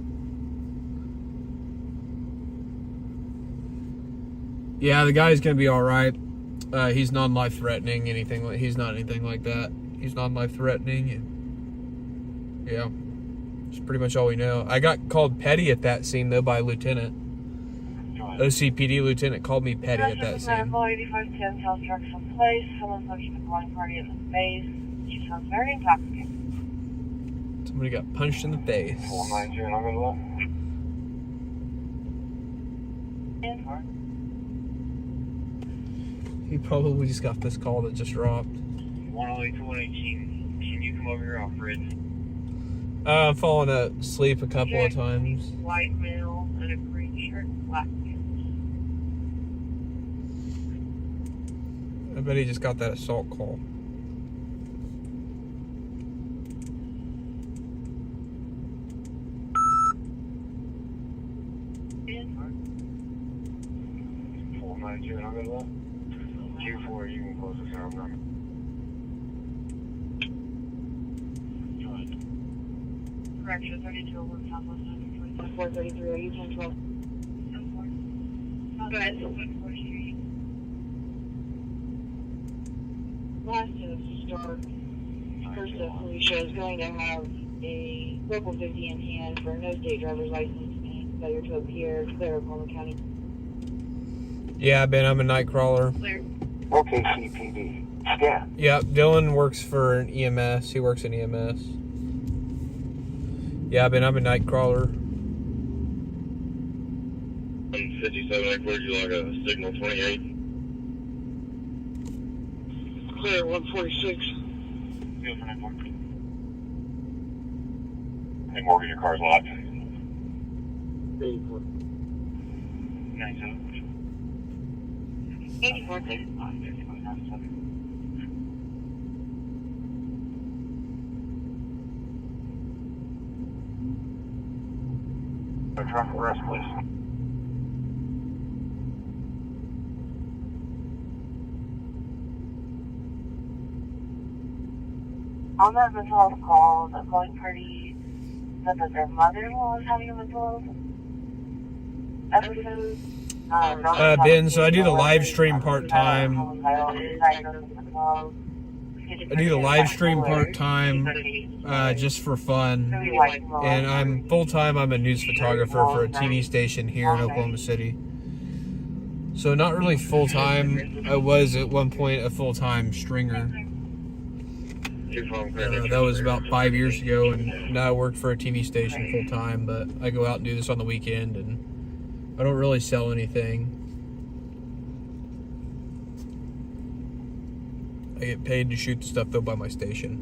yeah, the guy's gonna be all right. He's non-life threatening. He's not anything like that. He's non-life threatening. And yeah, that's pretty much all we know. I got called petty at that scene though by Lieutenant. OCPD Lieutenant called me petty at that scene. 8510 tells truck someplace. Someone's looking at the calling party in the face. She sounds very intoxicated. Somebody got punched in the face. 492, and I'm going to look. He probably just got this call that just dropped. 108 to 118. Can you come over here off Ridge? I'm falling asleep a couple of times. White male and a green shirt, black pants. I bet he just got that assault call. And I'm gonna look. Q4, you can close this out. Correction, 32 over Southwest 433. Are you 1012? Go ahead. 4th Street. Last start. First Felicia is going to have a local 50 in hand for no state driver's license and failure to appear, clear Oklahoma County. Yeah, Ben, I'm a night crawler. Okay, CPD. Scan. Yep, Dylan works for an EMS. He works in EMS. Yeah, Ben, I'm a night crawler. 57, I cleared you like a signal 28. Clear 146. Hey, Morgan, your car's locked. 84. 97. 84. Traffic arrest, please. On that mental health call, the calling party said that their mother-in-law was having a mental health episode. Ben, so I do the live stream part-time. I do the live stream part-time just for fun. And I'm full-time, I'm a news photographer for a TV station here in Oklahoma City. So not really full-time. I was at one point a full-time stringer. That was about 5 years ago, and now I work for a TV station full-time, but I go out and do this on the weekend, and I don't really sell anything. I get paid to shoot the stuff though by my station.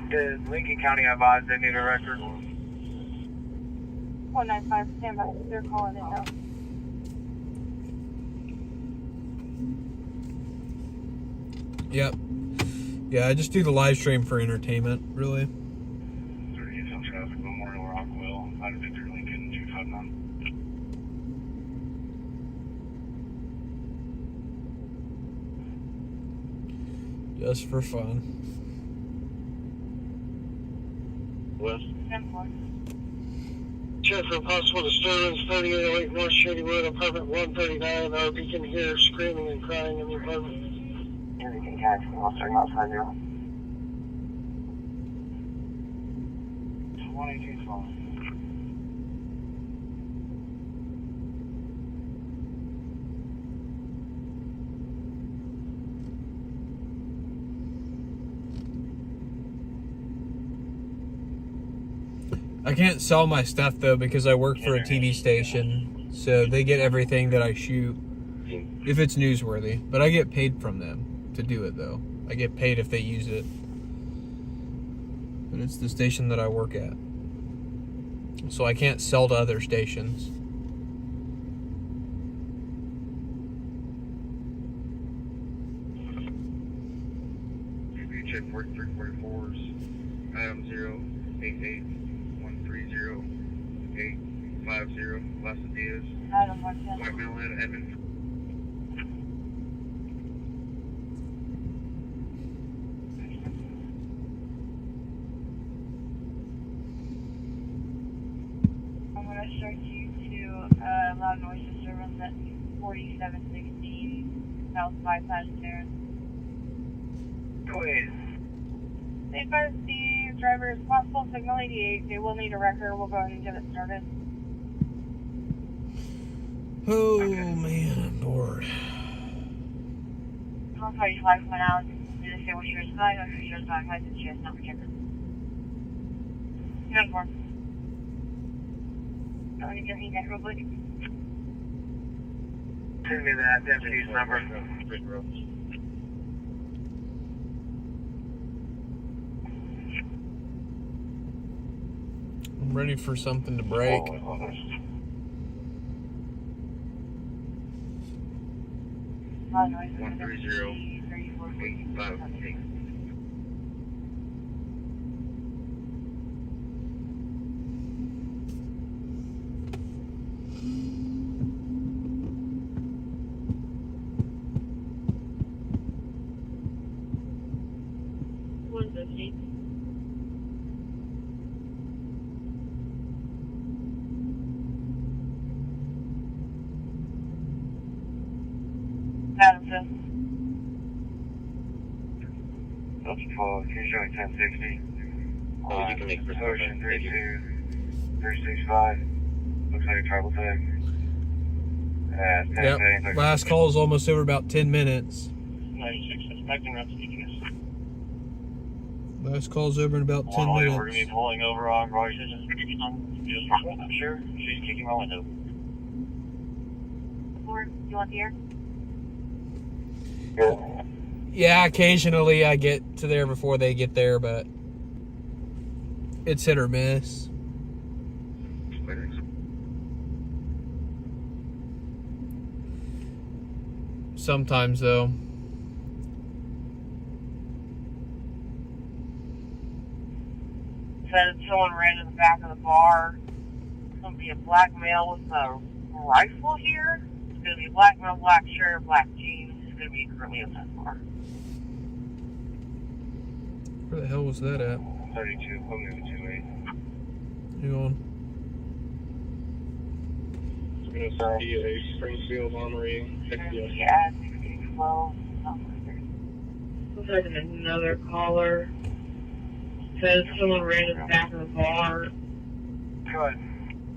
Did Lincoln County advise they need a record? 195, stand by. They're calling it now. Yep. Yeah, I just do the live stream for entertainment, really. 38 on traffic, Memorial Rockwell, out of Victor Lincoln, 259. Just for fun. Northwest. 10-4. Check for possible disturbance, 3808 North Shady Wood, apartment 139. Our beacon here screaming and crying in the apartment. Everything taxi, I'll start outside there. 2212. I can't sell my stuff though because I work for a TV station, so they get everything that I shoot if it's newsworthy. But I get paid from them to do it though. I get paid if they use it. But it's the station that I work at, so I can't sell to other stations. Check 4344s. Item 088-130-850. Las Diaz. Adam 110. White Millhead, Evan. I'm going to start you to loud noise disturbance at 4760 South Bypass Terrace. Go ahead. They advise the driver is possible signal 88. They will need a record. We'll go ahead and get it started. Oh man, I'm bored. 145 went out. Did they say what she was buying? Or she was buying? I said she has not rejected. 10-4. I'm going to give you that real quick. Send me that deputy's number. I'm ready for something to break. Loud noise. 130-858. Adamson. That's 12. He's showing 1060. Oh, you can make Ocean 32365. Looks like a travel tag. Yep. Last call is almost over, about 10 minutes. 96, expecting route to DPS. Last call's over in about 10 We're going to be minutes. pulling over on Royston. I'm sure. She's kicking my window. Or you want the air? Yeah, occasionally I get to there before they get there, but it's hit or miss. Sometimes though. Said someone ran to the back of the bar. It's going to be a black male with a rifle here. It's going to be a black male, black shirt, black jeans. It's going to be currently at that bar. Where the hell was that at? 32, I'm moving 28. Hang on. It's going to be a Springfield Armory XDS. Yeah, 1612. Looks like another caller. Says someone ran to the back of the bar. Go ahead.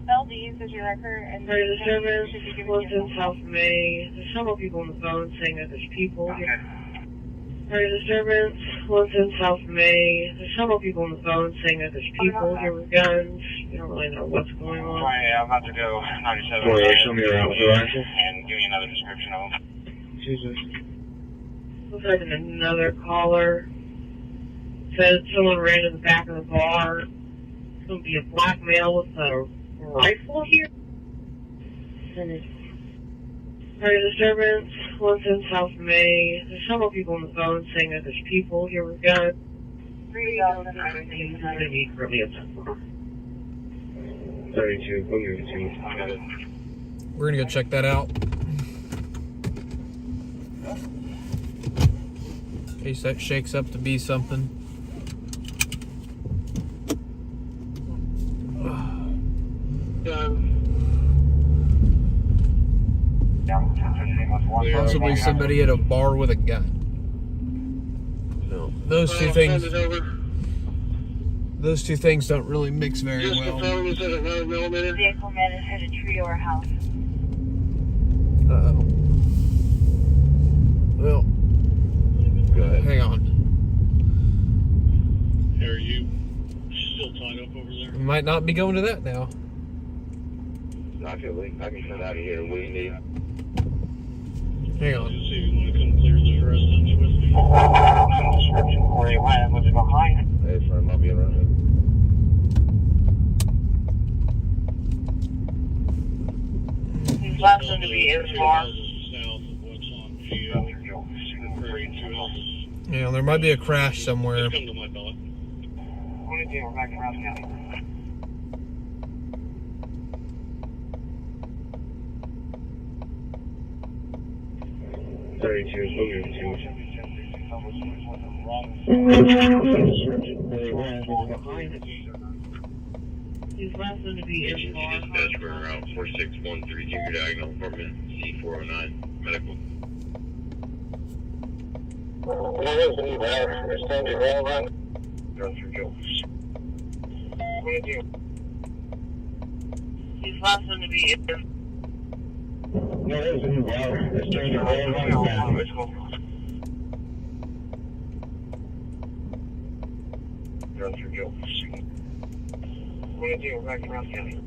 LD is your record and Sorry, the service was in South May. There's several people on the phone saying that there's people here. Sorry, the disturbance was in South May. There's several people on the phone saying that there's people here with guns. We don't really know what's going on. Alright, I'm about to go 97 show me around with the rifle. and give me another description of them. Jesus. Looks like another caller. Said someone ran to the back of the bar. It's going to be a black male with a rifle here. Sorry, disturbance was in South May. There's several people on the phone saying that there's people here with guns. 3000. Everything is going to be really upset. 32, I'm moving 2. We're gonna go check that out. In case that shakes up to be something. somebody at a bar with a gun. No. Those two things. Send it over. Those two things don't really mix very Just well. confirm you said a 9mm. Vehicle man has hit a tree or a house. Uh-oh. Well, Go ahead. hang on. Are you still tied up over there? We might not be going to that now. Not really. I can get out of here. What do you need? Hang on. See if you want to come clear this residence with me. Description where you went, was it behind? Hey, friend, I'll be around. He's last one to be in Two far. houses south of what's on Geo. Two houses. Yeah, there might be a crash somewhere. Just come to my dot. What did you do? We're back to Rouse County. He's last one to be in far. Dispatch for Route 4613 Junior Diagonal Apartment C409 Medical. Go through Joe. What did you He's last one to be in. Go through Joe. What did you do? We're back to Rouse County.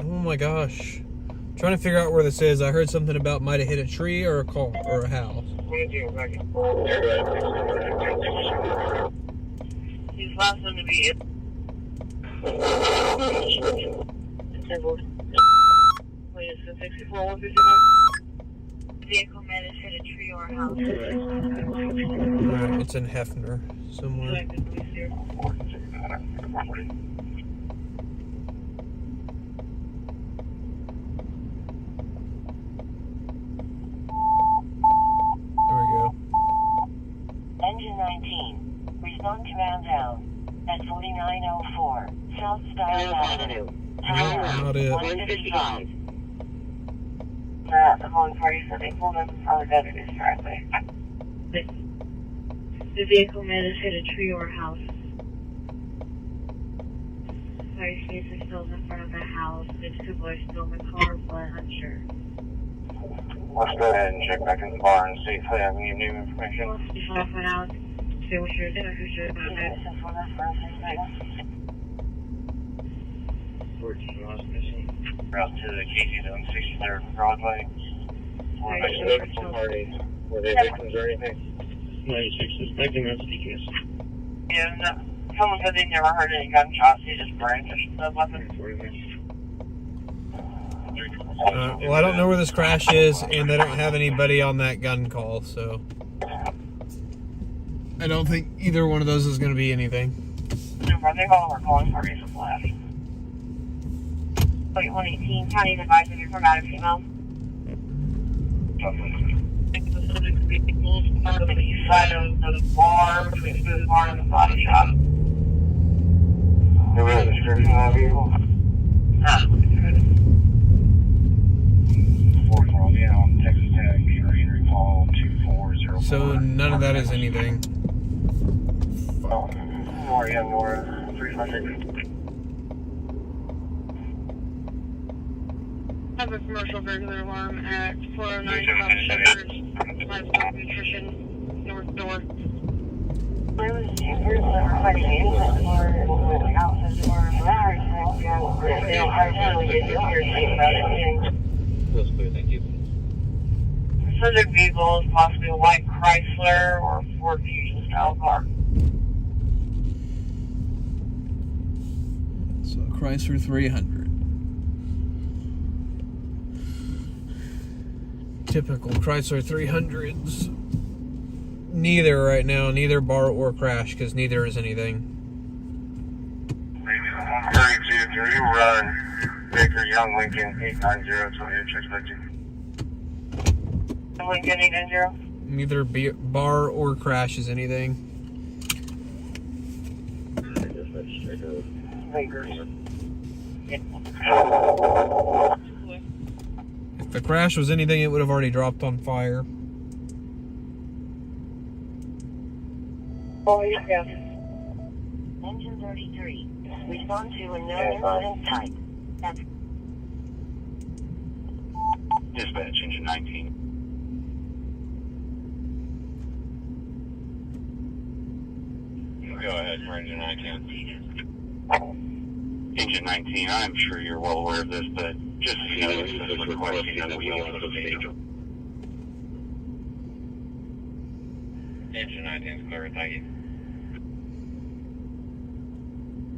Oh my gosh. Trying to figure out where this is. I heard something about might have hit a tree or a car or a house. What did you do? We're back He's last one to be in. Wait, it's the 64151. Vehicle man has hit a tree or a house. Alright, it's in Hefner somewhere. There we go. Engine 19. Respond to round down at 4904 South Style Avenue. Not it. 155. The calling party said they pulled up on the evidence correctly. The vehicle man has hit a tree or a house. Fire escape is still in the front of the house. There's people are still in the car, but unsure. Let's go ahead and check back in the bar and see if they have any new information. Let's just find out. See what you're doing. Who's your This is for the first thing. 14 lost missing. Route to the Casey's on 63rd Broadway. Were they victims or anything? 96 suspecting that's DKS. And someone said they never heard any gunshots. They just brandished the weapon. 40 minutes. Well, I don't know where this crash is, and they don't have anybody on that gun call, so I don't think either one of those is going to be anything. They all were calling parties of left. Wait, 118. County advised if you're from out of female. On the east side of the bar, between the bar and the body shop. There was a description of that vehicle. Fourth one, yeah, on Texas Tech, Marine recall 2405. So none of that is anything. More, yeah, more 300. I have a commercial burglar alarm at 409 South Shepherd's Livestock Nutrition North Door. There was two groups that were fighting innocent or houses or marriage. They don't really get your hearsay about anything. Feels clear, thank you. Subject vehicle is possibly a white Chrysler or Ford Fusion style car. So Chrysler 300. Typical Chrysler 300s. Neither right now, neither bar or crash, because neither is anything. 32 run Baker Young Lincoln 890 28 expected. Lincoln 890. Neither bar or crash is anything. If the crash was anything, it would have already dropped on fire. Oh, yeah. Engine 33. Respond to a known incident type. That's Dispatch, engine 19. Go ahead, for engine 19. Engine 19, I'm sure you're well aware of this, but just so you know, this is requesting that we also stage. Engine 19 is clear, thank you.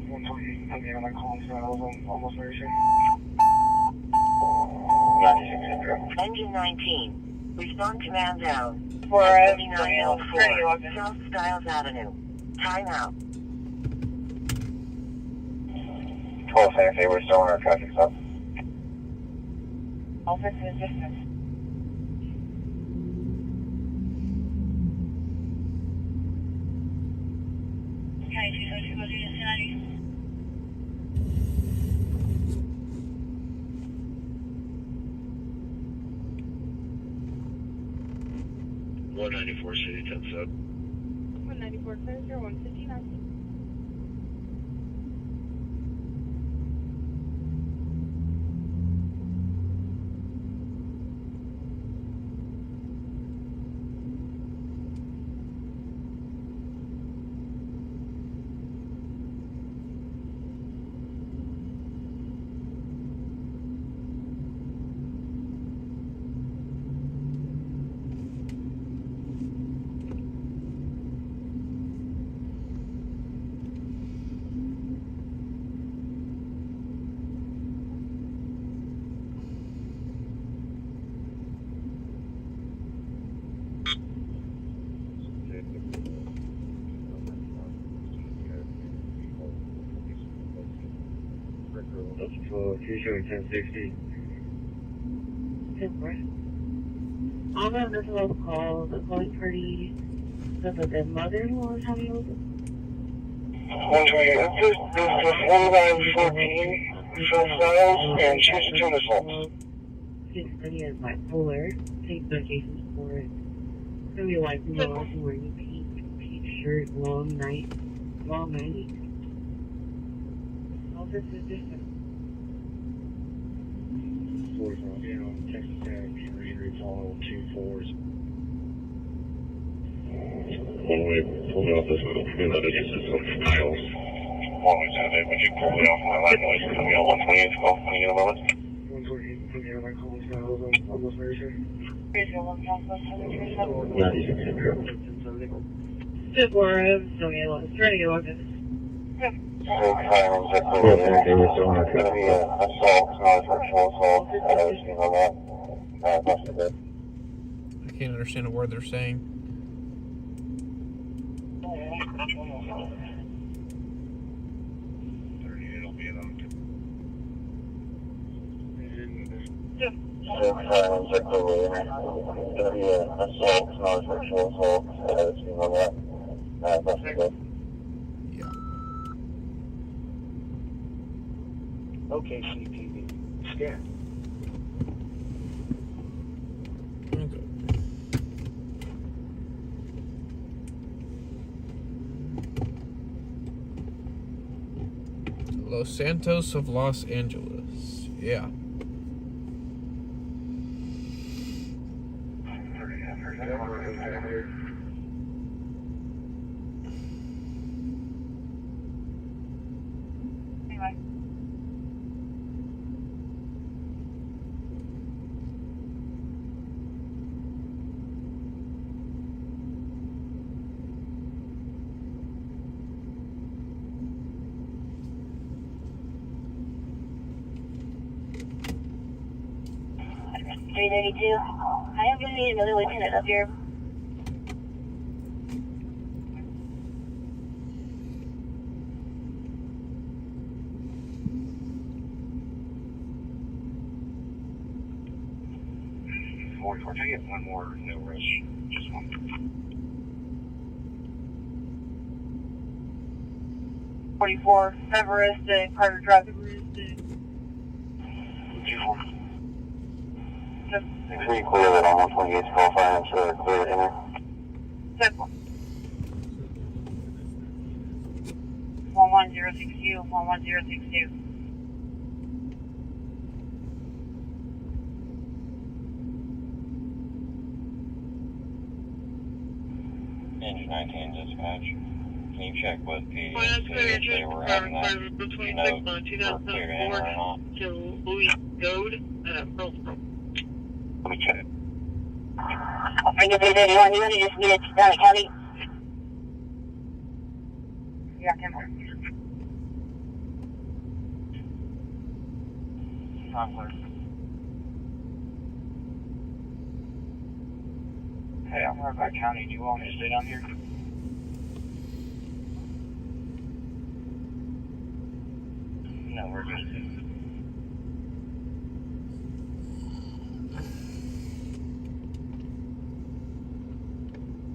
120, I'm getting my call, so I was almost very soon. 96. Engine 19. Respond command down. 43904. South Styles Avenue. Time out. 12 seconds, we're still on our traffic stop. Office is dismissed. Okay, 202 194 City 10 sub. 194 clear, 159. That's for 1060. On this little call, the calling party said that their mother-in-law was having a 120, this is 1914 from Styles, and she's a tennis home. schizophrenia is bipolar. Take medications for it. It's gonna be like normal, wearing a pink shirt, long night. All this is different. 45, yeah, on Texas Tech, reads all 2 4s. When we pulled off this, we noticed this is some Styles. One way Saturday, would you pull me off my line noise coming out 128 call when you get a moment? 128, put me on my call, Styles, I'm almost very sure. 96 Central. February, so yeah, let's try to get on this. Gonna be assault, non-sexual assault, everything on that. I can't understand a word they're saying. Gonna be assault, non-sexual assault, everything on that. Yeah. Okay, CTV. Scan. Okay. Los Santos of Los Angeles. Yeah. Anyway. I am going to need another lieutenant up here. Can I get one more no rush? Just one. 44, Severus to Carter Drive. 2-4. Make sure you clear that on 128 qualifying and so clear it in there. 11062, 11062. Engine 19 dispatch. Can you check with PD Well, that's and see clear if they were having that between note 6 or clear to enter or 2004 not? to Louis Goad at Pearlsboro. Let me check. Are you busy? You want to just get it down to county? Yeah, 10 more. I'm clear. Hey, I'm right by county. Do you want me to stay down here? No, we're good.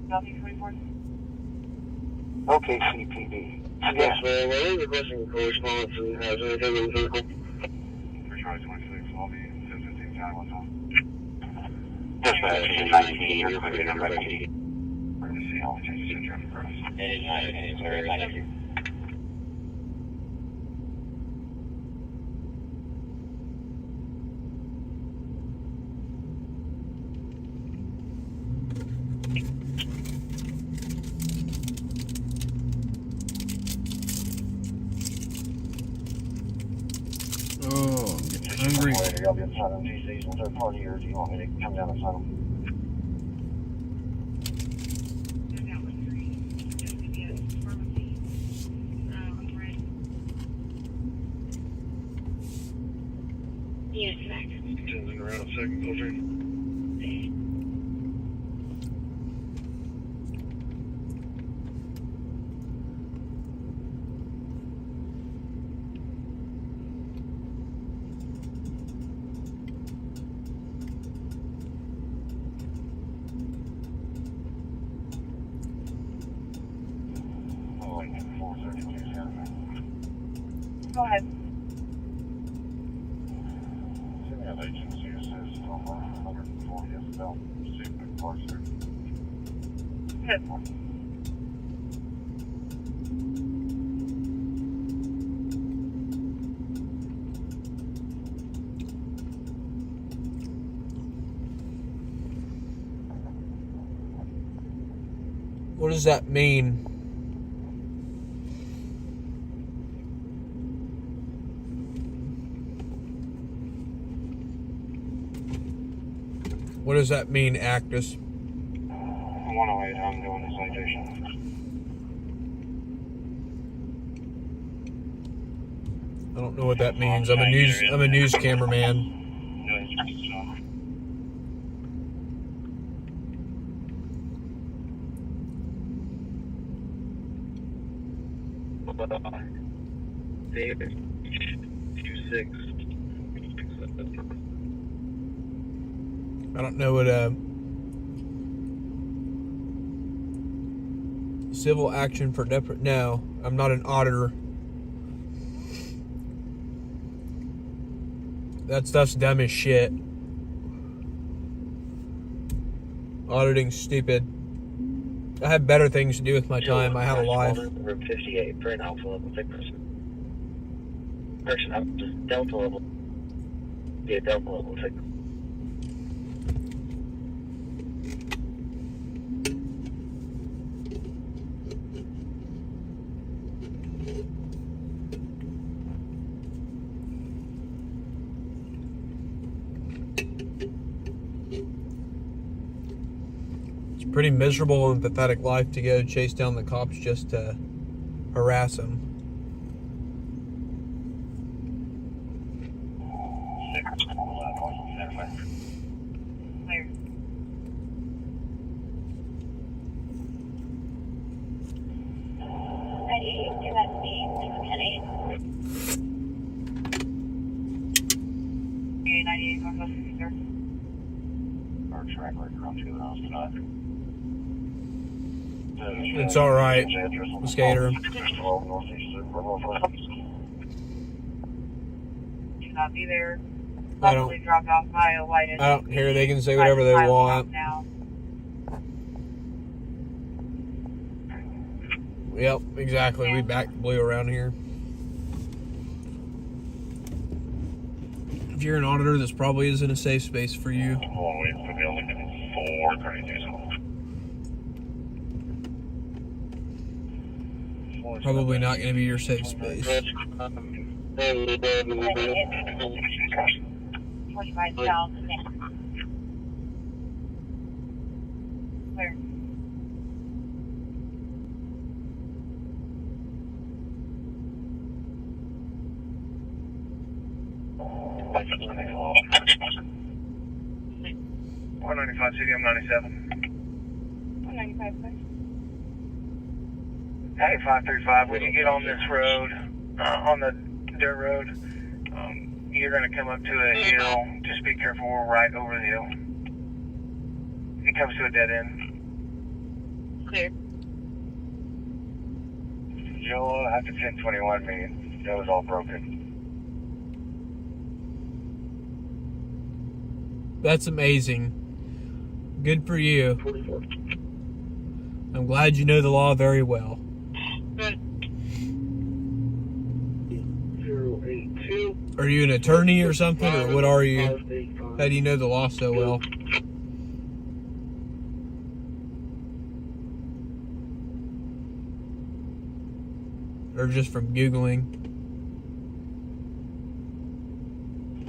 County 24. Okay, CPD. Yes, ma'am. We're requesting correspondence and has anything in the vehicle. For Charlie 26, I'll be 10:15 time. What's on? Dispatch, engine 19, you're clear to enter by PD. We're going to see how we change the traffic for us. Engine 19, clear, thank you. Oh, I'm getting hungry. Y'all be able to sign them GCs and third party, or do you want me to come down and sign them? Yes, back. Turning around a second, filter. Go ahead. City of agency says 140th belt, secret parts there. 10 more. What does that mean? What does that mean, Actus? 108, I'm doing the citation. I don't know what that means. I'm a news cameraman. No, it's David, 26. I don't know what civil action for no, I'm not an auditor. That stuff's dumb as shit. Auditing's stupid. I have better things to do with my time. I have a life. Room 58 for an alpha level thickness. Person up to delta level. Yeah, delta level thickness. Pretty miserable and pathetic life to go chase down the cops just to harass them. Clear. Okay, 98 Northwest 63rd. our track record on 2 hours tonight. It's all right, Skater. Should not be there. Probably dropped off by a white. I don't care. They can say whatever they want. Now. Yep, exactly. We back blue around here. If you're an auditor, this probably isn't a safe space for you. Hold on, wait. I'll be looking at 432. Probably not going to be your safe space. 25 south. Clear. $195 CDM 97. 195, please. Hey, 535, when you get on this road, on the dirt road, you're going to come up to a hill. Just be careful, we're right over the hill. It comes to a dead end. Clear. You'll have to 1021 me. That was all broken. That's amazing. Good for you. 44. I'm glad you know the law very well. 082. Are you an attorney or something, or what are you? 585. How do you know the law so well? Or just from Googling?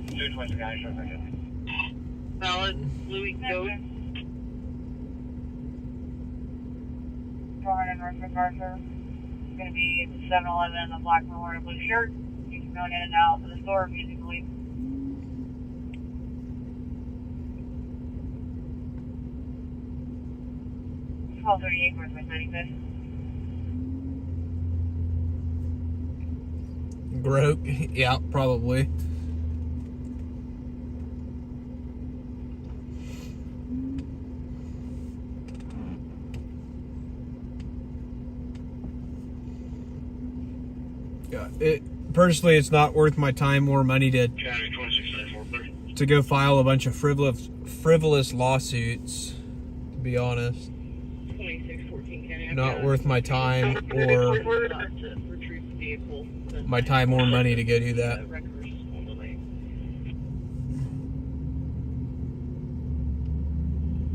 220 guys, sure thing. Valid. Louis Goat. 400 North MacArthur. It's going to be at the 7-Eleven in the black and wearing a blue shirt. You can go in and out of the store musically. $12.38 worth my 95th. Broke? Yeah, probably. Yeah, personally, it's not worth my time or money to go file a bunch of frivolous lawsuits, to be honest. 2614 County. Not worth my time or Not to retrieve the vehicle. my time or money to go do that. Records on the way.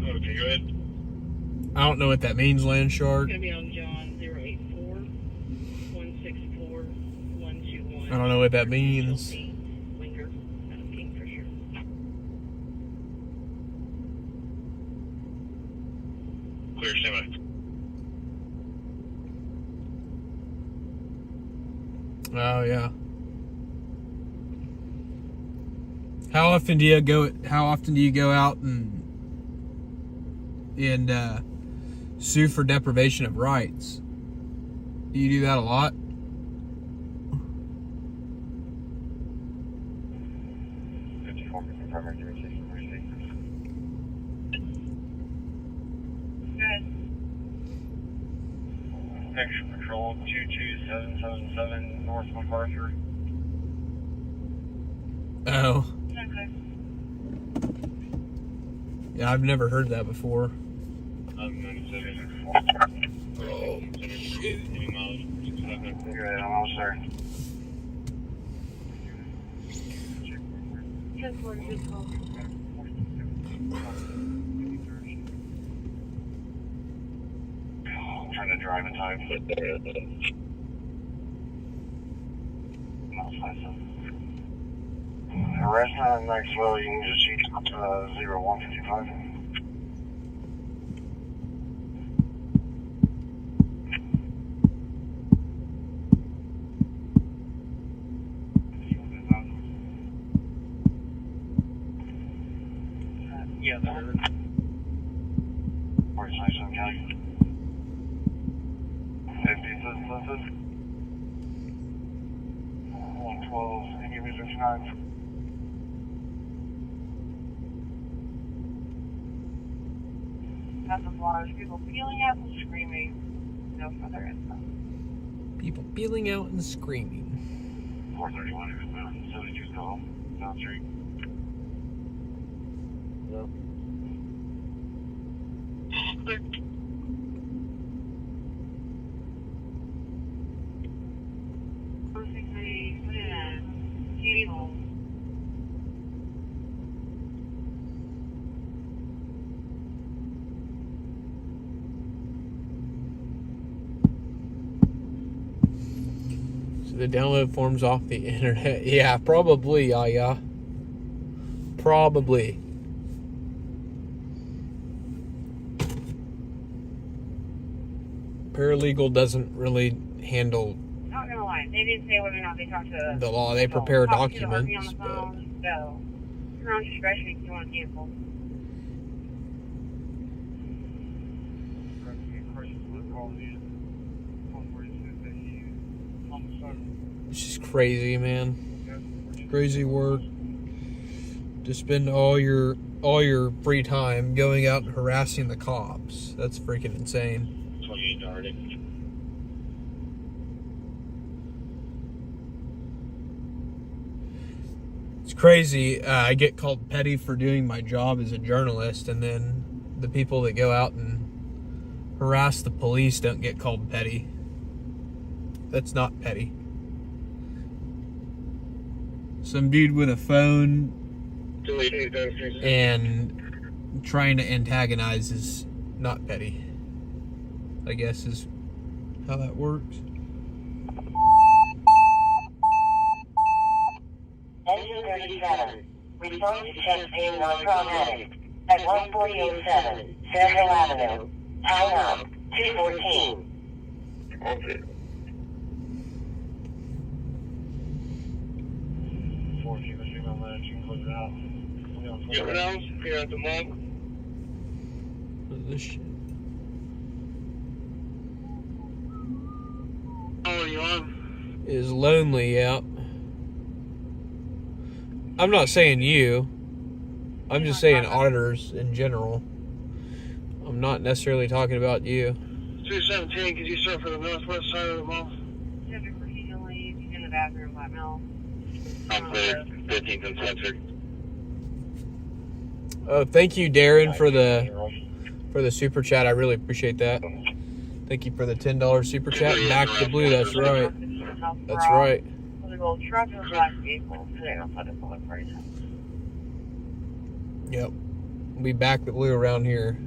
Okay, go ahead. I don't know what that means, Land Shark. It's going to be on John 084 164 121. I don't know what that means. Linger. Kingfisher. Clear, stand by. Oh yeah. How often do you go out and sue for deprivation of rights? Do you do that a lot? Good. Extra Patrol 22777 North MacArthur. Oh. Okay. Yeah, I've never heard that before. 97. Oh, shit. You're right, I'm almost there. 10-4, good call. I'm trying to drive in time. Restaurant in Maxwell, you can just shoot 0155. Yeah, that is. Where's my son, Kelly? 50 citizens. 112, any research 9. Got some blars. People peeling out and screaming. No further info. People peeling out and screaming. 431, 72 still home. Down street. No. Basically, put in a cable. So the download forms off the internet. Yeah, probably, yeah. Probably. Paralegal doesn't really handle Not gonna lie, they didn't say whether or not they talked to the law. They prepare talk to the RV on documents. the But phone, so your own discretion if you want to cancel. it's just crazy, man. Crazy work. To spend all your free time going out and harassing the cops. That's freaking insane. 28 already. It's crazy. I get called petty for doing my job as a journalist, and then the people that go out and harass the police don't get called petty. That's not petty. Some dude with a phone and trying to antagonize is not petty, I guess is how that works. Engine 37. Response to chest pain non-problematic. At 1407 Central Avenue. Time up. 2:14. Okay. 14, but you're gonna let it, you can close it out. You know, here at the mall. This shit. Oh, you on? Is lonely, yeah. I'm not saying you. I'm just saying auditors in general. I'm not necessarily talking about you. 217, could you start for the northwest side of the mall? Subject procedurally, he's in the bathroom, Black Mill. I'm clear. 15th and Spencer. Oh, thank you, Darren, for the super chat. I really appreciate that. Thank you for the $10 super chat. Back to blue. That's right. That's right. The gold truck and black vehicle today outside of public party. Yep. We'll be back to blue around here.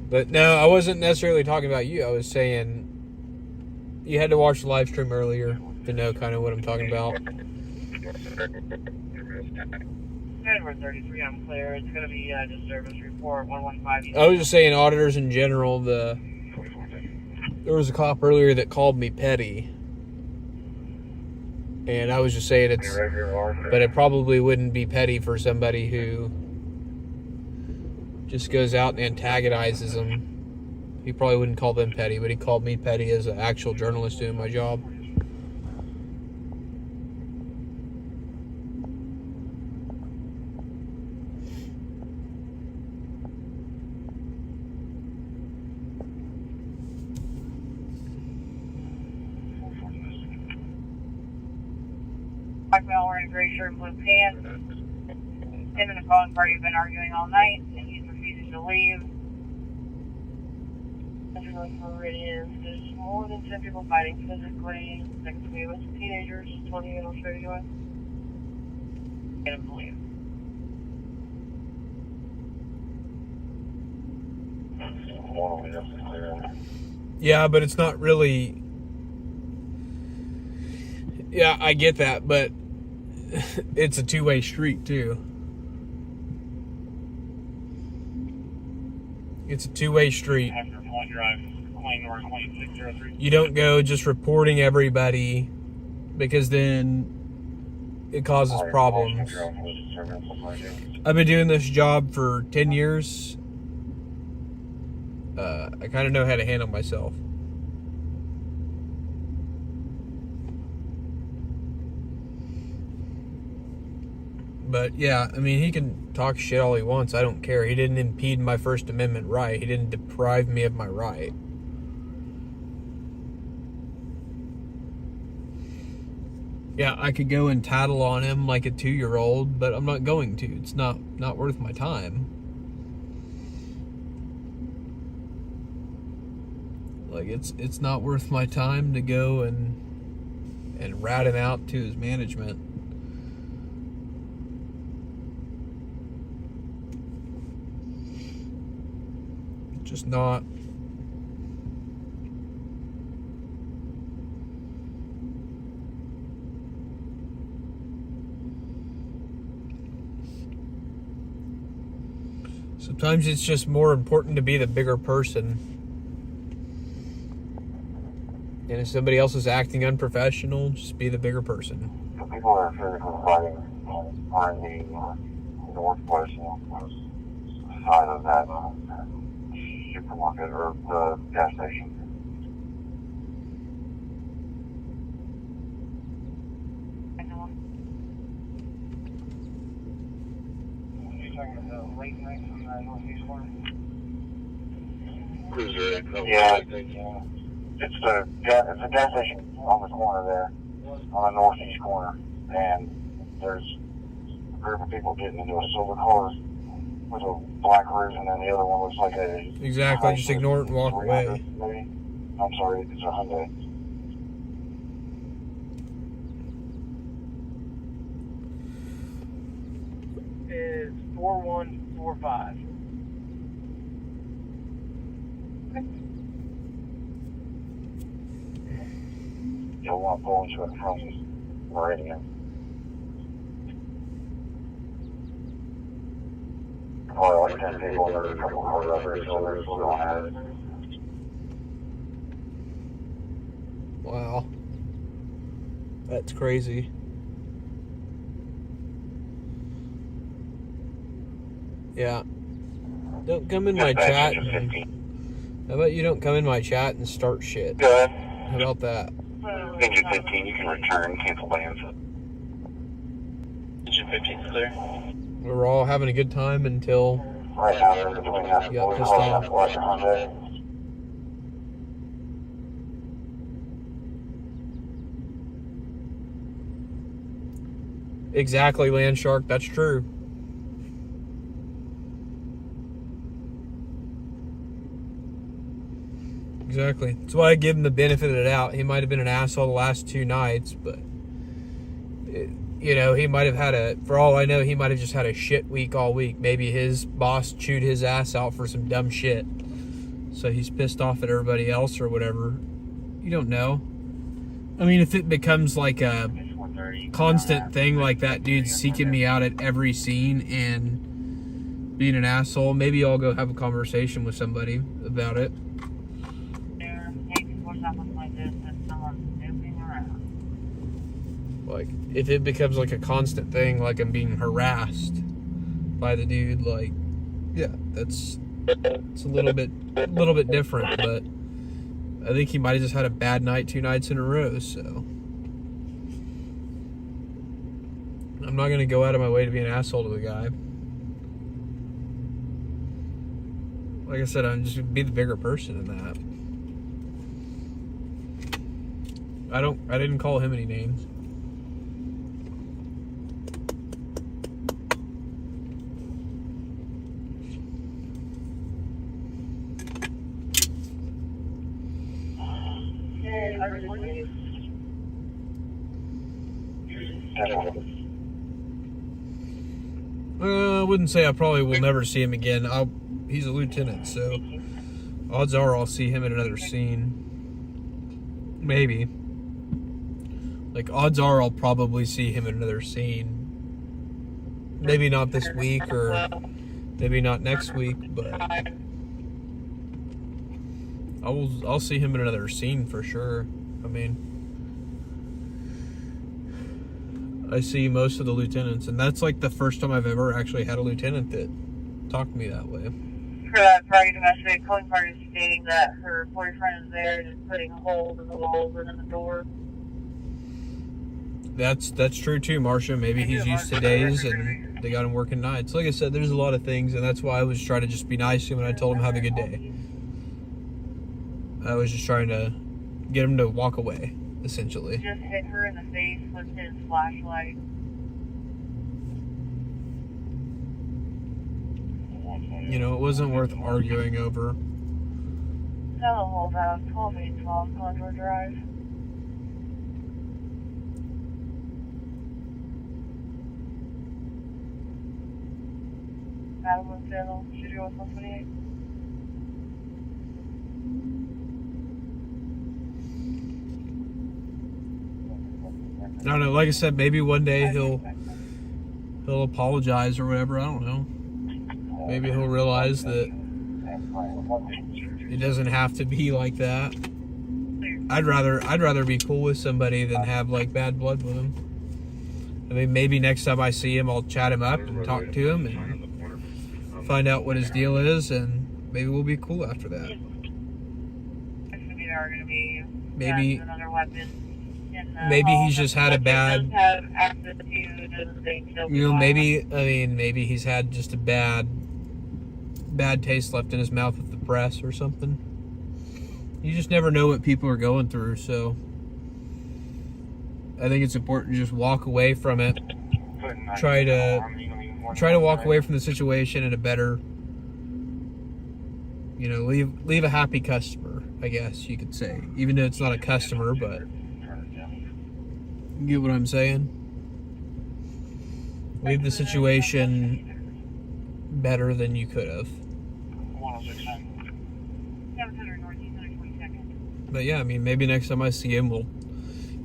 But no, I wasn't necessarily talking about you. I was saying you had to watch the live stream earlier to know kind of what I'm talking about. Edward 33, I'm clear. It's going to be a disturbance report 115. I was just saying auditors in general. There was a cop earlier that called me petty. And I was just saying but it probably wouldn't be petty for somebody who just goes out and antagonizes them. He probably wouldn't call them petty, but he called me petty as an actual journalist doing my job. Black Mill wearing a gray shirt and blue pants. Him and the calling party have been arguing all night, and he's refusing to leave. Meridian. There's more than 10 people fighting physically. Next to me was teenagers, 20, and I'll show you what. Can't believe. Yeah, but it's not really... Yeah, I get that, but it's a two-way street, too. It's a two-way street. You don't go just reporting everybody, because then it causes problems. I've been doing this job for 10 years. I kind of know how to handle myself. But yeah, I mean, he can talk shit all he wants. I don't care. He didn't impede my First Amendment right. He didn't deprive me of my right. Yeah, I could go and tattle on him like a 2-year-old, but I'm not going to. It's not worth my time. Like, it's not worth my time to go and rat him out to his management. Just not. Sometimes it's just more important to be the bigger person. And if somebody else is acting unprofessional, just be the bigger person. The people that are physically fighting are in the workplace side of that supermarket or the gas station. Yeah, it's a gas station on the corner there, on the northeast corner, and there's a group of people getting into a silver car with a black roof, and then the other one looks like a... Exactly, just ignore it and walk away. Maybe? I'm sorry, it's a Hyundai. Is 4145. You'll want to pull into it from Meridian. Probably like 10 people, and there's a couple cars out there, so there's still don't have it. Wow. That's crazy. Yeah. Don't come in my chat. How about you don't come in my chat and start shit? Go ahead. How about that? Engine 15, you can return, cancel lands. Engine 15 clear. We're all having a good time until Right now, they're between us. you got pissed off. Like a Hyundai. Exactly, Land Shark. That's true. Exactly. That's why I give him the benefit of the doubt. He might have been an asshole the last 2 nights, but you know, he might have had for all I know, he might have just had a shit week all week. Maybe his boss chewed his ass out for some dumb shit, so he's pissed off at everybody else or whatever. You don't know. I mean, if it becomes like a constant thing, like that dude's seeking me out at every scene and being an asshole, maybe I'll go have a conversation with somebody about it. Like, if it becomes like a constant thing, like I'm being harassed by the dude, like, yeah, it's a little bit different, but I think he might have just had a bad night 2 nights in a row, so I'm not gonna go out of my way to be an asshole to the guy. Like I said, I'm just gonna be the bigger person in that. I didn't call him any names. I wouldn't say I probably will never see him again. He's a lieutenant, so odds are I'll see him in another scene. Maybe. Like, odds are I'll probably see him in another scene. Maybe not this week, or maybe not next week, but I'll see him in another scene for sure. I mean, I see most of the lieutenants, and that's like the first time I've ever actually had a lieutenant that talked to me that way. For that Friday domestic, calling party is stating that her boyfriend is there and is putting a hole in the walls and in the door. That's true too, Marcia. Maybe he's used to days and they got him working nights. Like I said, there's a lot of things, and that's why I was trying to just be nice to him when I told him have a good day. I was just trying to get him to walk away. essentially. Just hit her in the face with his flashlight. You know, it wasn't worth arguing over. That'll hold out 12 Condor Drive. Adam with Channel, Studio with 128. I don't know, like I said, maybe one day he'll apologize or whatever, I don't know. Maybe he'll realize that it doesn't have to be like that. I'd rather be cool with somebody than have like bad blood with him. I mean, maybe next time I see him, I'll chat him up and talk to him and find out what his deal is, and maybe we'll be cool after that. Maybe another weapon. Maybe he's just had a bad, you know, maybe he's had just a bad taste left in his mouth with the press or something. You just never know what people are going through, so I think it's important to just walk away from it. Try to walk away from the situation in a better, you know, leave a happy customer, I guess you could say. Even though it's not a customer, but you get what I'm saying? Leave the situation better than you could have. But yeah, I mean, maybe next time I see him, we'll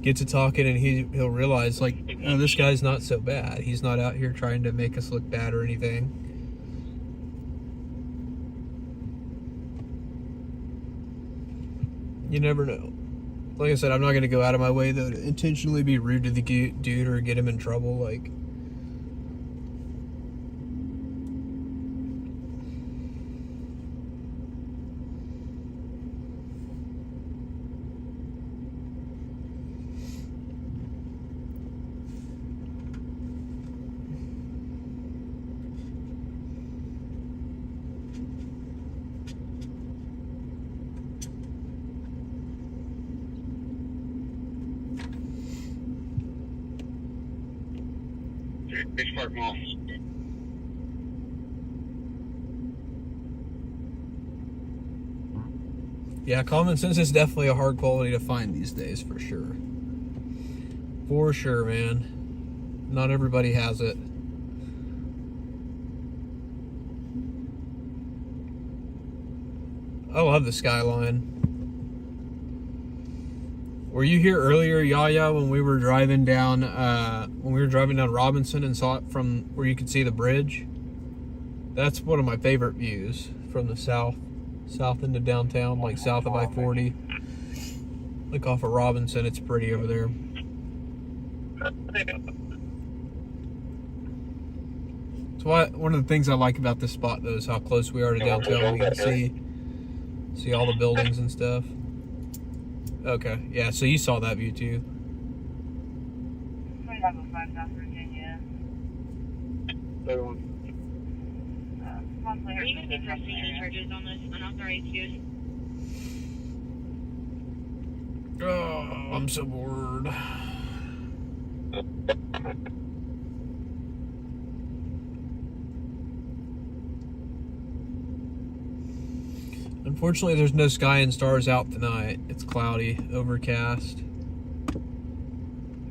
get to talking and he'll realize, like, oh, this guy's not so bad. He's not out here trying to make us look bad or anything. You never know. Like I said, I'm not going to go out of my way, though, to intentionally be rude to the dude or get him in trouble. Like, Big Park Mall. yeah, common sense is definitely a hard quality to find these days, for sure. For sure, man. Not everybody has it. I love the skyline. Were you here earlier, Yaya, when we were driving down Robinson and saw it from where you could see the bridge? That's one of my favorite views from the south into downtown, like south of I-40. Look off of Robinson, it's pretty over there. So one of the things I like about this spot, though, is how close we are to downtown. We can see all the buildings and stuff. Okay, yeah, so you saw that view too. We have a 5 South Virginia. Are you going to be pressing any charges on this unauthorized use? Oh, I'm so bored. Unfortunately, there's no sky and stars out tonight. It's cloudy, overcast.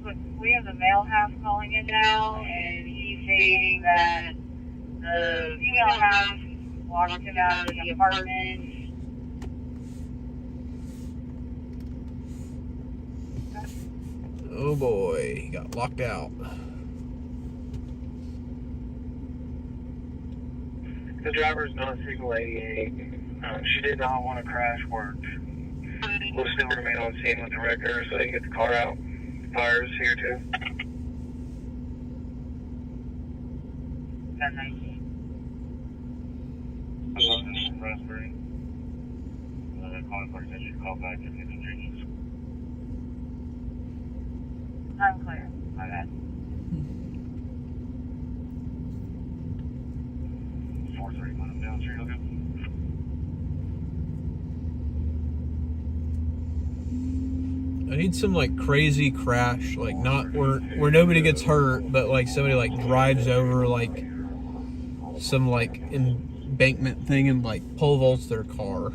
Look, we have the male half calling in now, and he's stating that the female half walked him out of the apartment. Oh boy, he got locked out. The driver's non-signal 88. She did not want to crash work. We'll still remain on scene with the wrecker so they can get the car out. Fire's here too. 1019. Raspberry. Calling for attention, call back if anything changes. I'm clear. My bad. 431 down street, okay? need some like crazy crash, like not where nobody gets hurt, but like somebody like drives over like some like embankment thing and like pole vaults their car,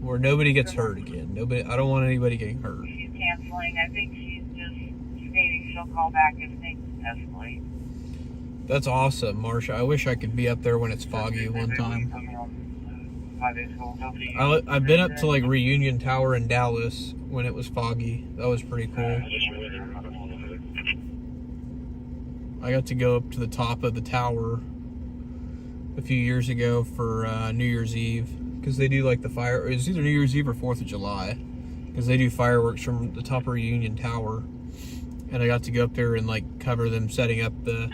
where nobody gets hurt again. I don't want anybody getting hurt. She's canceling. I think she's just stating she'll call back if things escalate. That's awesome, Marsha. I wish I could be up there when it's foggy one time. I've been up to like Reunion Tower in Dallas when it was foggy. That was pretty cool. I got to go up to the top of the tower a few years ago for New Year's Eve, because they do like the fire. It's either New Year's Eve or 4th of July, because they do fireworks from the top of Reunion Tower, and I got to go up there and like cover them setting up the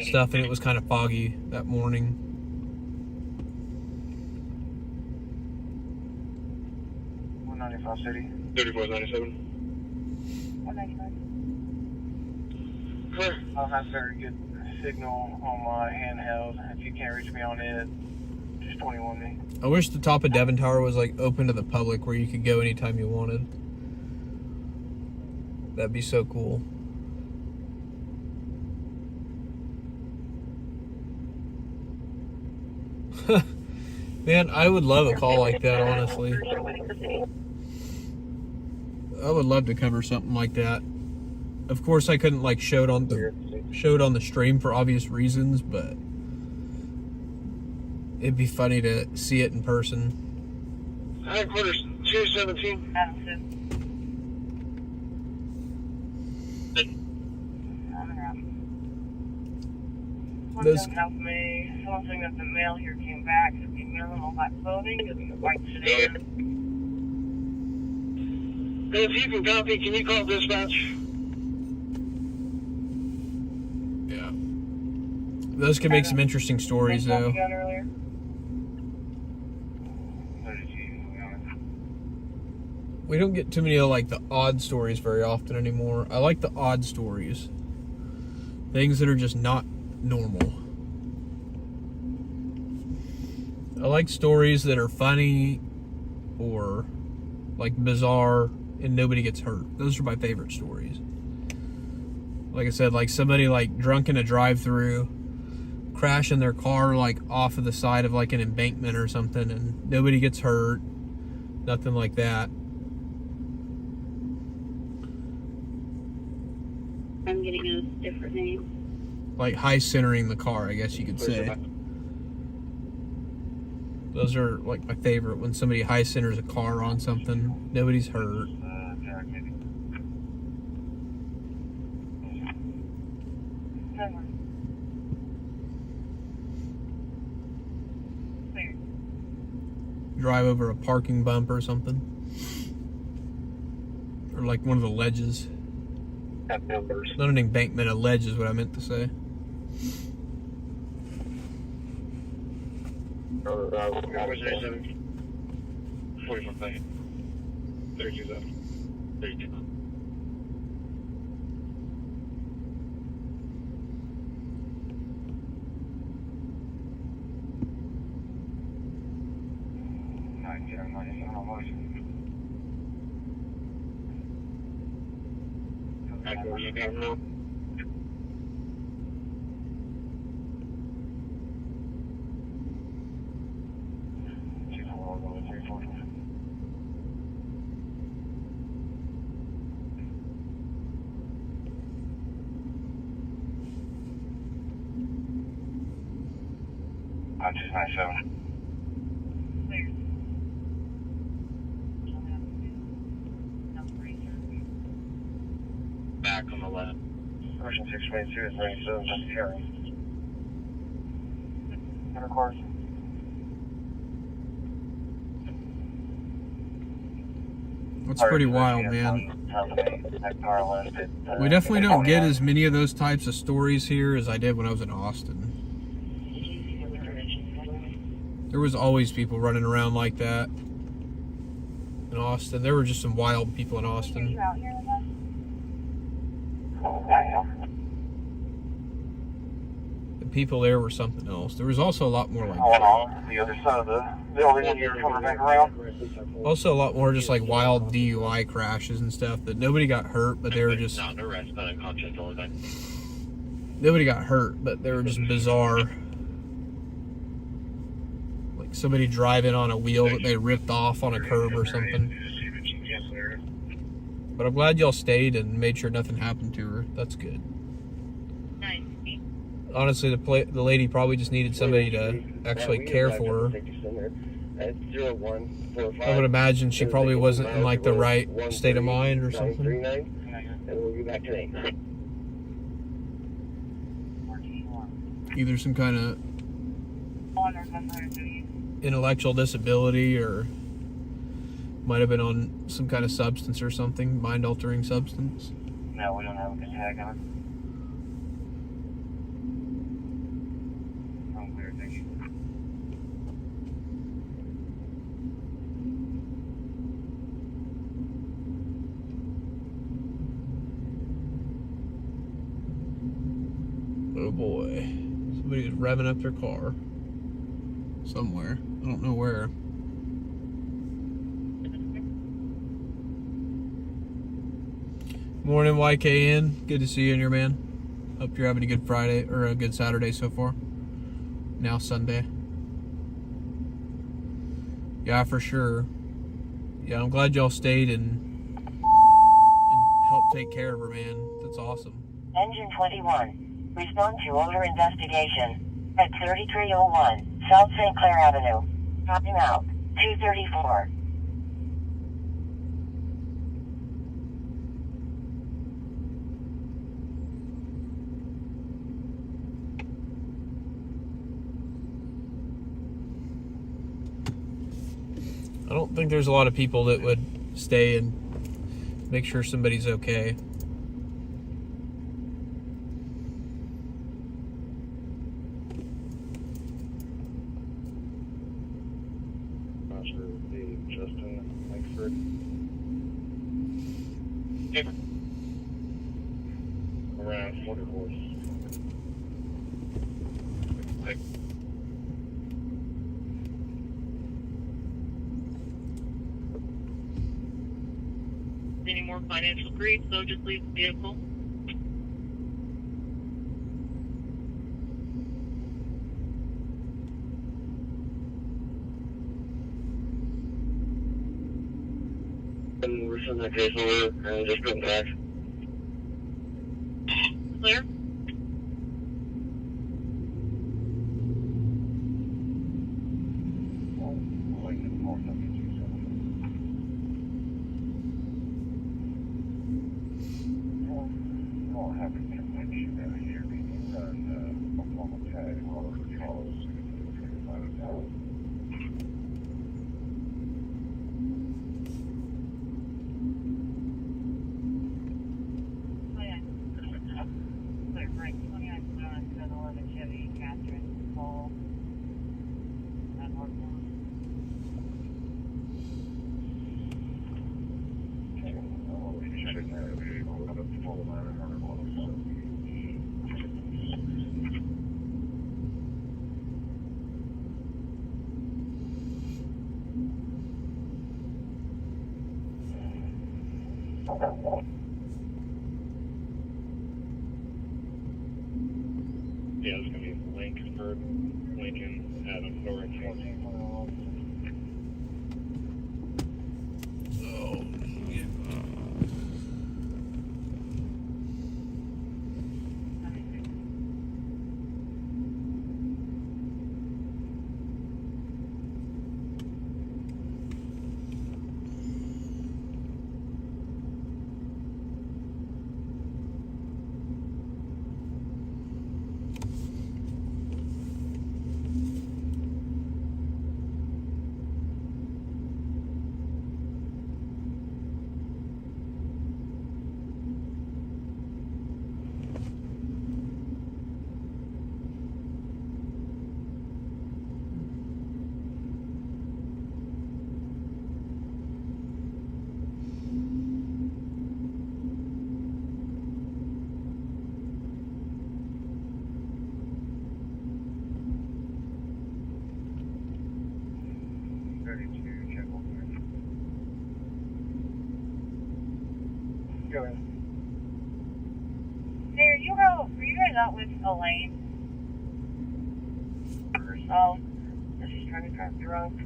stuff, and it was kind of foggy that morning. 195 City. 3497. 195. Clear. I'll have very good signal on my handheld. If you can't reach me on it, just 21 me. I wish the top of Devon Tower was like open to the public where you could go anytime you wanted. That'd be so cool. Man, I would love a call like that, honestly. I would love to cover something like that. Of course, I couldn't like show it on the stream for obvious reasons, but it'd be funny to see it in person. Headquarters 217. Those- South May. Someone saying that the mail here came back. So the mail and all that clothing and the white sedan. If you can copy, can you call dispatch? Yeah. Those could make some interesting stories, though. Earlier. We don't get too many of like the odd stories very often anymore. I like the odd stories. Things that are just not normal. I like stories that are funny or like bizarre and nobody gets hurt. Those are my favorite stories. Like I said, like somebody like drunk in a drive-through crashing their car like off of the side of like an embankment or something and nobody gets hurt. Nothing like that. I'm getting a different name. Like high centering the car, I guess you could say. Those are like my favorite, when somebody high centers a car on something, nobody's hurt. Drive over a parking bump or something. Or like one of the ledges. Not an embankment, a ledge is what I meant to say. Back on the left. Version 622 is 97, just hearing. And of course. That's pretty wild, man. We definitely don't get as many of those types of stories here as I did when I was in Austin. There was always people running around like that in Austin. There were just some wild people in Austin. people there were something else. There was also a lot more like the other side of the building when you were coming back around. also a lot more just like wild DUI crashes and stuff that nobody got hurt, but they were just nobody got hurt, but they were just bizarre. Like somebody driving on a wheel that they ripped off on a curb or something. But I'm glad y'all stayed and made sure nothing happened to her. That's good. Nice. Honestly, the lady probably just needed somebody to actually care for her. I would imagine she probably wasn't in like the right state of mind or something. Either some kind of intellectual disability or might have been on some kind of substance or something, mind-altering substance. No, we don't have a good tag on it. Oh boy. Somebody was revving up their car. Somewhere. I don't know where. Morning, YKN. Good to see you in here, man. Hope you're having a good Friday, or a good Saturday so far. Now Sunday. Yeah, for sure. Yeah, I'm glad y'all stayed and helped take care of her, man. That's awesome. Engine 21. Respond to owner investigation at 3301 South St. Clair Avenue. Time out. 234. I don't think there's a lot of people that would stay and make sure somebody's okay. Around 40 horse. Any more financial grief, so just leave the vehicle. And we're sending that case over and just going back. Clear? Yeah, it's going to be Lincoln, Adam, North. Oh, yeah. Hey, are you guys out with Elaine? Herself. She's trying to drive drunk.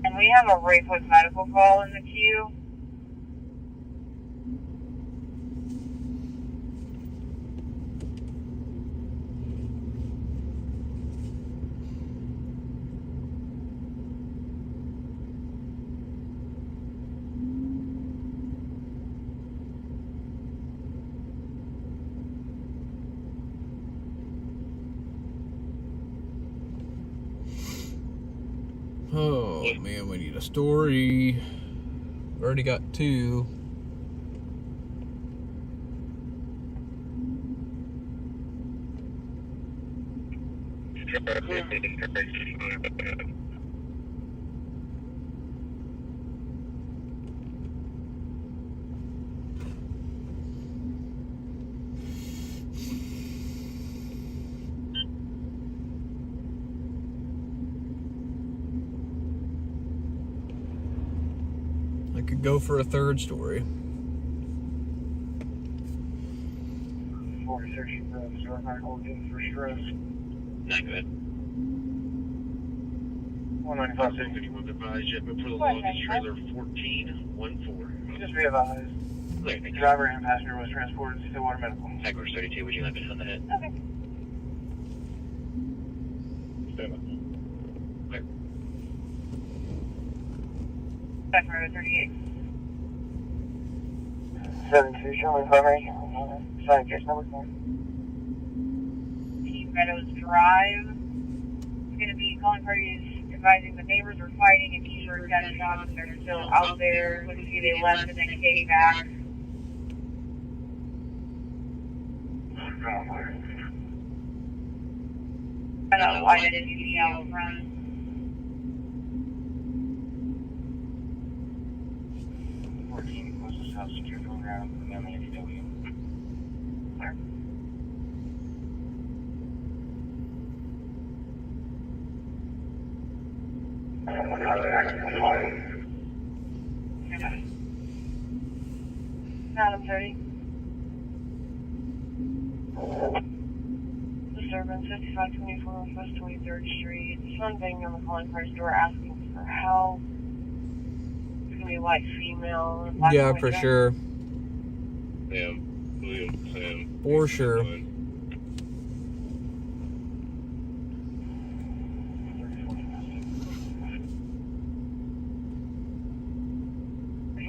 And we have a Rayford medical call in the queue. Oh man, we need a story. Already got 2. I could go for a 3rd story. 46 for medical for stress. Not good. 195. Anyone advised yet, but for the longest trailer 1414. Just be advised. Okay. Driver and passenger was transported to Stillwater Medical. Headquarters 32, would you like me to on the head? Okay. Stand by. Clear. Back road 38. 72, showing primary. Sign case number 4. Team Meadows Drive. It's going to be calling parties advising the neighbors are fighting and he's heard gunshots and they're still out there. Let's see, they left and then came back. I don't know why I didn't see out front. Closest house secure phone ground from MADW. Adam 30. Disturbance 5524 West 23rd Street. Someone banging on the calling card's door asking for help. It's gonna be white female. Black Yeah, and for white sure. Sam, William, Sam. For sure.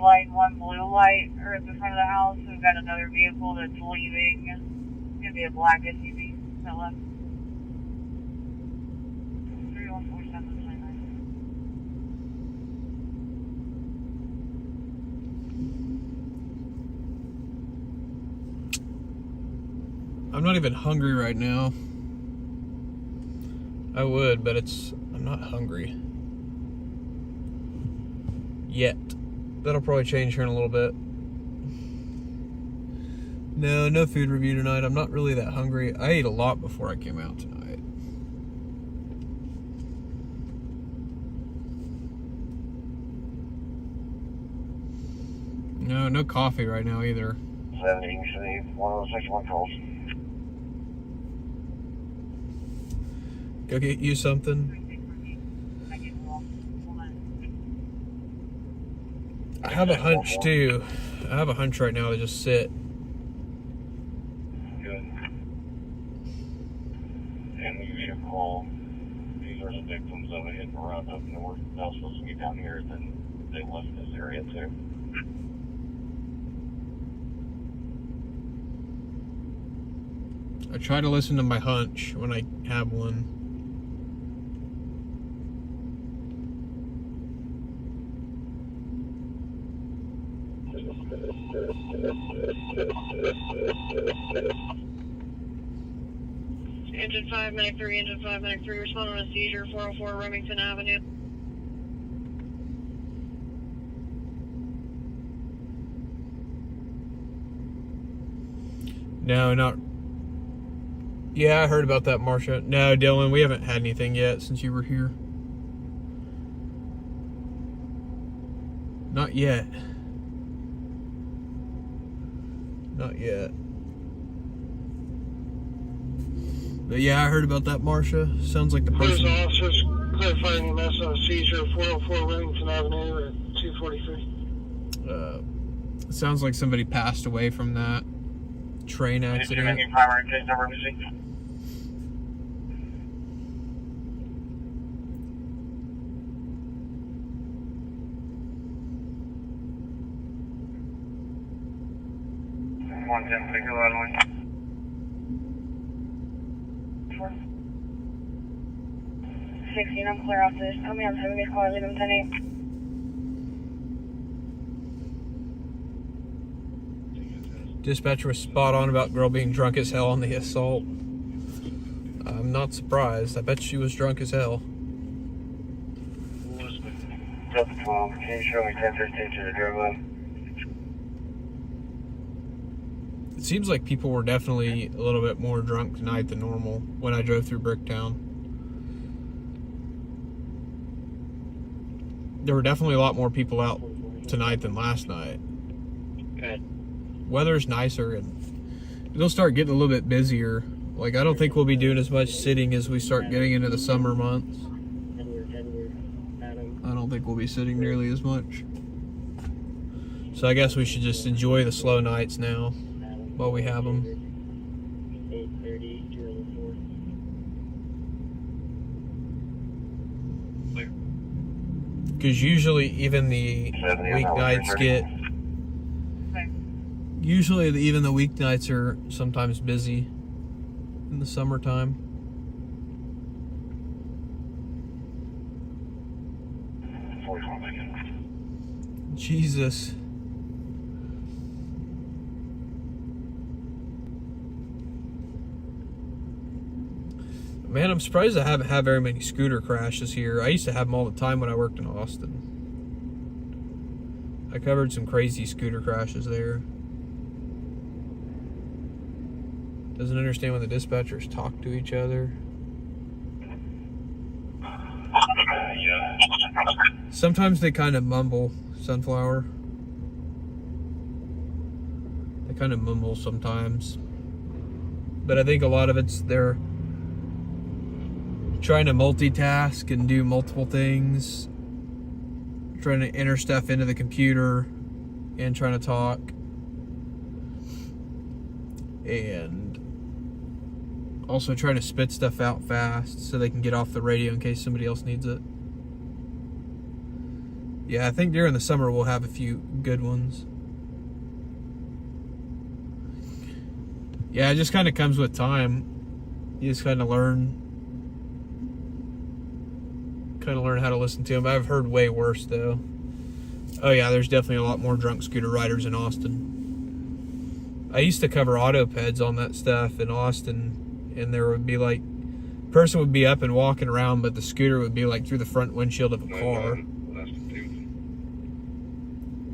Light, one blue light, or at the front of the house. We've got another vehicle that's leaving. It's gonna be a black SUV. No left. 314729. I'm not even hungry right now. I would, but I'm not hungry. Yet. That'll probably change here in a little bit. No food review tonight. I'm not really that hungry. I ate a lot before I came out tonight. No coffee right now either. 70, see, 1061 calls. Go get you something. I have a hunch too. I have a hunch right now to just sit. Good. And we made a call. These are the victims of a hit and run up north. They're not supposed to be down here, then they left this area too. I try to listen to my hunch when I have one. Engine 593, Engine 593, respond on a seizure, 404 Remington Avenue. No, not. Yeah, I heard about that, Marcia. No, Dylan, we haven't had anything yet since you were here. Not yet. Not yet. But yeah, I heard about that, Marcia. Sounds like the There's person. officers clarifying the EMS on a seizure of 404 Remington Avenue at 243. Sounds like somebody passed away from that train Did you have accident. any primary case number, Missy? One 10, take a line away. 16, I'm clear off this. Tell me I'm having a call, leave them 10-8. Dispatcher was spot on about girl being drunk as hell on the assault. I'm not surprised. I bet she was drunk as hell. Delta 12, can you show me 1013 to the driveway? It seems like people were definitely a little bit more drunk tonight than normal when I drove through Bricktown. There were definitely a lot more people out tonight than last night. Good. Weather's nicer and it'll start getting a little bit busier. Like, I don't think we'll be doing as much sitting as we start getting into the summer months. I don't think we'll be sitting nearly as much. So I guess we should just enjoy the slow nights now while we have them. 'Cause usually even the weeknights get... Usually even the weeknights are sometimes busy in the summertime. Jesus. Man, I'm surprised I haven't had very many scooter crashes here. I used to have them all the time when I worked in Austin. I covered some crazy scooter crashes there. Doesn't understand when the dispatchers talk to each other. Yeah. Sometimes they kind of mumble, Sunflower. They kind of mumble sometimes. But I think a lot of it's they're trying to multitask and do multiple things. Trying to enter stuff into the computer and trying to talk. And also trying to spit stuff out fast so they can get off the radio in case somebody else needs it. Yeah, I think during the summer we'll have a few good ones. Yeah, it just kind of comes with time. You just kind of learn how to listen to them. I've heard way worse though. Oh yeah, there's definitely a lot more drunk scooter riders in Austin. I used to cover auto peds on that stuff in Austin, and there would be like, person would be up and walking around, but the scooter would be like through the front windshield of a car.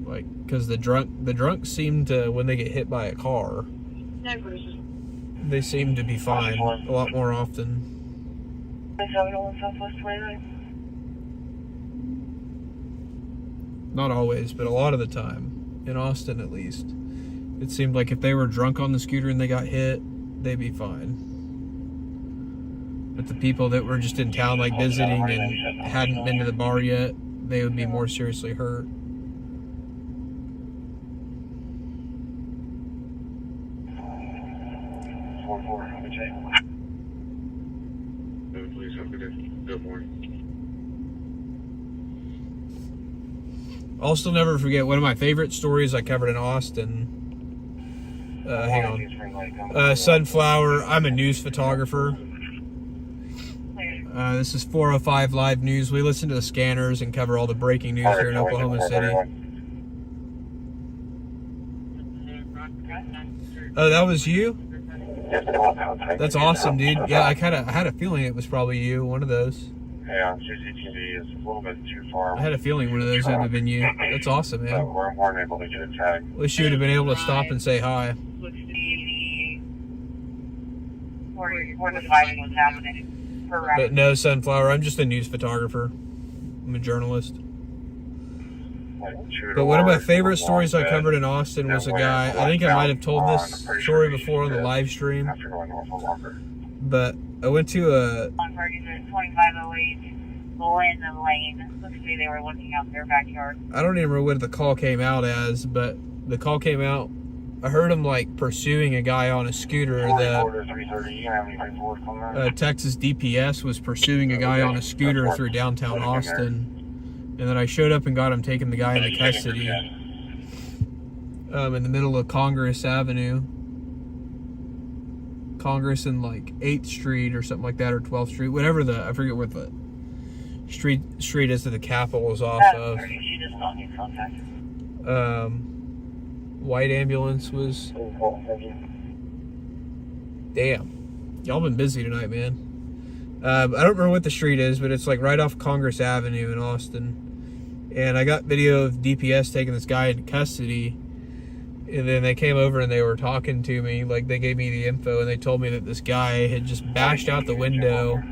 Like, because the drunks seem to, when they get hit by a car, they seem to be fine a lot more often. Not always, but a lot of the time, in Austin at least, it seemed like if they were drunk on the scooter and they got hit, they'd be fine. But the people that were just in town, like visiting and hadn't been to the bar yet, they would be more seriously hurt. I'll still never forget one of my favorite stories I covered in Austin. Hang on. Sunflower, I'm a news photographer. This is 405 Live News. We listen to the scanners and cover all the breaking news here in Oklahoma City. Oh, that was you? That's awesome, dude. Yeah, I had a feeling it was probably you, one of those. Hey, on CCTV is a little bit too far. I had a feeling one of those would have been you. That's awesome, man. So we weren't able to get a tag. At least you would have been able to stop and say hi. Where the fighting was happening. But no, Sunflower, I'm just a news photographer. I'm a journalist. But one of my favorite stories I covered in Austin was a guy, I think I might have told this story before on the live stream, but I went to a... On parties at 2508 Linden Lane. Looks like they were looking out their backyard. I don't even remember what the call came out as, but the call came out, I heard him like pursuing a guy on a scooter. The Texas DPS was pursuing a guy on a scooter through downtown Austin. And then I showed up and got him, taking the guy into custody in the middle of Congress Avenue. Congress and like 8th Street or something like that, or 12th Street, whatever I forget what the street is that the Capitol is off of. White ambulance was... Damn. Y'all been busy tonight, man. I don't remember what the street is, but it's like right off Congress Avenue in Austin. And I got video of DPS taking this guy into custody. And then they came over and they were talking to me. Like, they gave me the info and they told me that this guy had just bashed out the window.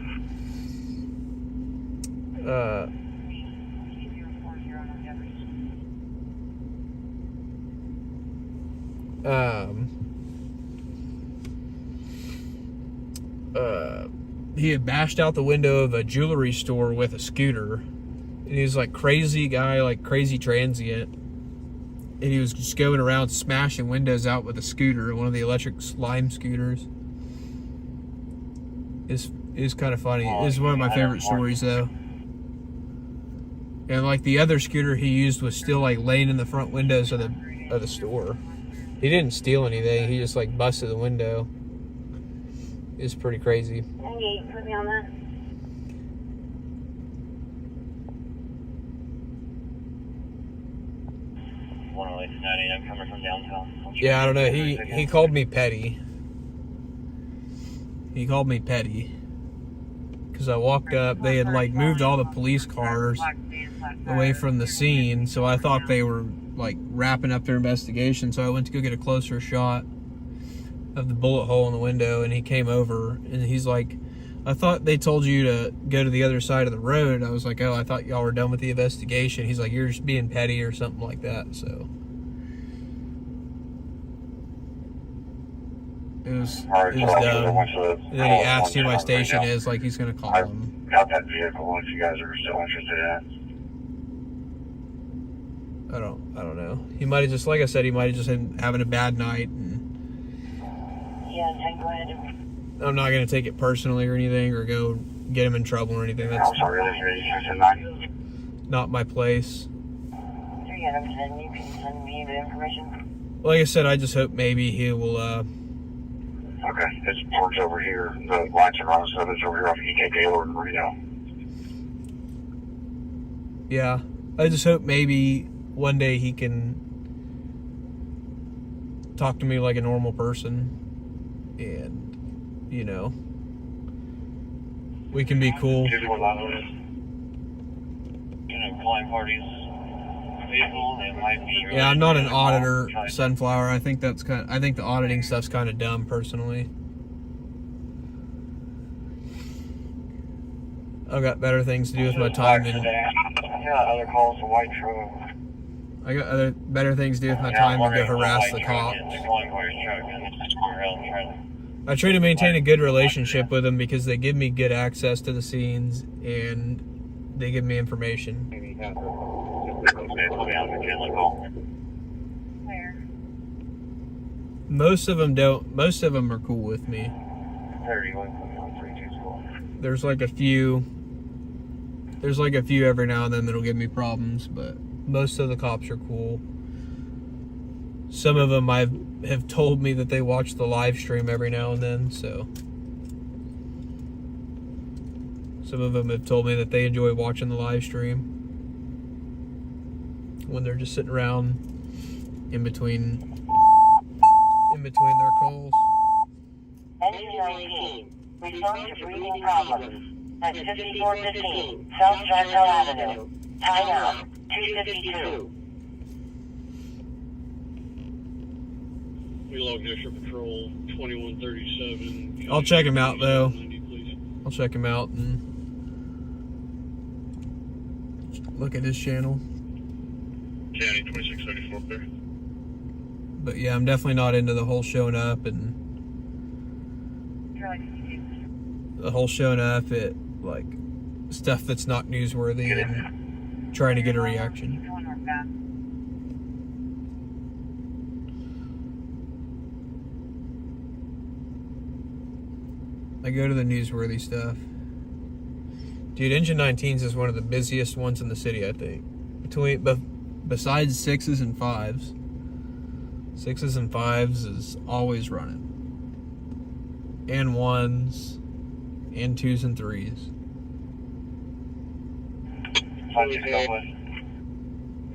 He had bashed out the window of a jewelry store with a scooter. And he was like crazy guy, like crazy transient. And he was just going around smashing windows out with a scooter, one of the electric slime scooters. It's kind of funny. It's one of my favorite stories though. And like the other scooter he used was still like laying in the front windows of the store. He didn't steal anything. He just like busted the window. It's pretty crazy. Hey, put me on that. 108 I'm coming from downtown. Yeah, I don't know. He called me petty. He called me petty. Because I walked up, they had like moved all the police cars away from the scene, so I thought they were like wrapping up their investigation, so I went to go get a closer shot of the bullet hole in the window, and he came over and he's like, I thought they told you to go to the other side of the road. And I was like, oh, I thought y'all were done with the investigation. He's like, you're just being petty or something like that. So it was dumb. And then he asked who my station is, like he's gonna call him. Got that vehicle if you guys are still interested in it. I don't know. He might have just, like I said, he might have just been having a bad night. And Yeah, go ahead. I'm not going to take it personally or anything, or go get him in trouble or anything. That's not my place. You can send me the information. Like I said, I just hope maybe he will, Okay, his port's over here. The lights are on, so it's over here off EK Gaylord and Reno. Yeah, I just hope maybe one day he can talk to me like a normal person. And, you know, we can be cool. Yeah, I'm not an auditor, Sunflower. I think the auditing stuff's kind of dumb, personally. I've got better things to do with my time than... other calls, a white truck. I got better things to do with my time than to harass the cops. I try to maintain a good relationship with them because they give me good access to the scenes and they give me information. Where? Most of them don't. Most of them are cool with me. There's like a few every now and then that'll give me problems, but most of the cops are cool. Some of them have told me that they watch the live stream every now and then, so some of them have told me that they enjoy watching the live stream when they're just sitting around in between their calls. NG19, respond to breathing problems at 5415 South Chantel Avenue. Time out, 2:52. We logged extra patrol 2137. I'll check him out though. I'll check him out and look at his channel. But yeah, I'm definitely not into the whole showing up and the whole showing up at like stuff that's not newsworthy and trying to get a reaction. I go to the newsworthy stuff. Dude, Engine 19s is one of the busiest ones in the city, I think. Besides 6s and 5s. 6s and 5s is always running. And 1s. And 2s and 3s.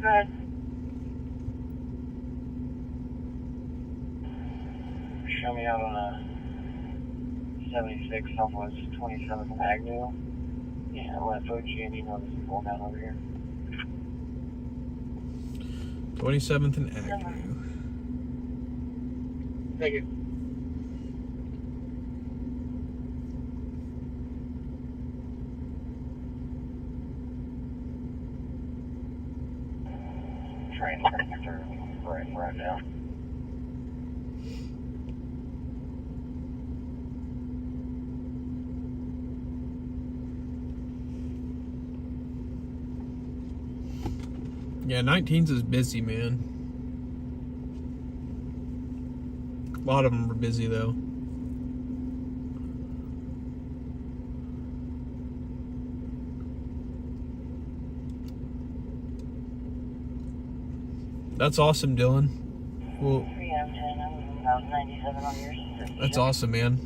Good. Show me out on a 76 Southwest 27th and Agnew. Yeah, I'll let Fuji and you know this is going down over here. 27th and Agnew. Thank you. Train right now. Yeah, 19s is busy, man. A lot of them are busy, though. That's awesome, Dylan. Well, 3M10, I'm about 97 on yours. that's awesome, man.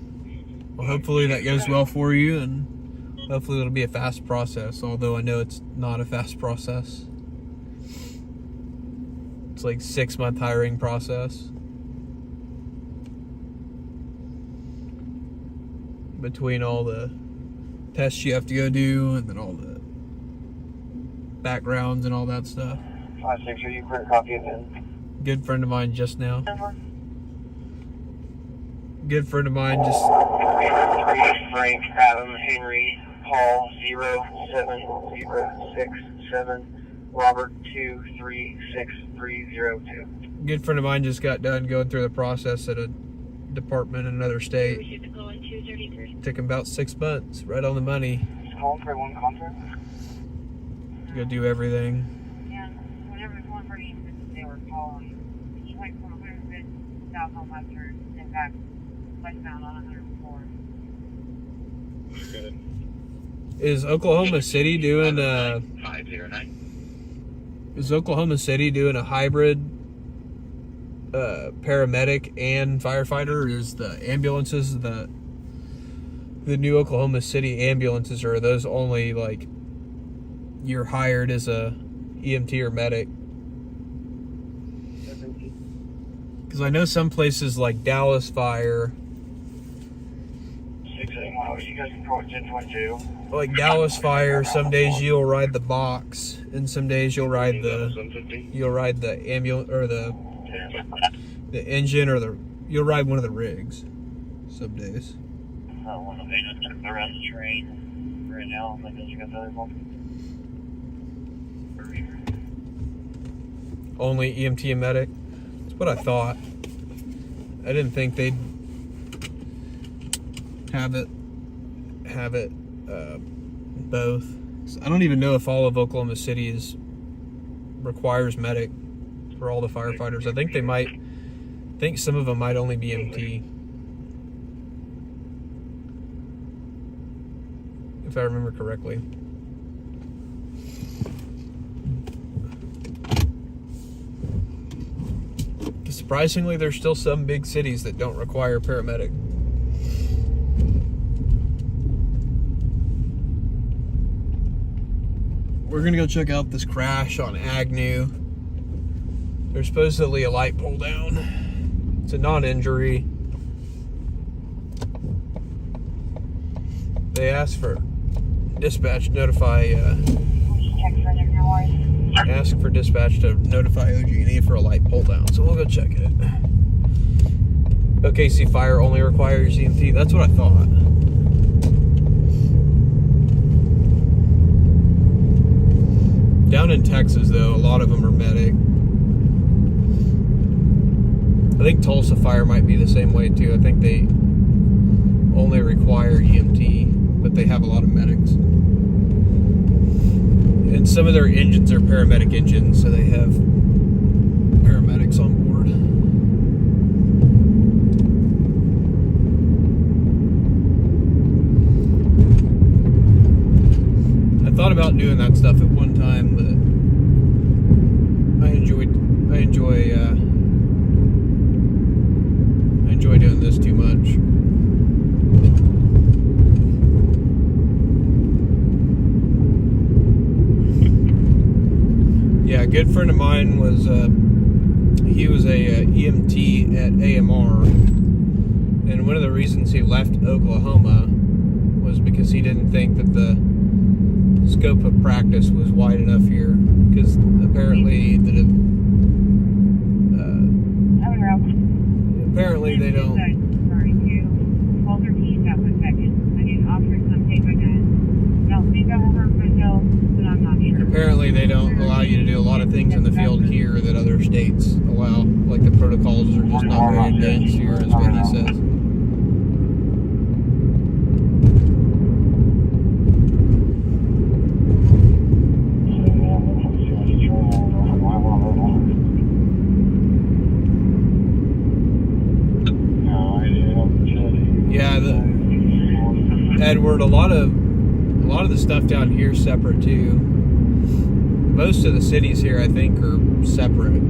Well, hopefully that goes well for you, and hopefully it'll be a fast process, although I know it's not a fast process. It's like 6-month hiring process. Between all the tests you have to go do, and then all the backgrounds and all that stuff. 5-6, are you clear copy of it? Good friend of mine just now. Good friend of mine just... Frank, Adam, Henry, Paul, 07067, Robert, 236302. Good friend of mine just got done going through the process at a department in another state. Took him about 6 months, right on the money. Just calling for one contract? To go do everything. Yeah, whenever it was going pretty easy, they were calling. He went from 100 south on Western and back westbound on 104. Good. Is Oklahoma City doing a... 509. Is Oklahoma City doing a hybrid paramedic and firefighter? Or is the ambulances, the new Oklahoma City ambulances, or are those only like you're hired as a EMT or medic? Because I know some places like Dallas Fire, 681, you guys can call it 1022. like Dallas Fire, some days you'll ride the box, and some days you'll ride the ambulance or the engine, or you'll ride one of the rigs. Some days. One of them just took the rest of the train right now. I guess you got the other one. Only EMT and medic. That's what I thought. I didn't think they'd have it both. I don't even know if all of Oklahoma City requires medic for all the firefighters. I think they might. I think some of them might only be EMT, if I remember correctly. Surprisingly, there's still some big cities that don't require paramedic. We're gonna go check out this crash on Agnew. There's supposedly a light pull down. It's a non-injury. They asked for dispatch to notify, ask for dispatch to notify OG&E for a light pull down. So we'll go check it. OKC Fire only requires EMT. That's what I thought. Down in Texas, though, a lot of them are medic. I think Tulsa Fire might be the same way too. I think they only require EMT, but they have a lot of medics. And some of their engines are paramedic engines, so they have paramedics on board. I thought about doing that stuff at one time, but I enjoy doing this too much. Yeah, a good friend of mine was he was a EMT at AMR, and one of the reasons he left Oklahoma was because he didn't think that the scope of practice was wide enough here, because apparently apparently they don't. Apparently they don't allow you to do a lot of things in the field here that other states allow. Like the protocols are just not very advanced here, is what he says. Yeah, Edward, a lot of the stuff down here is separate too. Most of the cities here, I think, are separate.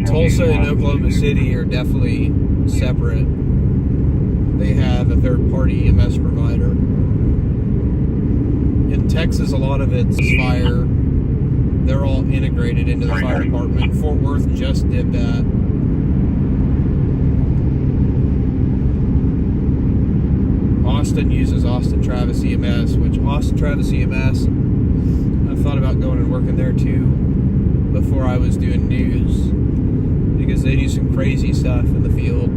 Tulsa and Oklahoma City are definitely separate. They have a third-party EMS provider. In Texas, a lot of it's fire. They're all integrated into the fire department. Fort Worth just did that. Austin uses Austin Travis EMS, which Austin Travis EMS, I thought about going and working there too before I was doing news, because they do some crazy stuff in the field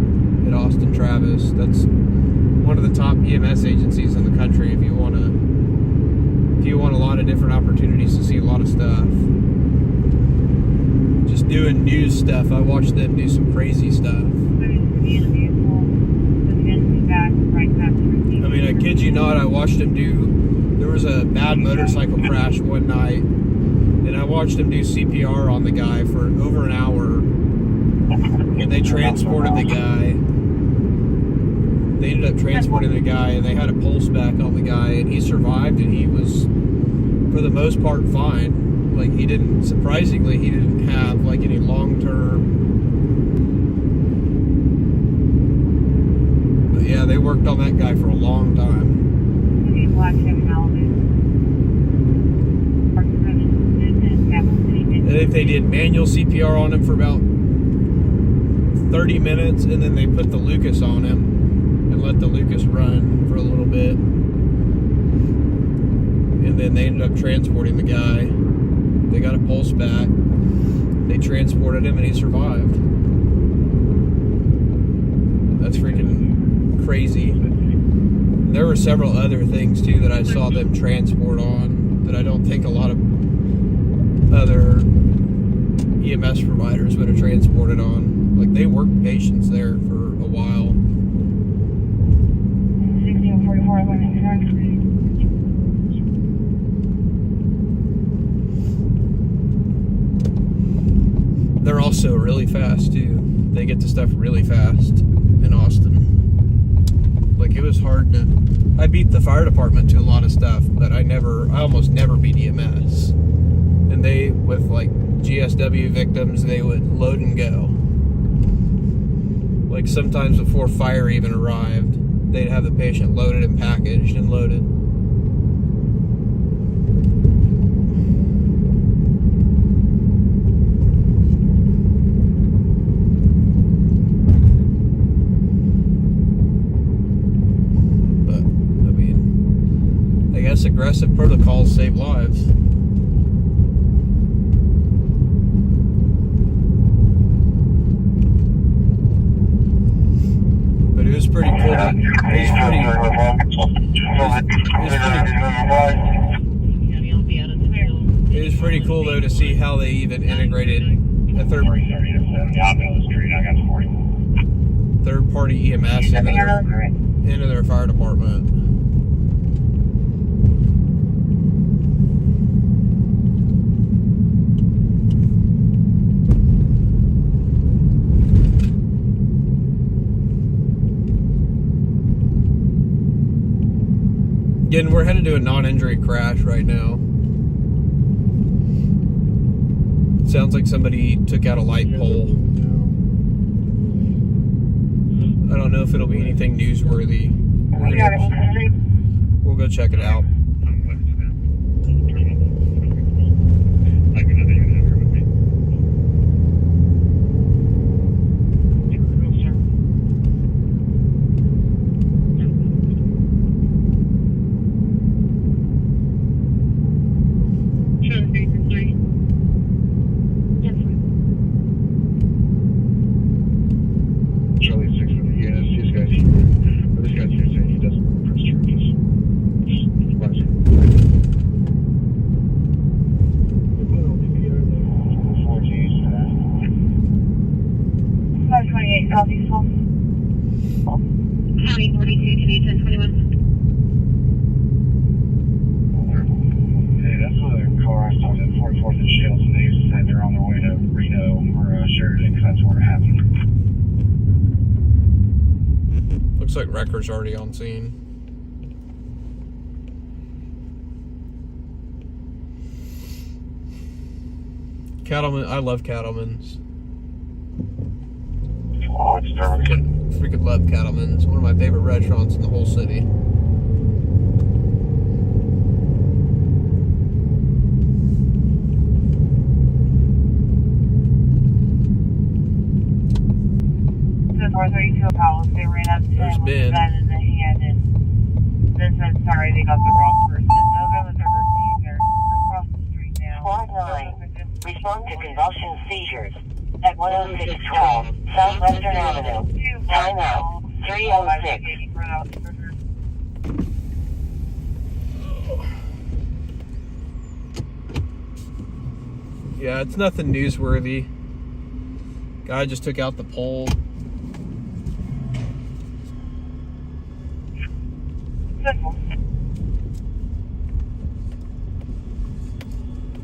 at Austin Travis. That's one of the top EMS agencies in the country. If you want a lot of different opportunities to see a lot of stuff, just doing news stuff, I watched them do some crazy stuff. I mean, I kid you not, I watched him there was a bad motorcycle crash one night, and I watched him do CPR on the guy for over an hour, and they transported the guy. They ended up transporting the guy, and they had a pulse back on the guy, and he survived, and he was, for the most part, fine. Like, surprisingly, he didn't have, like, any long-term. Yeah, they worked on that guy for a long time. And if they did manual CPR on him for about 30 minutes, and then they put the Lucas on him and let the Lucas run for a little bit. And then they ended up transporting the guy. They got a pulse back. They transported him and he survived. That's freaking crazy. There were several other things too that I saw them transport on that I don't think a lot of other EMS providers would have transported on. Like, they worked patients there for a while. 1644, They're also really fast too. They get to stuff really fast in Austin. Like, it was hard to. I beat the fire department to a lot of stuff, but I almost never beat EMS. And they, with like GSW victims, they would load and go. Like, sometimes before fire even arrived, they'd have the patient loaded and packaged and loaded. But, I mean, I guess aggressive protocols save lives. It was pretty cool. It was pretty cool though to see how they even integrated A third 330 to 70. I'll go the street. I got 40. third-party EMS into their fire department. Again, we're headed to a non-injury crash right now. Sounds like somebody took out a light pole. I don't know if it'll be anything newsworthy. We'll go check it out. Charlie 6 with the unit. These guys here. This guy's here saying he doesn't press charges. Southeast Falls. County 42, Canadian 21. Hey, that's what the car I was talking to, 44th and Shields, and they said they're on their way to Reno or Sheridan, because that's where it happened. Looks like Wrecker's already on scene. Cattleman, I love Cattleman's. Oh, it's Freaking love Cattleman's. One of my favorite restaurants in the whole city. The 432 Apollos, they ran up to There's him with Ben. a gun in the hand and then said, sorry, they got the wrong person. They'll go with the receiver across the street now. Squad 9, respond to convulsion seizures at 10612 Southwestern Avenue. Time out, 306. Yeah, it's nothing newsworthy. Guy just took out the pole.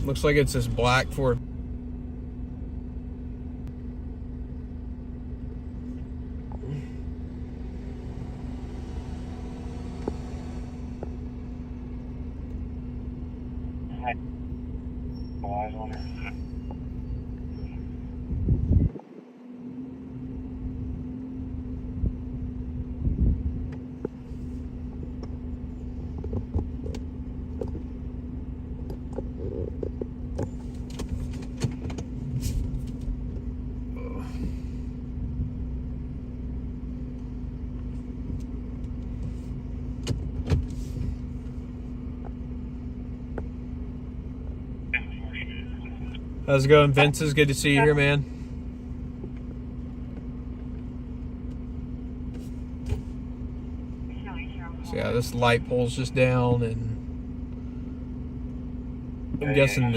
Looks like it's this black Ford. Eyes on her. How's it going, Vince? It's good to see you here, man. So yeah, this light pole's just down, and I'm guessing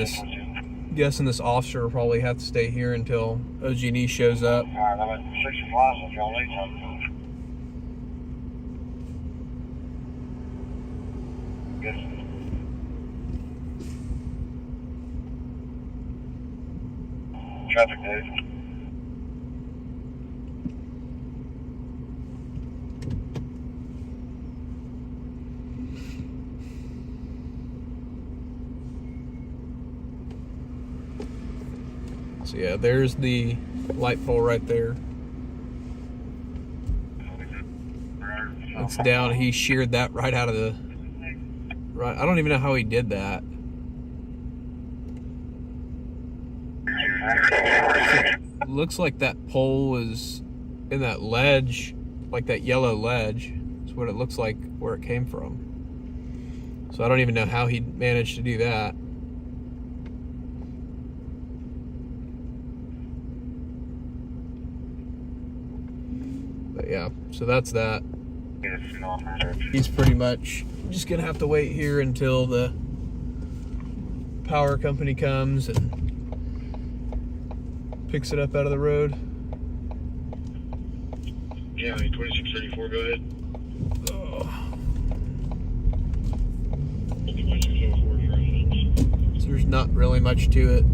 this officer will probably have to stay here until OG&E shows up. Alright, I'm at 60 miles if y'all need something. Yes. Traffic, Dave. So yeah, there's the light pole right there. It's down. He sheared that right out of the... Right. I don't even know how he did that. Looks like that pole was in that ledge, like that yellow ledge. That's what it looks like where it came from. So I don't even know how he managed to do that. But yeah, so that's that. He's pretty much just gonna have to wait here until the power company comes and Picks it up out of the road. Yeah, 2634, go ahead. 2604 for instance. So there's not really much to it.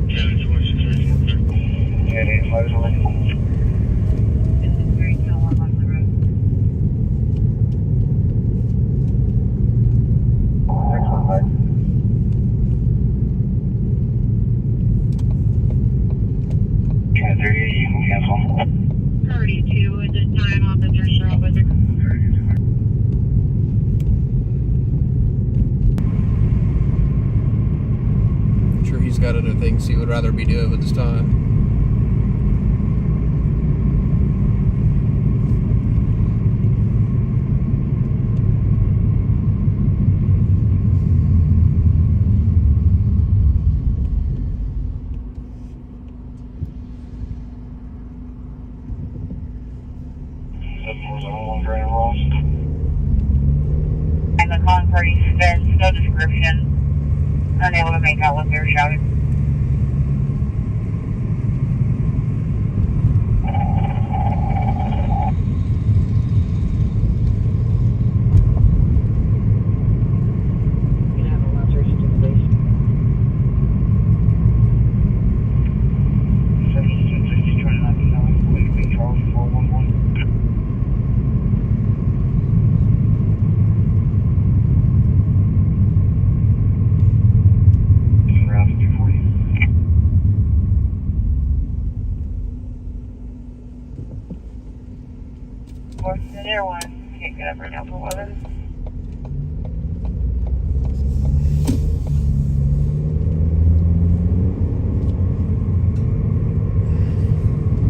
Yeah, 2634, yeah, it is mostly. This is very still on the road. Next one, bud. Yeah, 38, you can cancel. 32 at this time on the dirt road with it. I'm sure he's got other things he would rather be doing at this time. And the concrete fence, no description. Unable to make out what they're shouting. You can have a lesser stipulation. 1760, trying not to know. Wait, wait, Charles, 411. Route 240. Force to their one. Can't get up right now for weather.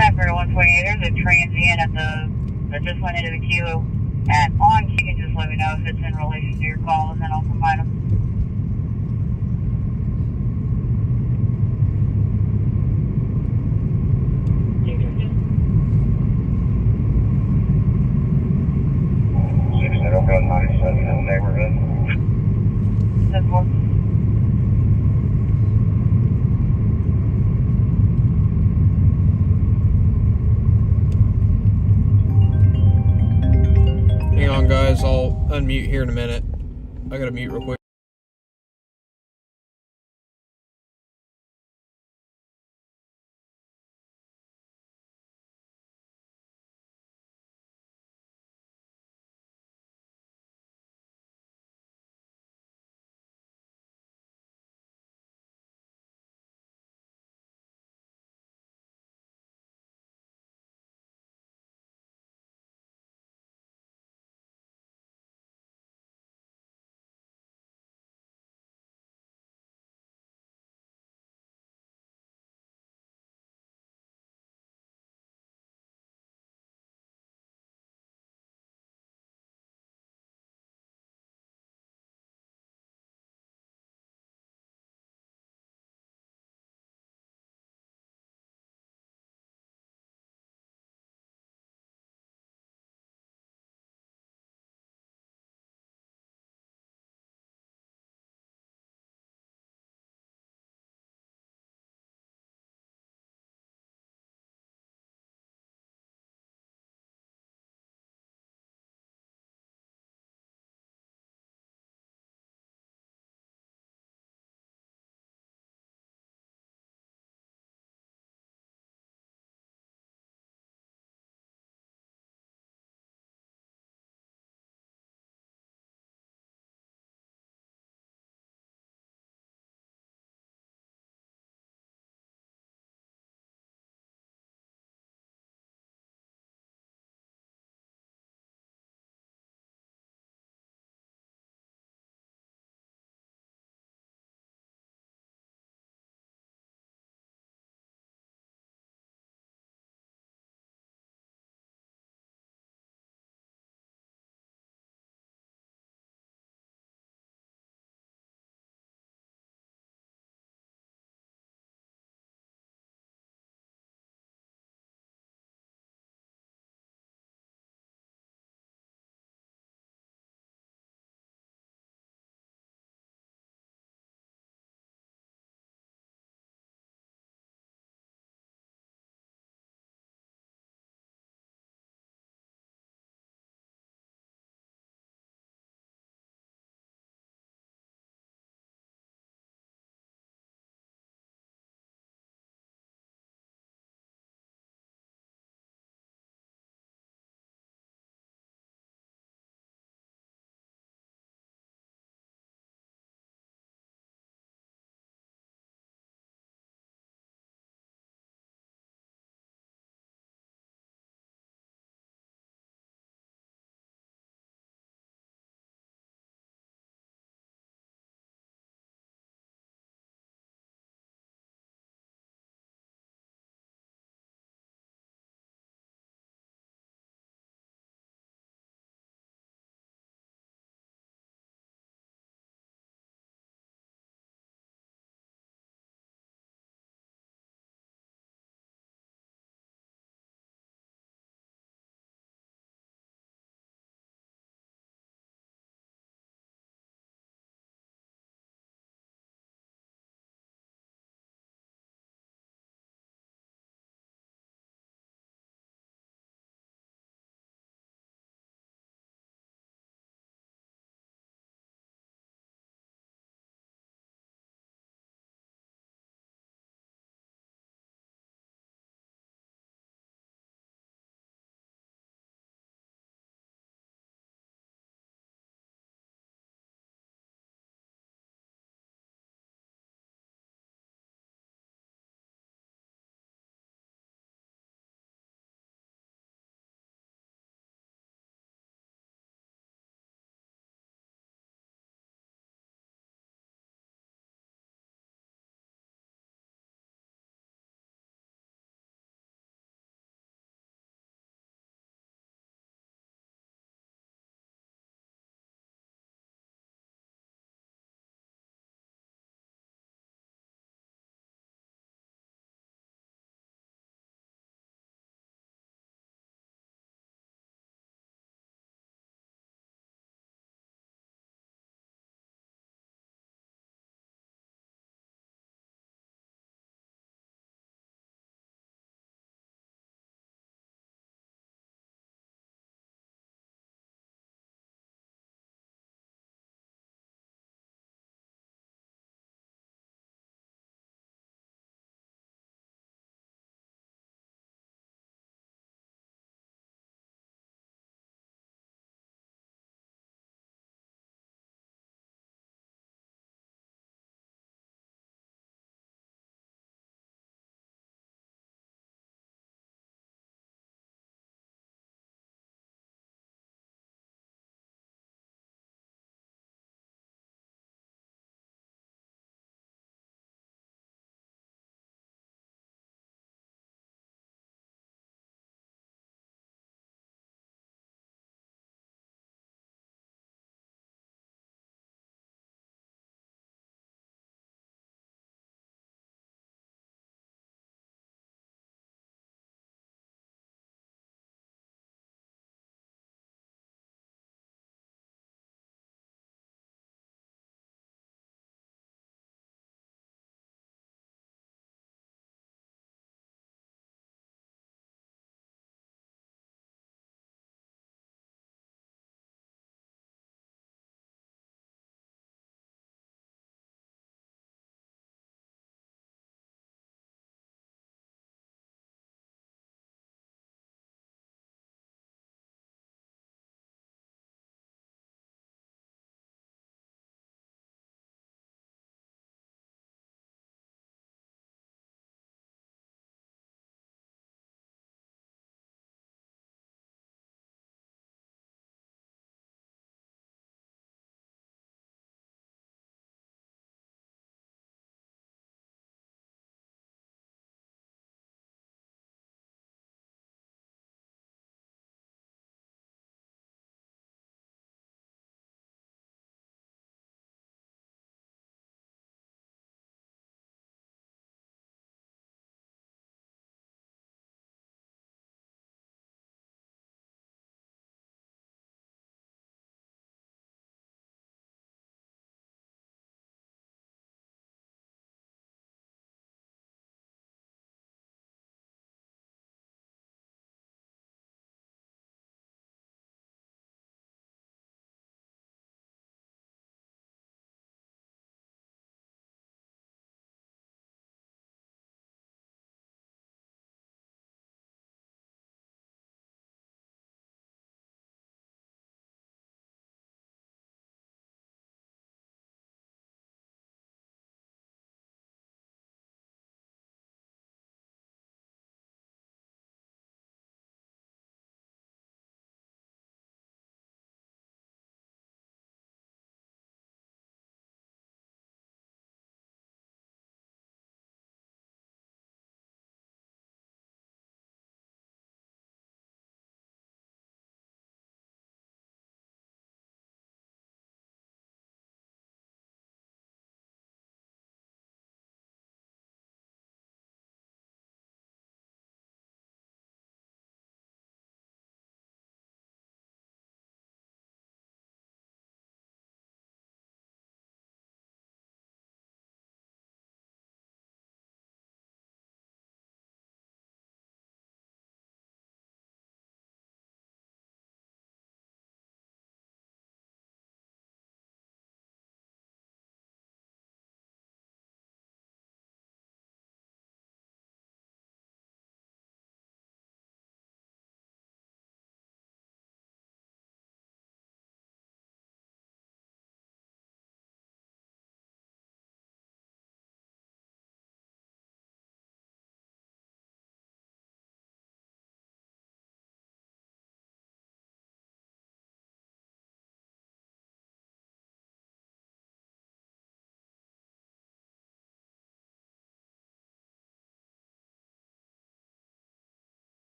After 128, there's a transient at that just went into the queue at on. You can just let me know if it's in relation to your call, and then I'll combine them. It'll go 97 in the neighborhood. 10-4. Hang on, guys. I'll unmute here in a minute. I gotta mute real quick.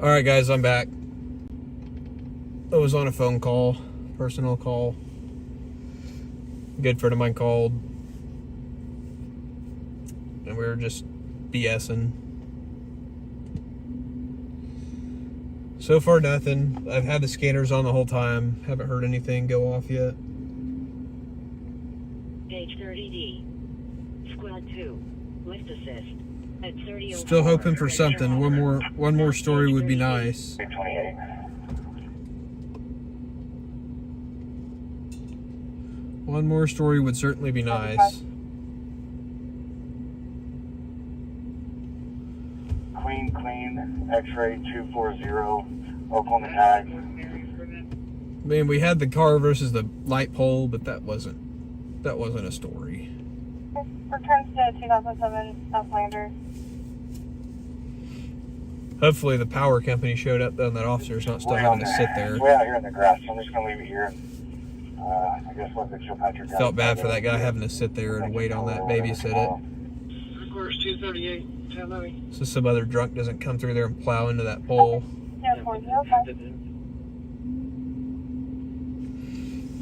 All right, guys, I'm back. I was on a phone call, personal call. A good friend of mine called, and we were just BSing. So far, nothing. I've had the scanners on the whole time. Haven't heard anything go off yet. Page 30D. Squad 2. Lift assist. At 30. Still hoping for something. One more story would be nice. 28. One more story would certainly be nice. Queen, X-ray 240, Oklahoma tag. I mean, we had the car versus the light pole, but that wasn't a story. Returns to 2007 Southlanders. Hopefully the power company showed up though, and that officer's not still having to sit there. Way out here in the grass, so I'm just gonna leave it here. I guess look at Kilpatrick. Felt bad for that guy having to sit there and wait on that, babysit it. Request 238, 1090. So some other drunk doesn't come through there and plow into that pole.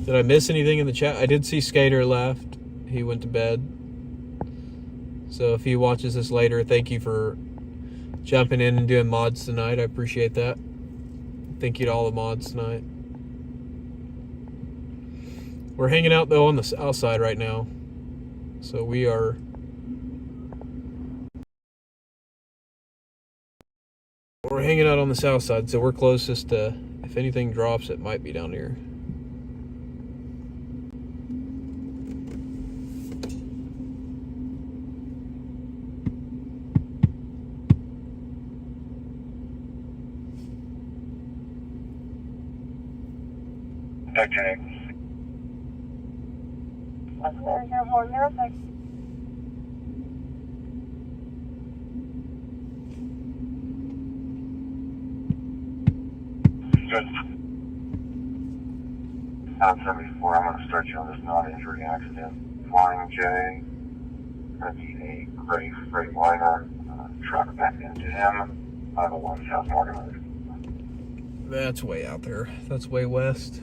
Did I miss anything in the chat? I did see Skater left. He went to bed. So if he watches this later, thank you for jumping in and doing mods tonight. I appreciate that. Thank you to all the mods tonight. We're hanging out though on the south side right now. So we're hanging out on the south side, so we're closest to, if anything drops, it might be down here. Okay. That's 0406. Good. 74, I'm going to start you on this non-injury accident. Flying J, going to be a gray freight liner, truck back into him, 501 South Morgan Road. That's way out there. That's way west.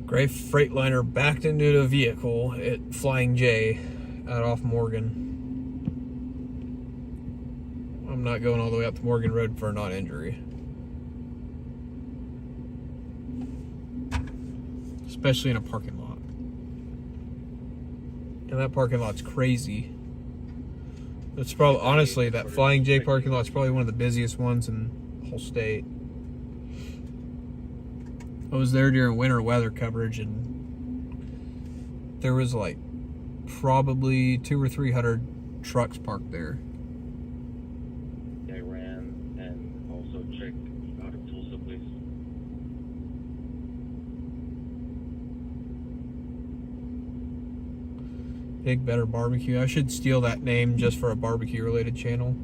Gray Freightliner backed into a vehicle at Flying J out off Morgan. I'm not going all the way up to Morgan Road for a non-injury. Especially in a parking lot. And that parking lot's crazy. It's probably, honestly, that Flying J parking lot's probably one of the busiest ones in the whole state. I was there during winter weather coverage, and there was like probably 200 or 300 trucks parked there. I ran and also checked out of Tulsa, please. Big Better Barbecue. I should steal that name just for a barbecue related channel.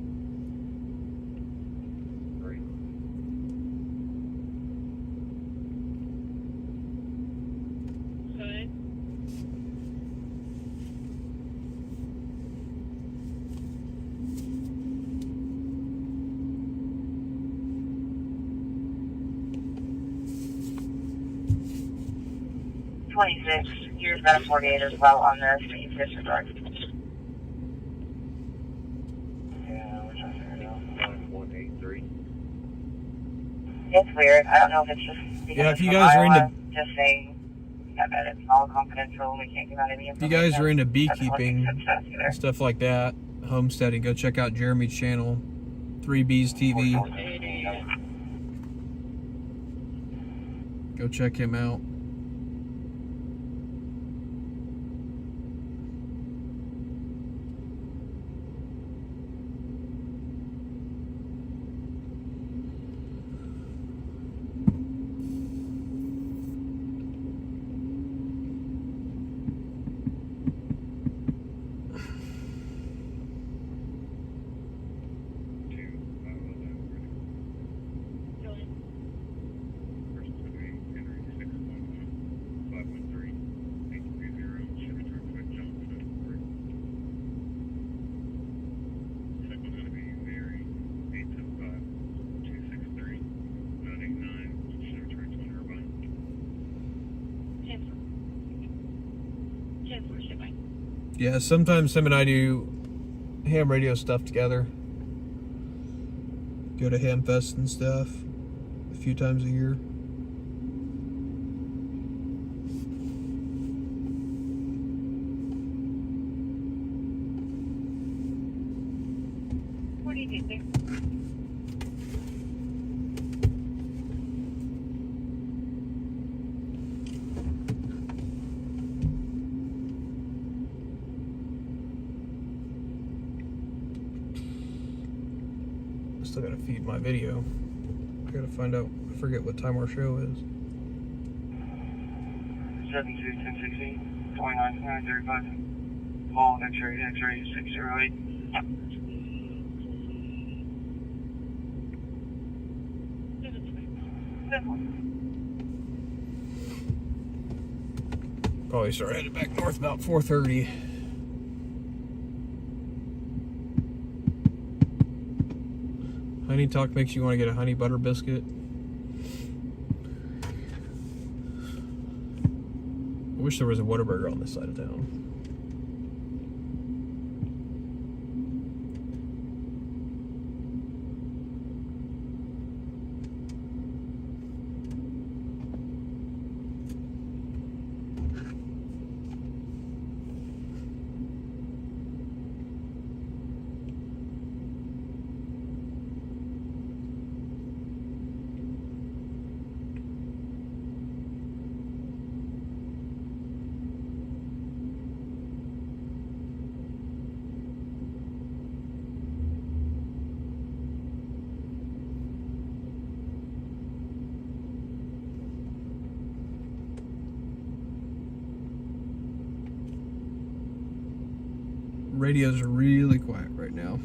Here's that 48 as well on the same disregard. Yeah, which I figured out. 183. It's weird. I don't know if it's just because Yeah, if you it's guys from are Iowa, into, just saying that it's all confidential. We can't give out any if you information. guys are into That's beekeeping what it says either. and stuff like that, homesteading, go check out Jeremy's channel, 3Bs TV. Go check him out. Yeah, sometimes him and I do ham radio stuff together. Go to ham fest and stuff a few times a year. What do you think there? Still gotta feed my video. I gotta find out. I forget what time our show is. 72-1016, 29-935. Call X-ray 608. Probably start headed back north about 4:30. Honey Talk makes you want to get a honey butter biscuit. I wish there was a Whataburger on this side of town. Radios are really quiet right now.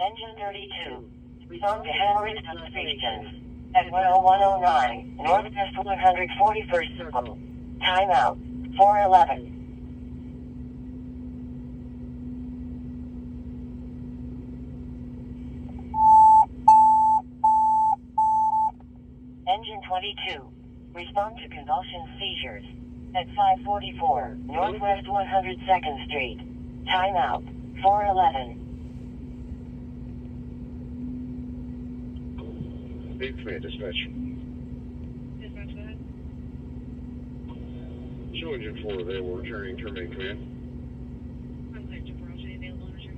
Engine 32. Respond to Henry's substation at 10109 Northwest 141st Circle. Timeout 411. Engine 22. Respond to convulsion seizures at 544 Northwest 102nd Street. Timeout 411. Big fan dispatch. Dispatch, go ahead. Show engine 4 available, returning, terminating command. I'm clear to Roger, available and returning.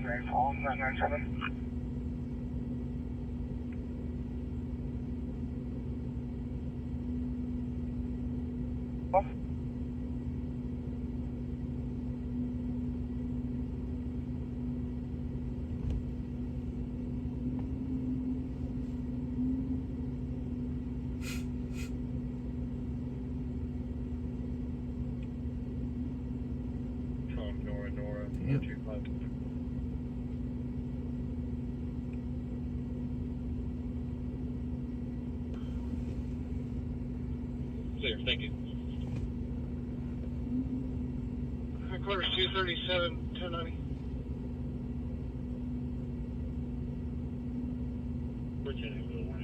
Rainfall 997. Nora, Yep. 25. Clear, thank you. Headquarters 237, 1090. Virginia, good morning.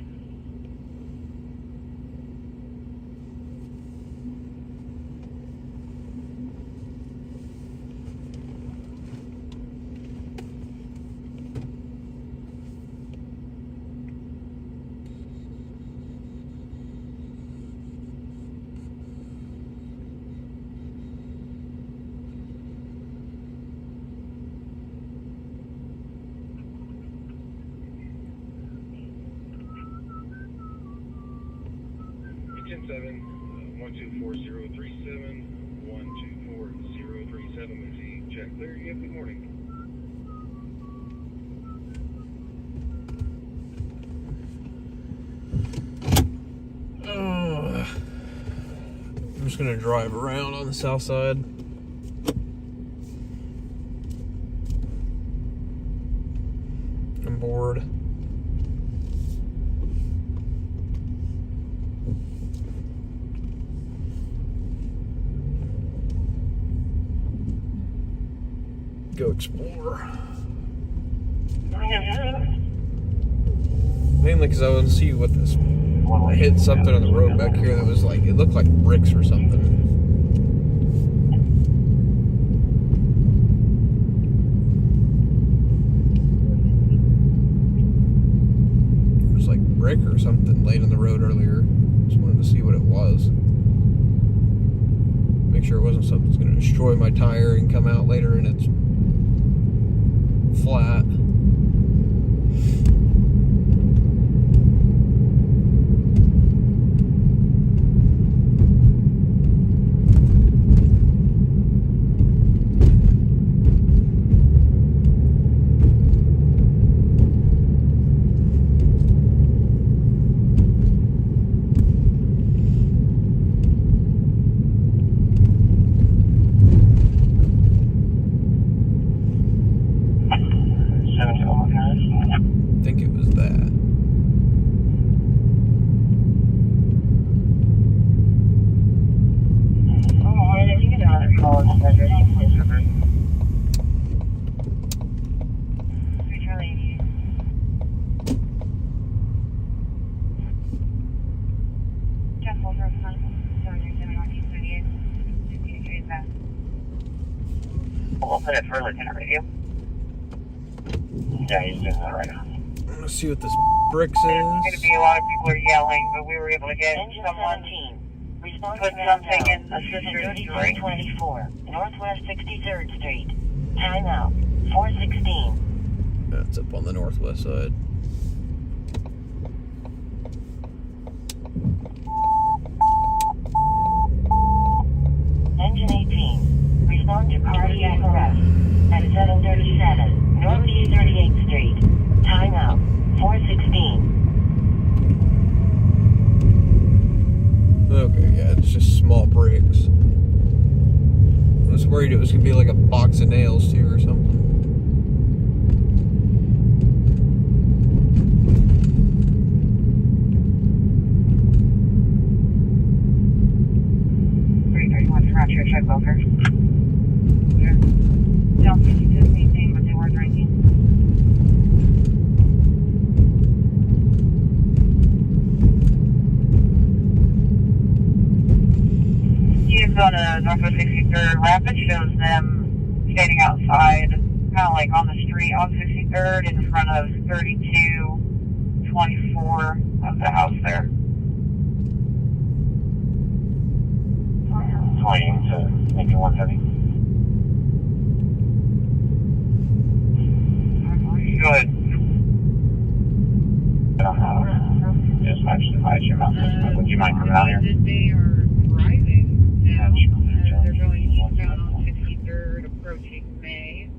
10-7, 124037, 124037. We see check clear. You have good morning. I'm just gonna drive around on the south side. I'm bored. Go explore. Mainly because I want to see what this. I hit something on the road back here that was like, it looked like bricks or something. It was like brick or something laid on the road earlier. Just wanted to see what it was. Make sure it wasn't something that's going to destroy my tire and come out later and it's flat. I think it was that. We'll put it for Lieutenant Radio. Yeah, he's doing that right now. Let's see what this bricks is. There's going to be a lot of people are yelling, but we were able to get someone put something in the sister's story. 24, Northwest 63rd Street. Time out. 416. That's up on the northwest side. Engine 18. Respond to cardiac arrest at 737 Northeast 38th Street. Time out. 416. Okay, yeah, it's just small bricks. I was worried it was going to be like a box of nails too or something. Your check over. Yeah. Don't think you did anything, but they were drinking. He is on a Northwest 63rd. Rapid shows them standing outside, kind of like on the street on 63rd in front of 3224 of the house there. Waiting to make it 170. Go ahead. I don't know. Just actually invite you out. Would you mind coming out here? They are driving now. They're going eastbound on 63rd, approaching May.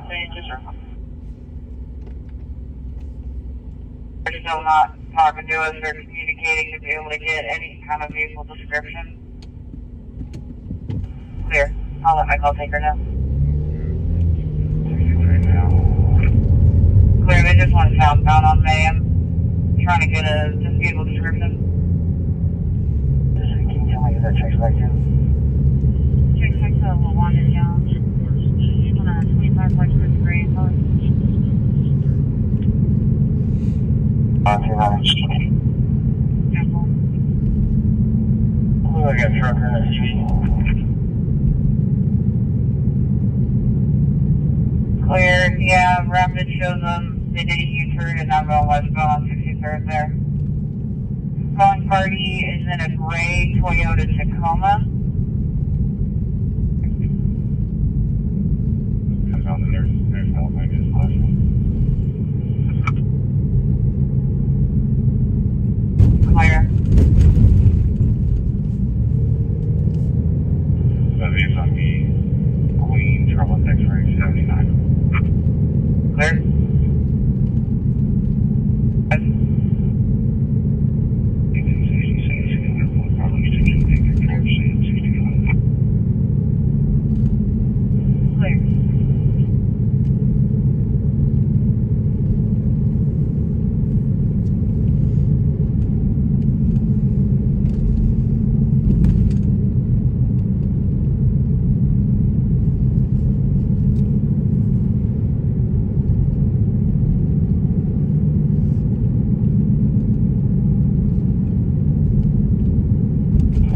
Thank you, sir. They're still not talking to us or communicating to be able to get any kind of vehicle description. Clear. I'll let my call taker know. Clear, they just went southbound on May. I'm trying to get a vehicle description. Can you tell me who that checks back to? Check 6 will want it down. On a 25 Lexus gray color. Oh, I got a trucker in the street. Clear, yeah, Rapid shows them. They did a U-turn and now going westbound on 63rd there. Calling party is in a gray Toyota Tacoma. There's no thing is last one. Clear.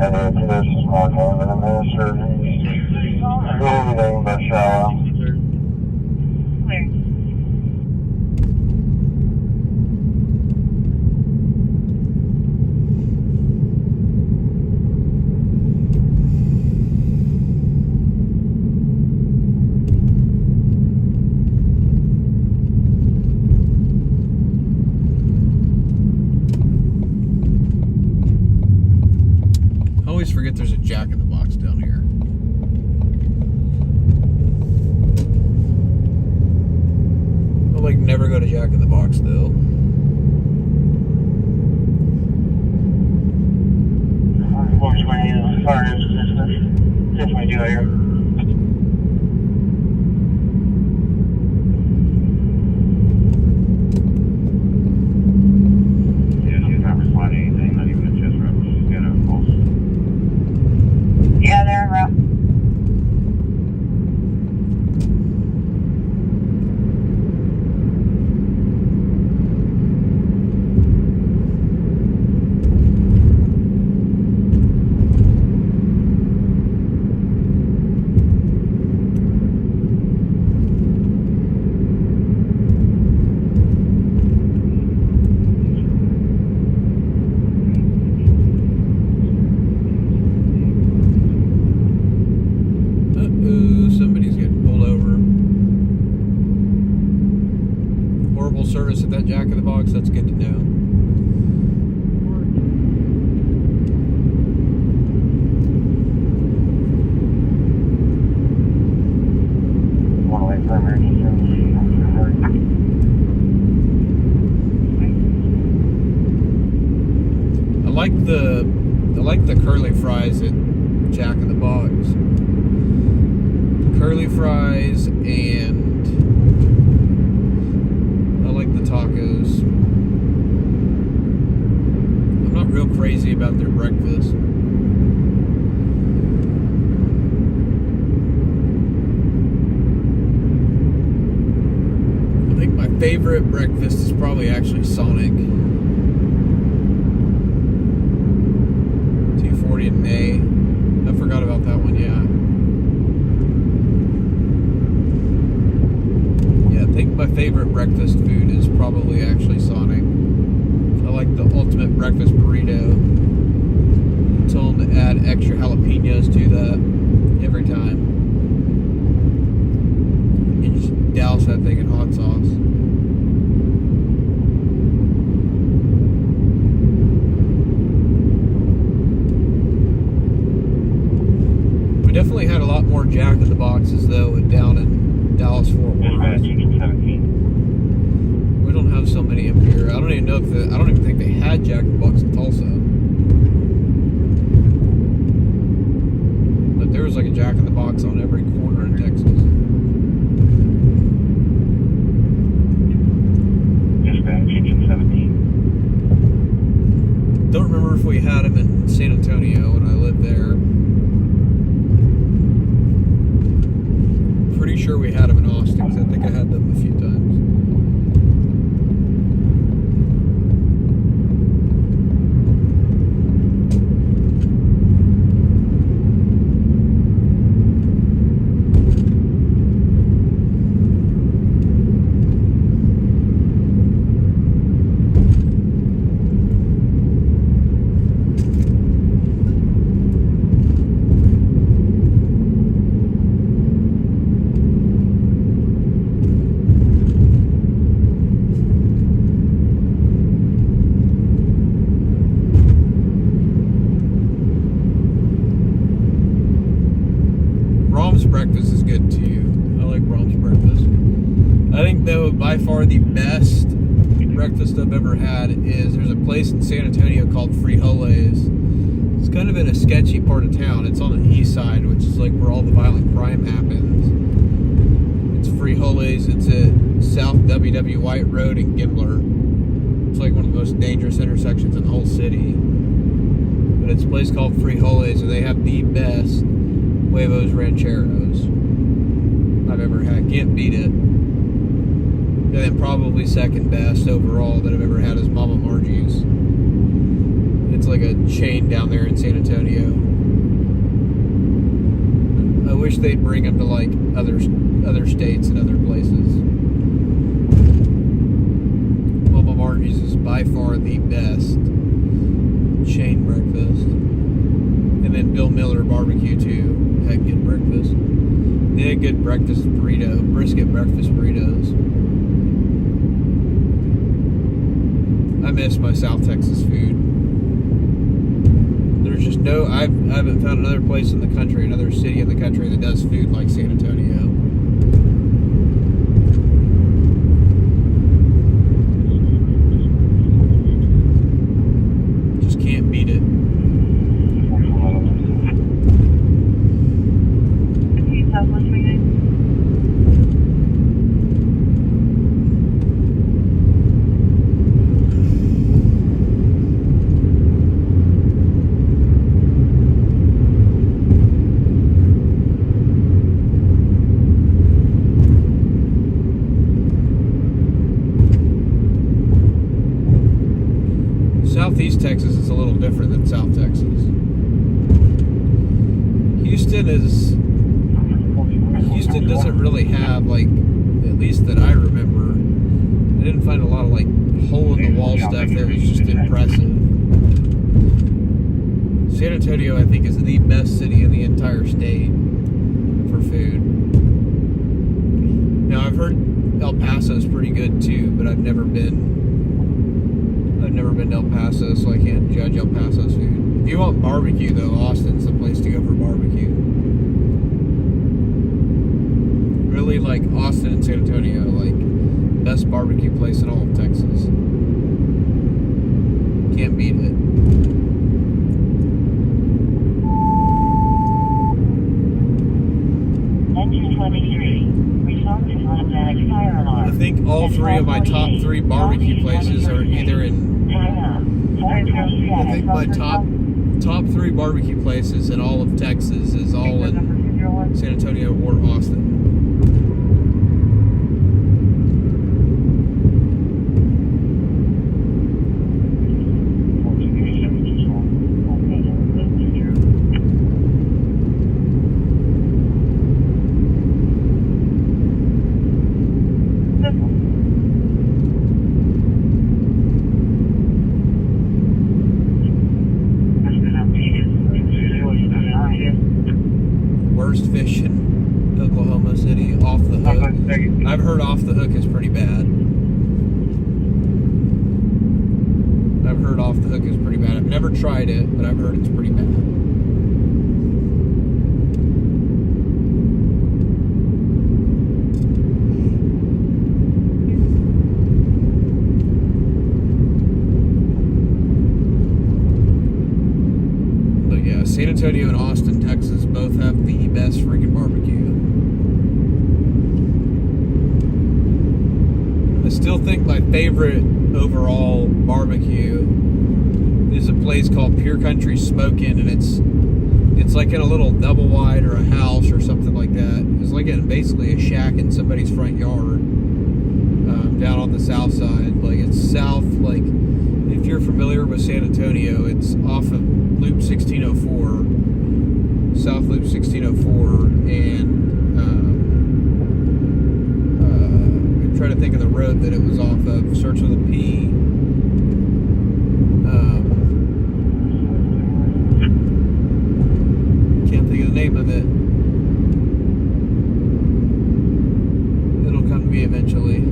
this is Mark Hammond. I'm Minister. Anything but shallow. Clear. I always forget there's a Jack in the Box down here. I'll like never go to Jack in the Box though. Which way is far as this way do here? Yeah, she's not responding to anything, not even a chest rub. She's got a pulse. Yeah, they're en route. Uh-oh, somebody's getting pulled over. Horrible service at that Jack in the Box, that's good to know. Want to wait for emergency service? I like the curly fries at Jack in the Box. The curly fries, and I like the tacos. I'm not real crazy about their breakfast. I think my favorite breakfast is probably actually Sonic. 240 a day. I forgot about that one, yeah. Yeah, I think my favorite breakfast food is probably actually Sonic. I like the ultimate breakfast burrito. Tell them to add extra jalapenos to that every time. And just douse that thing in hot sauce. We definitely had a lot more Jack in the Boxes though down in Dallas Fort Worth. We don't have so many up here. I don't even know if I don't even think they had Jack in the Box in Tulsa. But there was like a Jack in the Box on every corner in Texas. Dispatch, engine 17. Don't remember if we had them in San Antonio when I lived there. Pretty sure we had them in Austin because I think I had them a few times. Breakfast is good too. I like Brahms breakfast. I think though by far the best breakfast I've ever had is there's a place in San Antonio called Frijoles. It's kind of in a sketchy part of town. It's on the east side, which is like where all the violent crime happens. It's Frijoles. It's at South W.W. White Road in Gimbler. It's like one of the most dangerous intersections in the whole city. But it's a place called Frijoles, and they have the best huevos rancheros I've ever had. Can't beat it. And then probably second best overall that I've ever had is Mama Margie's. It's like a chain down there in San Antonio. I wish they'd bring them to like other states and other places. Mama Margie's is by far the best chain breakfast. And then Bill Miller Barbecue too had good breakfast. They had good brisket breakfast burritos. I miss my South Texas food. There's just I haven't found another place in the country, another city in the country that does food like San Antonio. Just can't beat it. Southeast Texas is a little different than South Texas. Houston doesn't really have, like, at least that I remember, I didn't find a lot of like hole in the wall stuff that was just impressive. San Antonio, I think, is the best city in the entire state for food. Now I've heard El Paso is pretty good too, but I've never been to El Paso, so I can't judge El Paso's food. If you want barbecue, though, Austin's the place to go for barbecue. Really, like Austin and San Antonio, like best barbecue place in all of Texas. Can't beat it. Engine 23. Response to automatic fire alarm. I think all three of my top 3 barbecue places are either in. I think my top 3 barbecue places in all of Texas is all in San Antonio or Austin. Worst fish in Oklahoma City, Off the Hook. I've heard Off the Hook is pretty bad. I've never tried it, but I've heard it's pretty bad. But yeah, San Antonio and Austin, Texas both have the best freaking barbecue. I still think my favorite overall barbecue is a place called Pure Country Smokin', and it's like in a little double wide or a house or something like that. It's like in basically a shack in somebody's front yard, down on the south side. Like it's south, like if you're familiar with San Antonio, it's off of Loop 1604, South Loop 1604, and I'm trying to think of the road that it was off of. Starts with a P. Can't think of the name of it. It'll come to me eventually.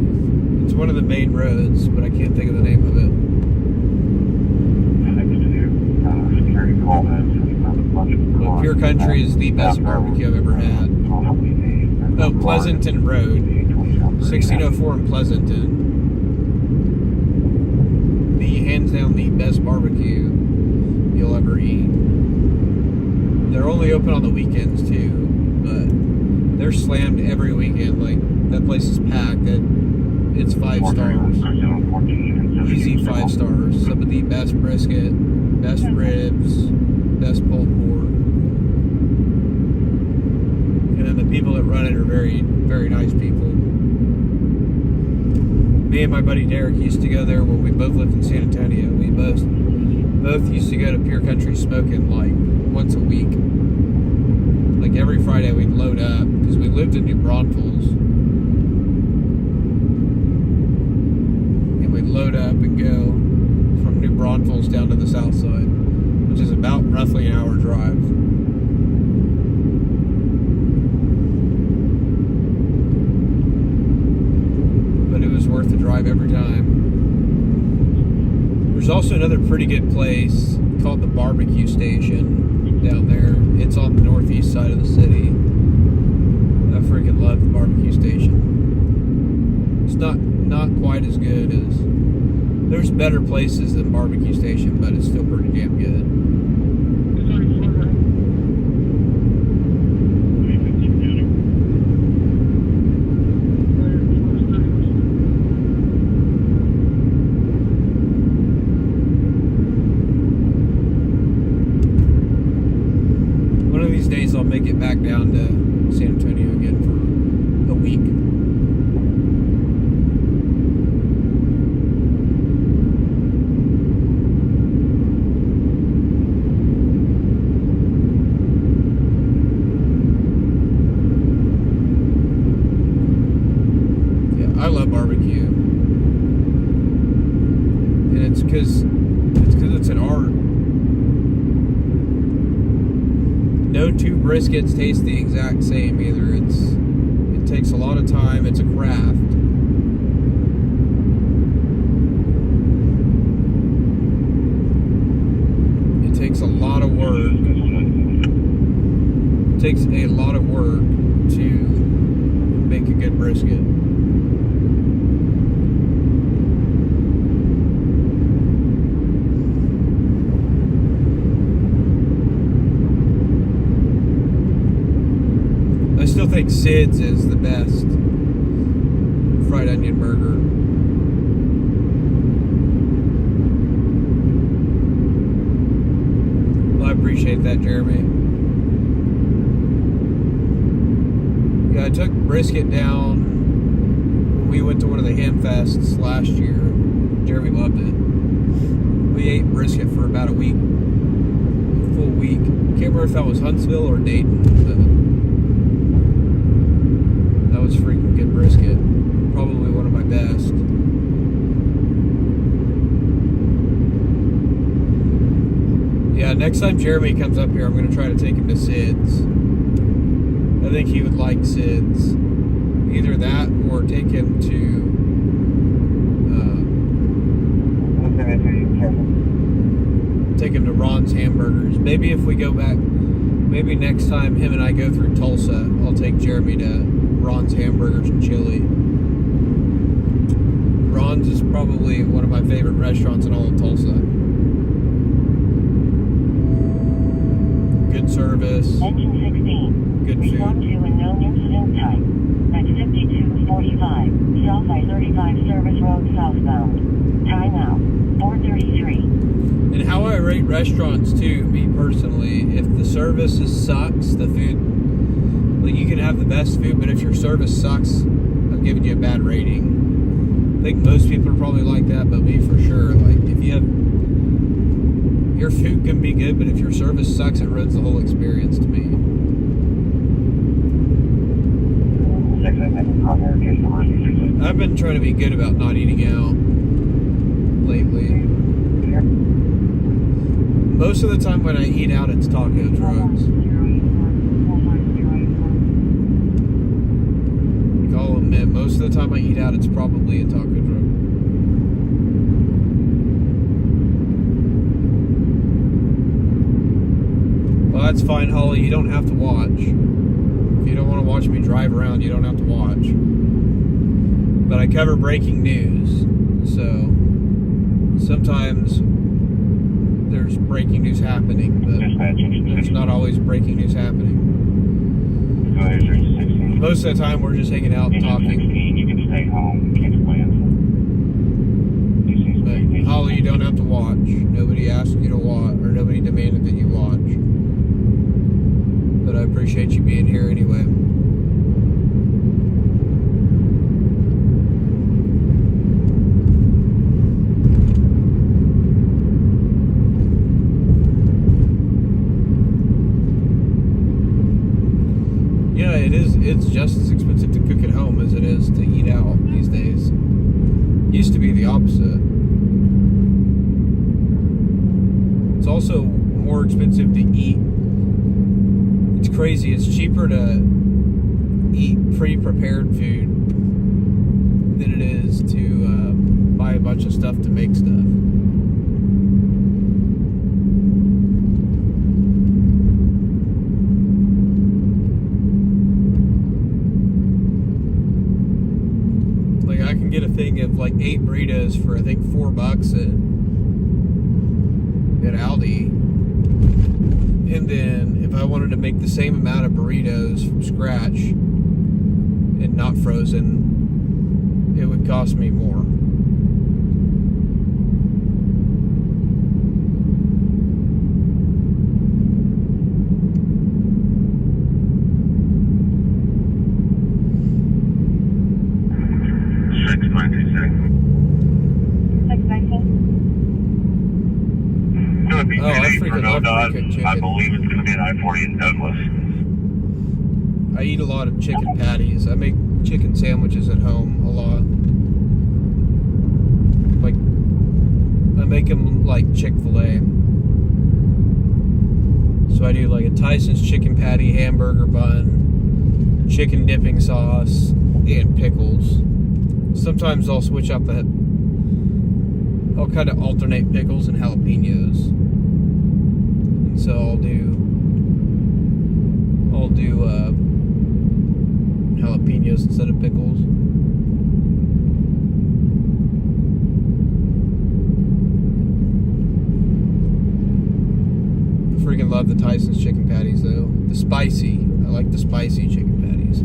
It's one of the main roads, but I can't think of the name of it. Well, Pure Country is the best barbecue I've ever had. Oh, Pleasanton Road, 1604 in Pleasanton. Hands down the best barbecue you'll ever eat. They're only open on the weekends too, but they're slammed every weekend. Like that place is packed. It's 5 stars. Easy 5 stars. Some of the best brisket, best ribs, best pulled pork. And then the people that run it are very, very nice people. Me and my buddy Derek used to go there when we both lived in San Antonio. We both both used to go to Pure Country smoking like once a week. Like every Friday we'd load up because we lived in New Braunfels. And we'd load up and go from New Braunfels down to the south side, which is about roughly an hour drive. But it was worth the drive every time. There's also another pretty good place called the Barbecue Station down there. It's on the northeast side of the city. I freaking love the Barbecue Station. It's not quite as good as... There's better places than Barbecue Station, but it's still pretty damn good. One of these days I'll make it back down to San Antonio again for a week. I love barbecue, and it's because it's an art. No two briskets taste the exact same either. It takes a lot of time. It's a craft. It takes a lot of work. It takes a lot of work to make a good brisket. I still think Sid's is the best fried onion burger. Well, I appreciate that, Jeremy. Yeah, I took brisket down. We went to one of the ham fests last year. Jeremy loved it. We ate brisket for about a week. A full week. Can't remember if that was Huntsville or Dayton, but that was freaking good brisket. Probably one of my best. Yeah, next time Jeremy comes up here, I'm going to try to take him to Sid's. I think he would like Sid's. Either that or take him to Ron's Hamburgers. Maybe if we go back, maybe next time him and I go through Tulsa, I'll take Jeremy to Ron's Hamburgers and Chili. Ron's is probably one of my favorite restaurants in all of Tulsa. Good service. Engine 16. Good food. Respond to a known incident type. At 5245, South I-35 Service Road southbound. Time out. 4:33. And how I rate restaurants too, me personally, if the service sucks, the food, like you can have the best food, but if your service sucks, I'm giving you a bad rating. I think most people are probably like that, but me for sure. Like if you have, your food can be good, but if your service sucks, it ruins the whole experience to me. I've been trying to be good about not eating out lately. Most of the time when I eat out, it's taco trucks. I'll admit, most of the time I eat out, it's probably a taco truck. Well, that's fine, Holly. You don't have to watch. If you don't want to watch me drive around, you don't have to watch. But I cover breaking news, so sometimes there's breaking news happening, but there's not always breaking news happening. Most of the time, we're just hanging out and talking. You can stay home, catch plans. But Holly, you don't have to watch. Nobody asked you to watch, or nobody demanded that you watch. But I appreciate you being here anyway. it is. It's just as expensive to cook at home as it is to eat out these days. Used to be the opposite. It's also more expensive to eat. It's crazy. It's cheaper to eat pre-prepared food than it is to buy a bunch of stuff to make stuff. Like I can get a thing of like 8 burritos for I think $4 at Aldi. And then if I wanted to make the same amount of burritos from scratch and not frozen, it would cost me more. Oh, I freaking love pre-cooked chicken. I believe it's going to be an I-40 in Douglas. I eat a lot of chicken patties. I make chicken sandwiches at home a lot. Like, I make them like Chick-fil-A. So I do like a Tyson's chicken patty, hamburger bun, chicken dipping sauce, and pickles. Sometimes I'll switch up that. I'll kind of alternate pickles and jalapenos. And so I'll do jalapenos instead of pickles. I freaking love the Tyson's chicken patties though. The spicy. I like the spicy chicken patties.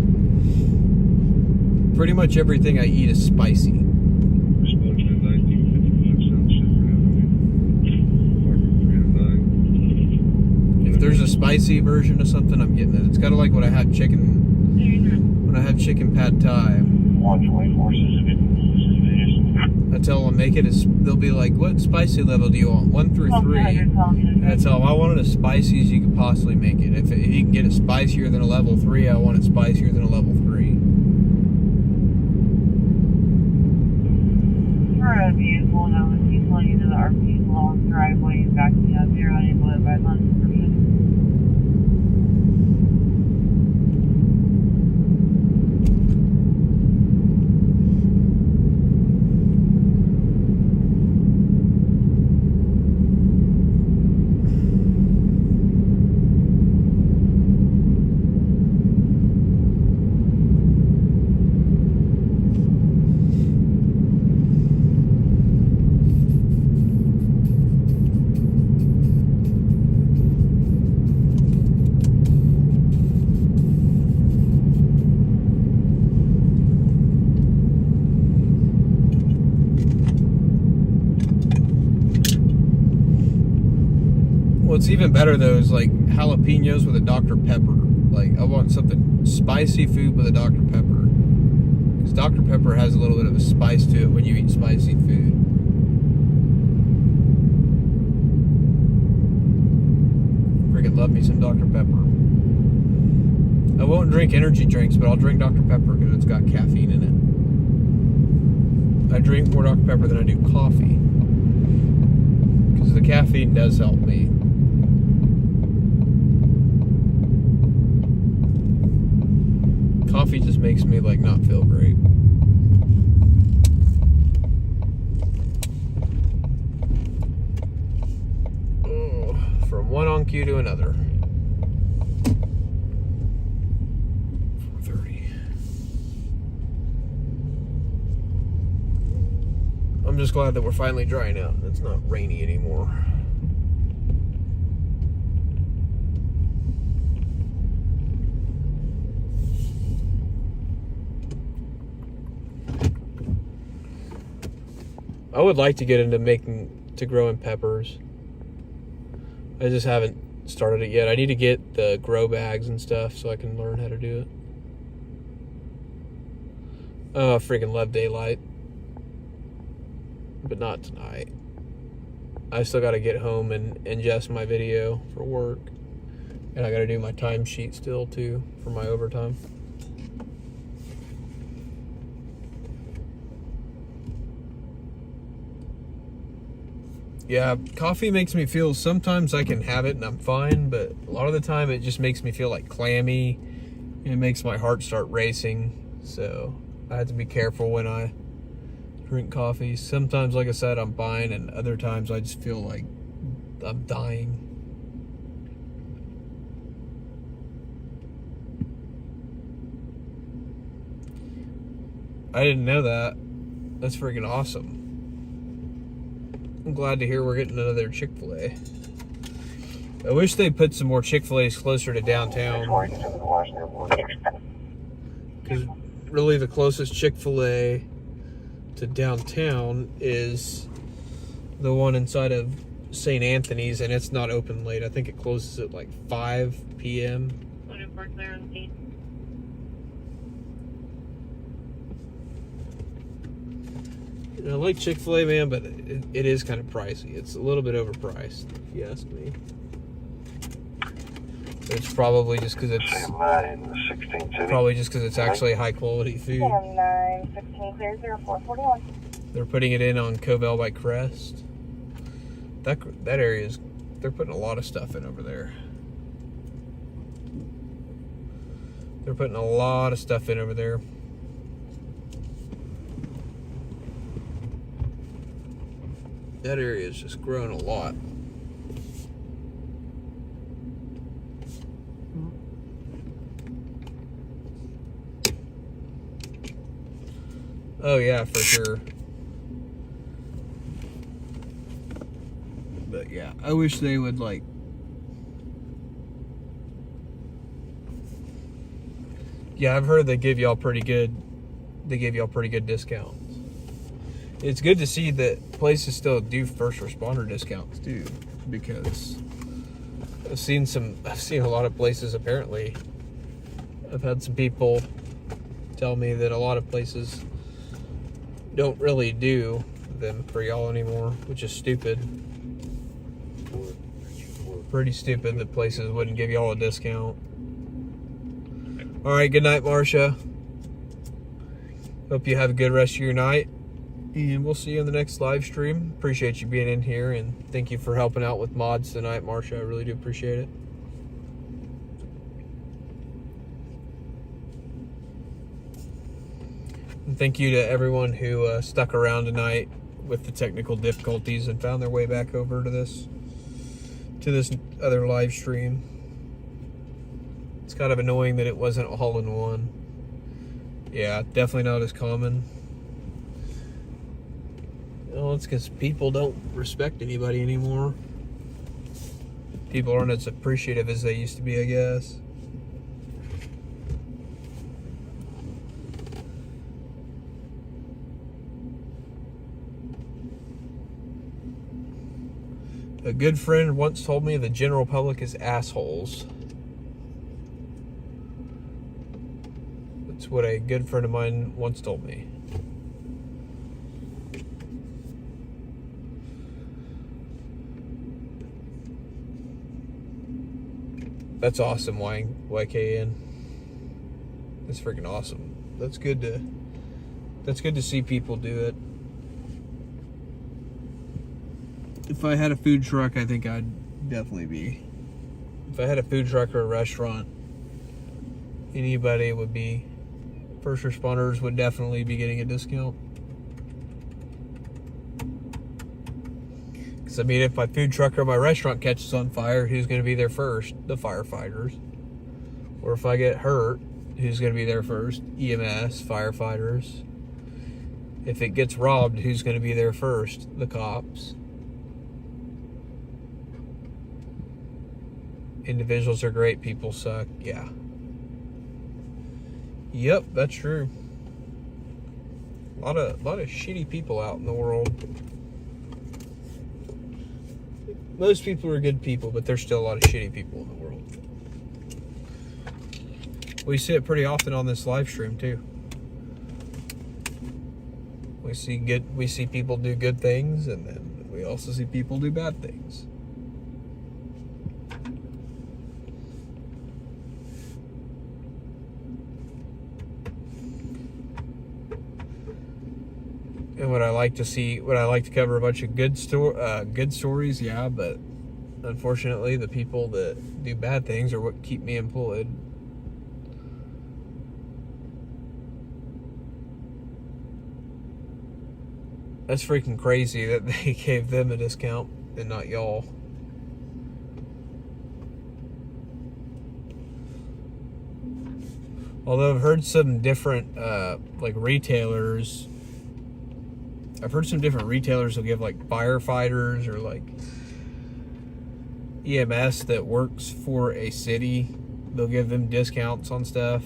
Pretty much everything I eat is spicy. If there's a spicy version of something, I'm getting it. It's kind of like when I have chicken pad thai. I tell them make it as they'll be like, what spicy level do you want? 1 through 3. And I tell them I want it as spicy as you could possibly make it. If you can get it spicier than a level 3, I want it spicier than a level 3. For a vehicle that was pulling into the RP's long driveway and backing up, you're unable to buy lunch for me. What's even better though is like jalapenos with a Dr. Pepper. Like I want something spicy food with a Dr. Pepper. Because Dr. Pepper has a little bit of a spice to it when you eat spicy food. Freaking love me some Dr. Pepper. I won't drink energy drinks, but I'll drink Dr. Pepper because it's got caffeine in it. I drink more Dr. Pepper than I do coffee. Because the caffeine does help me. Coffee just makes me like not feel great. Oh, from one on cue to another. 4:30. I'm just glad that we're finally drying out and it's not rainy anymore. I would like to get into growing peppers. I just haven't started it yet. I need to get the grow bags and stuff so I can learn how to do it. Oh, I freaking love daylight. But not tonight. I still got to get home and ingest my video for work. And I got to do my timesheet still too for my overtime. Yeah, coffee makes me feel, sometimes I can have it and I'm fine, but a lot of the time it just makes me feel like clammy. It makes my heart start racing. So I have to be careful when I drink coffee. Sometimes, like I said, I'm fine, and other times I just feel like I'm dying. I didn't know that. That's freaking awesome. I'm glad to hear we're getting another Chick-fil-A. I wish they put some more Chick-fil-A's closer to downtown. Because really the closest Chick-fil-A to downtown is the one inside of St. Anthony's, and it's not open late. I think it closes at like 5 p.m. I like Chick-fil-A, man, but it is kind of pricey. It's a little bit overpriced, if you ask me. It's probably just because it's actually high quality food. 916 clear 0441. They're putting it in on Covell by Crest. That area is, they're putting a lot of stuff in over there. They're putting a lot of stuff in over there. That area has just grown a lot. Oh yeah, for sure. But yeah, I wish they would like, yeah, I've heard they give y'all pretty good discounts. It's good to see that places still do first responder discounts too, because I've seen a lot of places, apparently. I've had some people tell me that a lot of places don't really do them for y'all anymore, which is stupid. Pretty stupid that places wouldn't give y'all a discount. Alright, good night, Marcia. Hope you have a good rest of your night. And we'll see you in the next live stream. Appreciate you being in here, and thank you for helping out with mods tonight, Marcia. I really do appreciate it. And thank you to everyone who stuck around tonight with the technical difficulties and found their way back over to this other live stream. It's kind of annoying that it wasn't all in one. Yeah, definitely not as common. Well, it's because people don't respect anybody anymore. People aren't as appreciative as they used to be, I guess. A good friend once told me the general public is assholes. That's what a good friend of mine once told me. That's awesome, YKN. That's freaking awesome. That's good to see people do it. If I had a food truck, I think I'd definitely be. If I had a food truck or a restaurant, anybody would be. First responders would definitely be getting a discount. Because, I mean, if my food truck or my restaurant catches on fire, who's going to be there first? The firefighters. Or if I get hurt, who's going to be there first? EMS, firefighters. If it gets robbed, who's going to be there first? The cops. Individuals are great, people suck. Yeah. Yep, that's true. A lot of shitty people out in the world. Most people are good people, but there's still a lot of shitty people in the world. We see it pretty often on this live stream too. We see people do good things, and then we also see people do bad things. And would I like to cover a bunch of good stories? Yeah, but unfortunately, the people that do bad things are what keep me employed. That's freaking crazy that they gave them a discount and not y'all. Although I've heard some different retailers. I've heard some different retailers will give like firefighters or like EMS that works for a city, they'll give them discounts on stuff.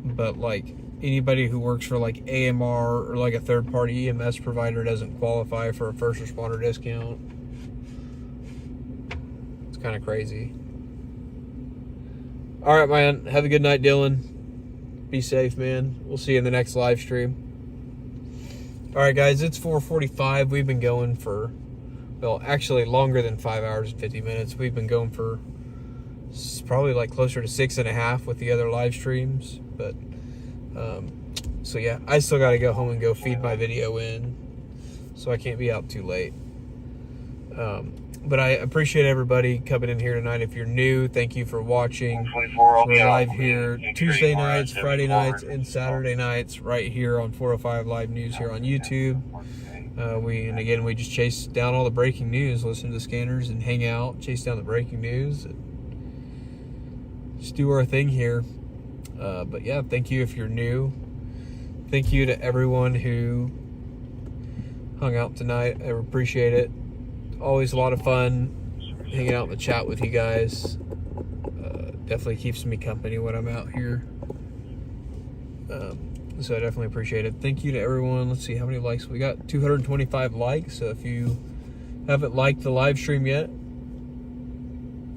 But like anybody who works for like AMR or like a third party EMS provider doesn't qualify for a first responder discount. It's kind of crazy. All right, man. Have a good night, Dylan. Be safe, man. We'll see you in the next live stream. All right, guys. It's 4:45. We've been going for, well, actually longer than 5 hours and 50 minutes. We've been going for probably like closer to 6.5 with the other live streams. But, so yeah, I still got to go home and go feed my video in. So I can't be out too late. But I appreciate everybody coming in here tonight. If you're new, thank you for watching. We're live here Tuesday nights, Friday nights, and Saturday nights right here on 405 Live News here on YouTube. We just chase down all the breaking news, listen to the scanners, and hang out, chase down the breaking news, and just do our thing here. But yeah, thank you if you're new. Thank you to everyone who hung out tonight. I appreciate it. Always a lot of fun hanging out in the chat with you guys. Definitely keeps me company when I'm out here. So I definitely appreciate it. Thank you to everyone. Let's see how many likes we got. 225 likes. So if you haven't liked the live stream yet,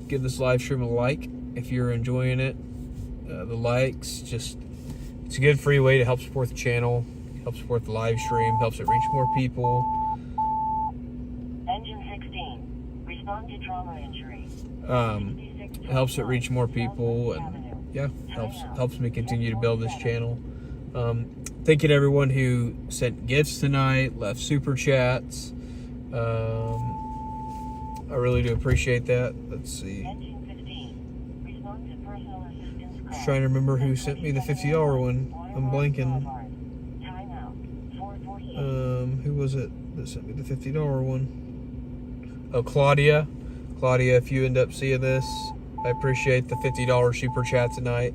give this live stream a like if you're enjoying it. The likes, it's a good free way to help support the channel, help support the live stream, helps it reach more people. Engine 16, respond to trauma injury. Helps it reach more people, and yeah, helps me continue to build this channel. Thank you to everyone who sent gifts tonight, left super chats. I really do appreciate that. Let's see. Just trying to remember who sent me the $50 one. I'm blanking. Who was it that sent me the $50 one? Oh, Claudia. Claudia, if you end up seeing this, I appreciate the $50 super chat tonight.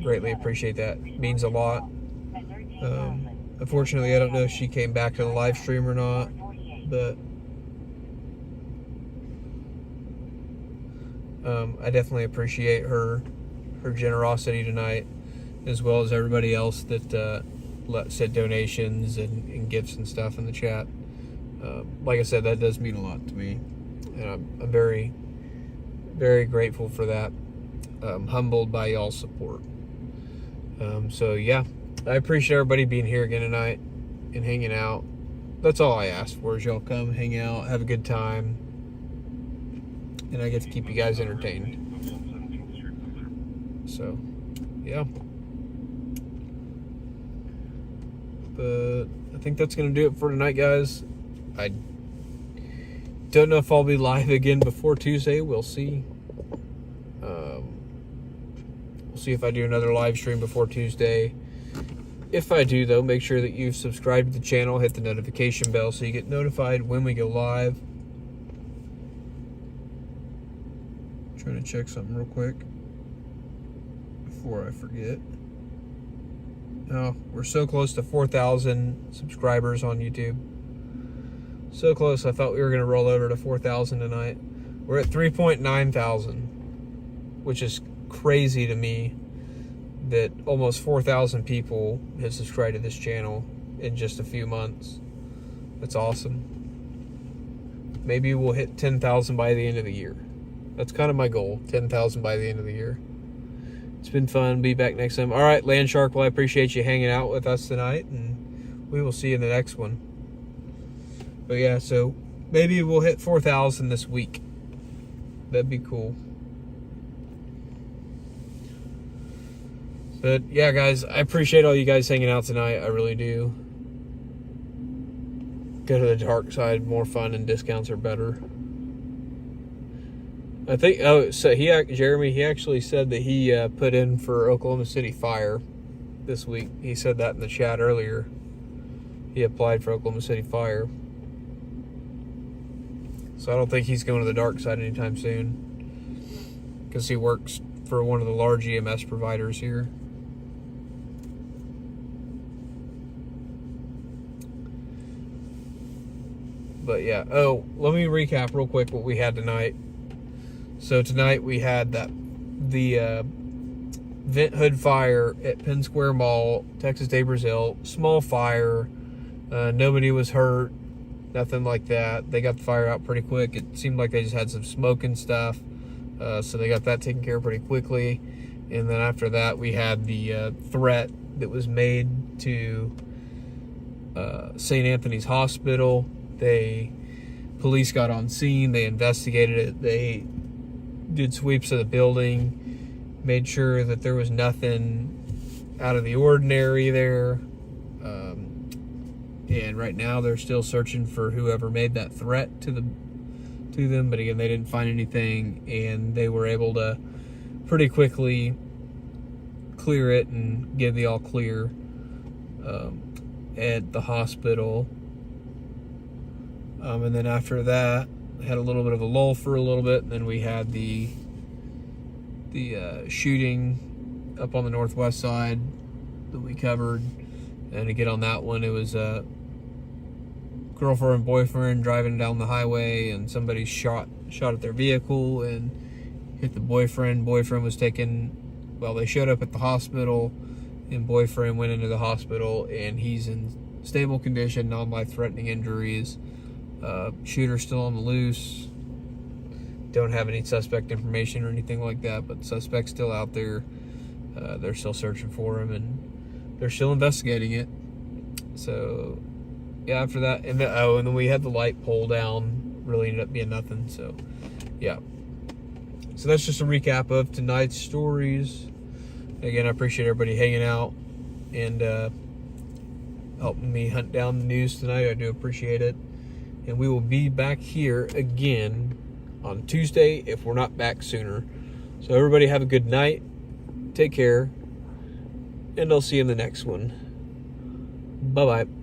Greatly appreciate that. It means a lot. Unfortunately, I don't know if she came back to the live stream or not, but I definitely appreciate her generosity tonight, as well as everybody else that said donations and gifts and stuff in the chat. Like I said, that does mean a lot to me, and I'm very, very grateful for that. Humbled by y'all's support. So yeah, I appreciate everybody being here again tonight and hanging out. That's all I ask for, is y'all come hang out, have a good time, and I get to keep you guys entertained. So yeah, but I think that's gonna do it for tonight, guys. I don't know if I'll be live again before Tuesday. We'll see. We'll see if I do another live stream before Tuesday. If I do, though, make sure that you've subscribed to the channel, hit the notification bell so you get notified when we go live. Trying to check something real quick before I forget. Oh, we're so close to 4,000 subscribers on YouTube. So close. I thought we were going to roll over to 4,000 tonight. We're at 3.9 thousand, which is crazy to me that almost 4,000 people have subscribed to this channel in just a few months. That's awesome. Maybe we'll hit 10,000 by the end of the year. That's kind of my goal, 10,000 by the end of the year. It's been fun. Be back next time. All right, Landshark, well, I appreciate you hanging out with us tonight, and we will see you in the next one. But yeah, so maybe we'll hit 4,000 this week. That'd be cool. But yeah, guys, I appreciate all you guys hanging out tonight. I really do. Go to the dark side, more fun, and discounts are better. I think, so Jeremy, he actually said that he put in for Oklahoma City Fire this week. He said that in the chat earlier. He applied for Oklahoma City Fire. So I don't think he's going to the dark side anytime soon, because he works for one of the large EMS providers here. But yeah, let me recap real quick what we had tonight. So tonight we had the vent hood fire at Penn Square Mall, Texas Day, Brazil. Small fire. Nobody was hurt. Nothing like that. They got the fire out pretty quick. It seemed like they just had some smoke and stuff. So they got that taken care of pretty quickly. And then after that, we had the threat that was made to St. Anthony's Hospital. Police got on scene. They investigated it. They did sweeps of the building, made sure that there was nothing out of the ordinary there. And right now they're still searching for whoever made that threat to them. But again, they didn't find anything, and they were able to pretty quickly clear it and give the all clear at the hospital. And then after that, had a little bit of a lull for a little bit, and then we had the shooting up on the northwest side that we covered. And again, on that one, it was a girlfriend and boyfriend driving down the highway, and somebody shot at their vehicle and hit the boyfriend. Boyfriend was taken, they showed up at the hospital, and boyfriend went into the hospital, and he's in stable condition, non-life-threatening injuries. Shooter still on the loose. Don't have any suspect information or anything like that, but suspect's still out there. They're still searching for him, and they're still investigating it. So yeah, after that, and then we had the light pole down. Really ended up being nothing. So yeah. So that's just a recap of tonight's stories. Again, I appreciate everybody hanging out and helping me hunt down the news tonight. I do appreciate it. And we will be back here again on Tuesday if we're not back sooner. So everybody have a good night. Take care. And I'll see you in the next one. Bye-bye.